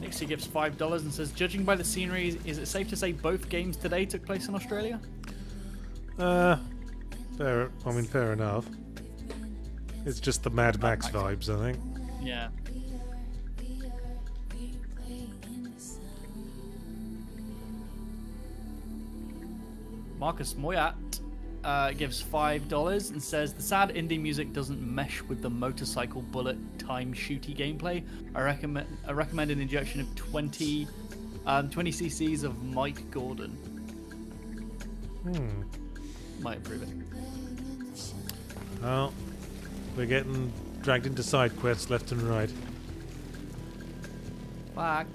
Nixie gives $5 and says, judging by the scenery, is it safe to say both games today took place in Australia?
Fair enough. It's just the Mad Max vibes, I think.
Yeah. Marcus Moyat gives $5 and says, the sad indie music doesn't mesh with the motorcycle bullet time shooty gameplay. I recommend an injection of 20 cc's of Mike Gordon. Might improve it.
Oh, we're getting dragged into side quests left and right.
Fuck.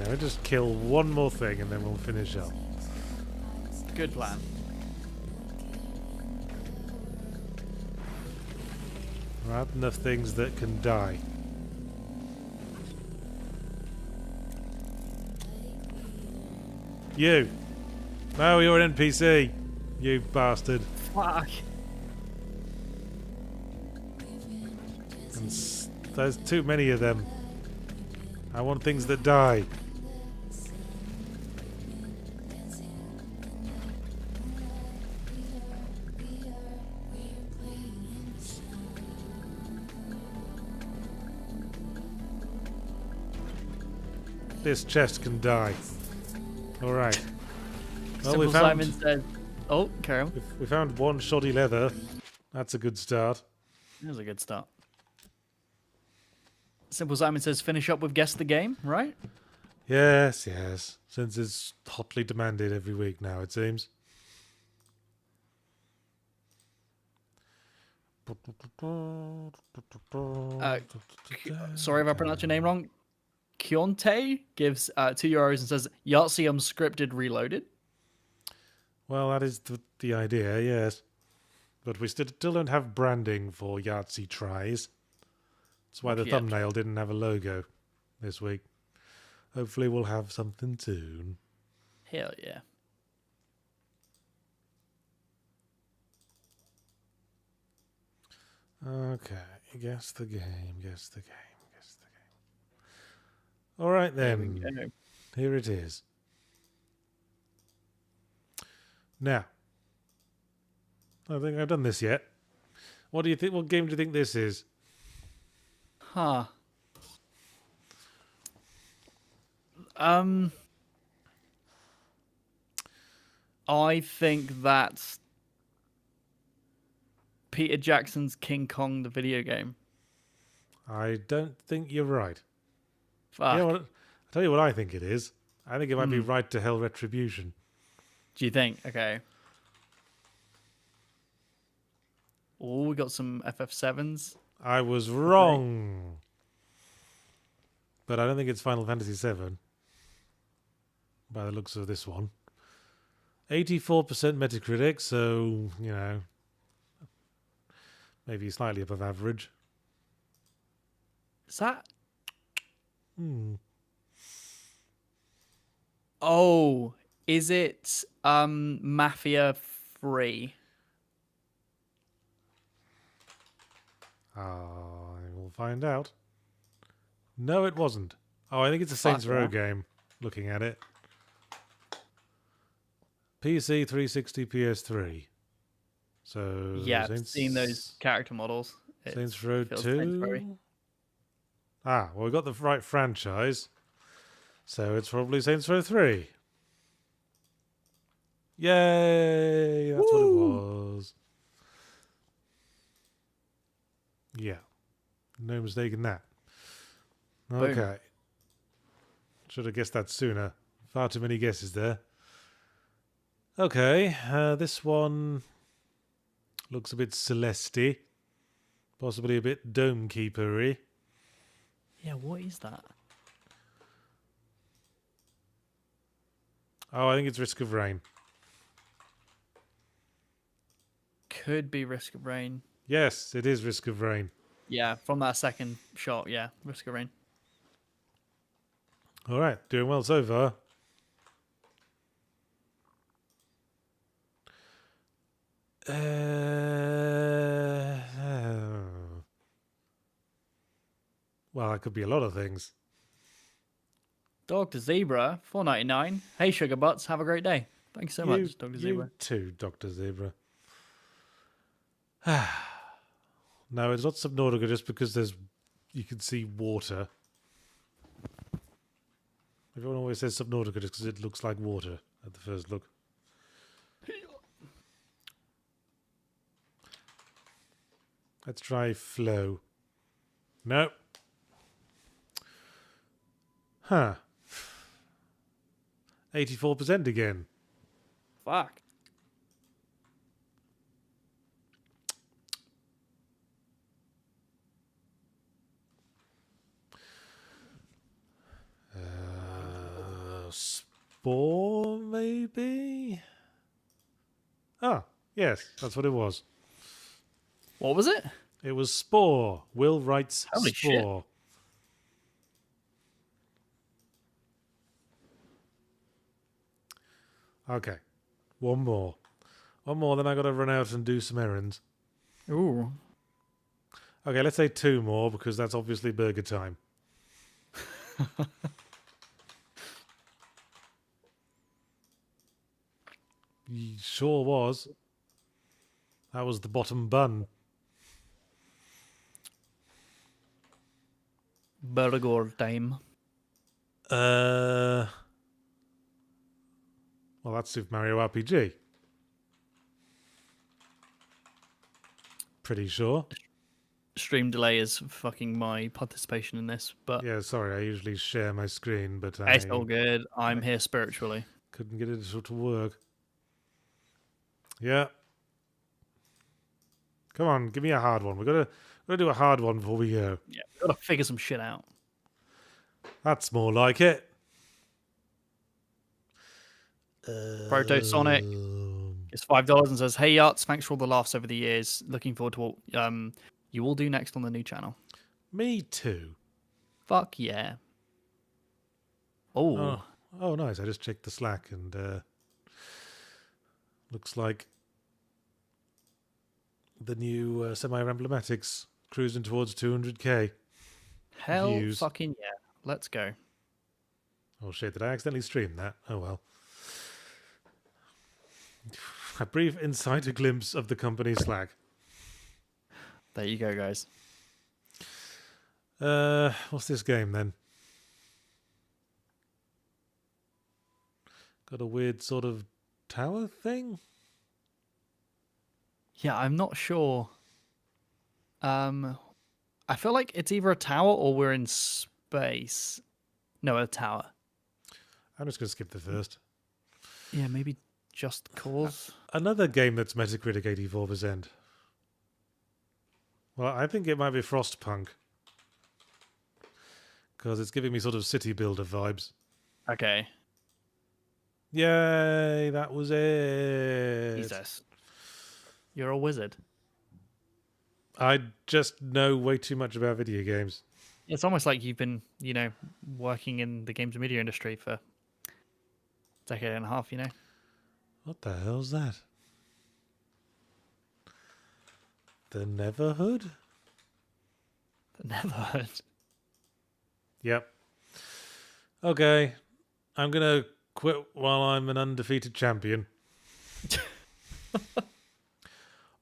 We'll just kill one more thing and then we'll finish up.
Good plan.
There aren't enough things that can die. You! No, you're an NPC! You bastard.
Fuck.
And there's too many of them. I want things that die. This chest can die. Alright. Well,
Simple Simon said, oh, Carol.
we found one shoddy leather. That's a good start.
That was a good start. Simple Simon says, finish up with Guess the Game, right?
Yes, yes. Since it's hotly demanded every week now, it seems.
Sorry if I pronounced your name wrong. Kionte gives €2 and says, Yahtzee Unscripted Reloaded.
Well, that is the idea, yes. But we still don't have branding for Yahtzee tries. That's why the thumbnail didn't have a logo this week. Hopefully we'll have something soon.
Hell yeah.
Okay, guess the game, guess the game, guess the game. All right then, here it is. Now, I don't think I've done this yet. What do you think? What game do you think this is?
Huh. I think that's Peter Jackson's King Kong, the video game.
I don't think you're right.
Fuck.
You know what? I'll tell you what I think it is. I think it might be Right to Hell Retribution.
Do you think? Okay. Oh, we got some FF7s.
I was wrong. But I don't think it's Final Fantasy VII. By the looks of this one. 84% Metacritic, so, you know, maybe slightly above average.
Is that?
Hmm.
Oh, is it Mafia 3?
I will find out. No, it wasn't. Oh, I think it's a Saints Row game, looking at it. PC, 360, PS3. So
Yeah, I've seen those character models.
Saints Row
feels
2. Ah, well, we got the right franchise. So it's probably Saints Row 3. Yay! That's what it was. Yeah. No mistake in that. Okay. Should have guessed that sooner. Far too many guesses there. Okay. This one looks a bit Celeste-y. Possibly a bit Dome Keeper-y.
Yeah, what is that?
Oh, I think it's Risk of Rain.
Could be Risk of Rain.
Yes, it is Risk of Rain.
Yeah, from that second shot, yeah, Risk of Rain.
All right, doing well so far. Well, that could be a lot of things.
Dr. Zebra, $4.99. Hey, Sugar Butts, have a great day. Thank you so much, Dr. Zebra.
You too, Dr. Zebra. No, it's not Subnautica just because you can see water. Everyone always says Subnautica just because it looks like water at the first look. Let's try Flow. No. Huh. 84% again.
Fuck.
Spore, maybe? Ah, yes, that's what it was.
What was it?
It was Spore. Will writes
Holy shit.
Spore. Okay. One more. One more, then I got to run out and do some errands.
Ooh.
Okay, let's say two more because that's obviously burger time. He sure was. That was the bottom bun.
Burger time.
Well, that's Super Mario RPG. Pretty sure.
Stream delay is fucking my participation in this, but
Yeah, sorry, I usually share my screen, but
it's all good. I'm here spiritually.
couldn't get it to work. Yeah. Come on, give me a hard one. We're gonna do a hard one before we go.
Yeah, gotta figure some shit out.
That's more like it.
Proto Sonic is $5 and says, "Hey Yachts, thanks for all the laughs over the years. Looking forward to what you will do next on the new channel."
Me too.
Fuck yeah. Oh,
Oh, nice. I just checked the Slack and looks like the new semi-emblematics cruising towards 200k.
hell
views.
fucking yeah. Let's go.
Oh shit, did I accidentally stream that? Oh well. A brief insider glimpse of the company Slack.
There you go, guys.
What's this game then? Got a weird sort of tower thing?
Yeah, I'm not sure. I feel like it's either a tower or we're in space. No, a tower.
I'm just going to skip the first.
Yeah, maybe Just Cause.
Another game that's Metacritic 84%. Well, I think it might be Frostpunk. Because it's giving me sort of city builder vibes.
Okay.
Yay, that was it.
Jesus. You're a wizard.
I just know way too much about video games.
It's almost like you've been, working in the games and media industry for a decade and a half,
What the hell's that? The Neverhood?
The Neverhood.
Yep. Okay. I'm going to quit while I'm an undefeated champion.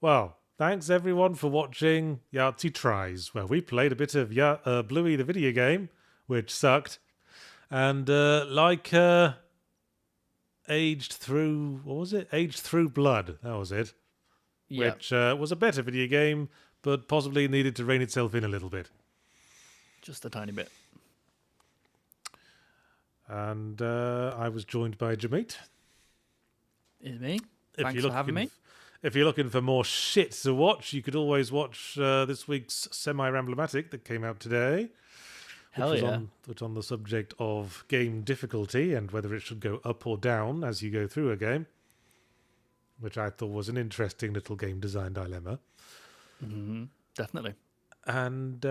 Well, thanks everyone for watching Yahtzee Tries, where we played a bit of Bluey the video game, which sucked. And Laika aged through, what was it? Aged Through Blood. That was it.
Yeah.
Which was a better video game, but possibly needed to rein itself in a little bit.
Just a tiny bit.
And I was joined by Jameet.
Is me?
If
Thanks
you're
for having me.
If you're looking for more shit to watch, you could always watch this week's Semi-Ramblematic that came out today.
Hell
which
yeah.
was on the subject of game difficulty and whether it should go up or down as you go through a game, which I thought was an interesting little game design dilemma.
Mm-hmm. Definitely.
And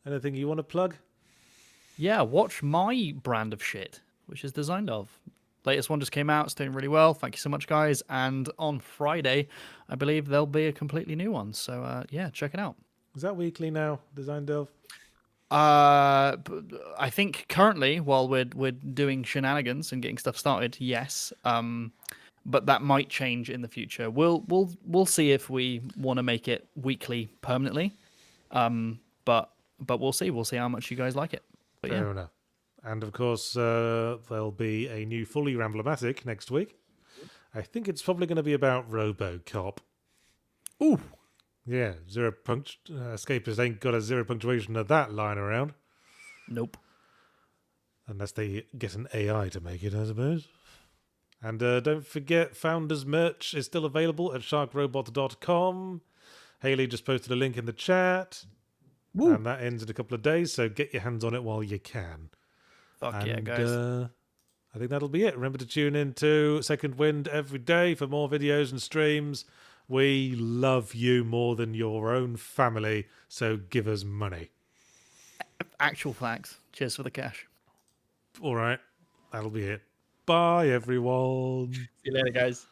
anything you want to plug?
Yeah, watch my brand of shit, which is Designed Of. Latest one just came out. It's doing really well. Thank you so much, guys. And on Friday, I believe there'll be a completely new one. So, yeah, check it out.
Is that weekly now, Design Delve?
I think currently, while we're doing shenanigans and getting stuff started, yes. But that might change in the future. We'll see if we want to make it weekly permanently. But we'll see. We'll see how much you guys like it. But
Fair
yeah.
enough. And of course, there'll be a new fully Ramblematic next week. I think it's probably going to be about RoboCop.
Ooh.
Yeah, Escapist ain't got a zero punctuation of that lying around.
Nope.
Unless they get an AI to make it, I suppose. And don't forget, Founders merch is still available at sharkrobot.com. Haley just posted a link in the chat.
Woo.
And that ends in a couple of days, so get your hands on it while you can.
Fuck yeah,
And,
guys.
I think that'll be it. Remember to tune in to Second Wind every day for more videos and streams. We love you more than your own family, so give us money.
Actual facts. Cheers for the cash.
All right, that'll be it. Bye, everyone.
See you later, guys.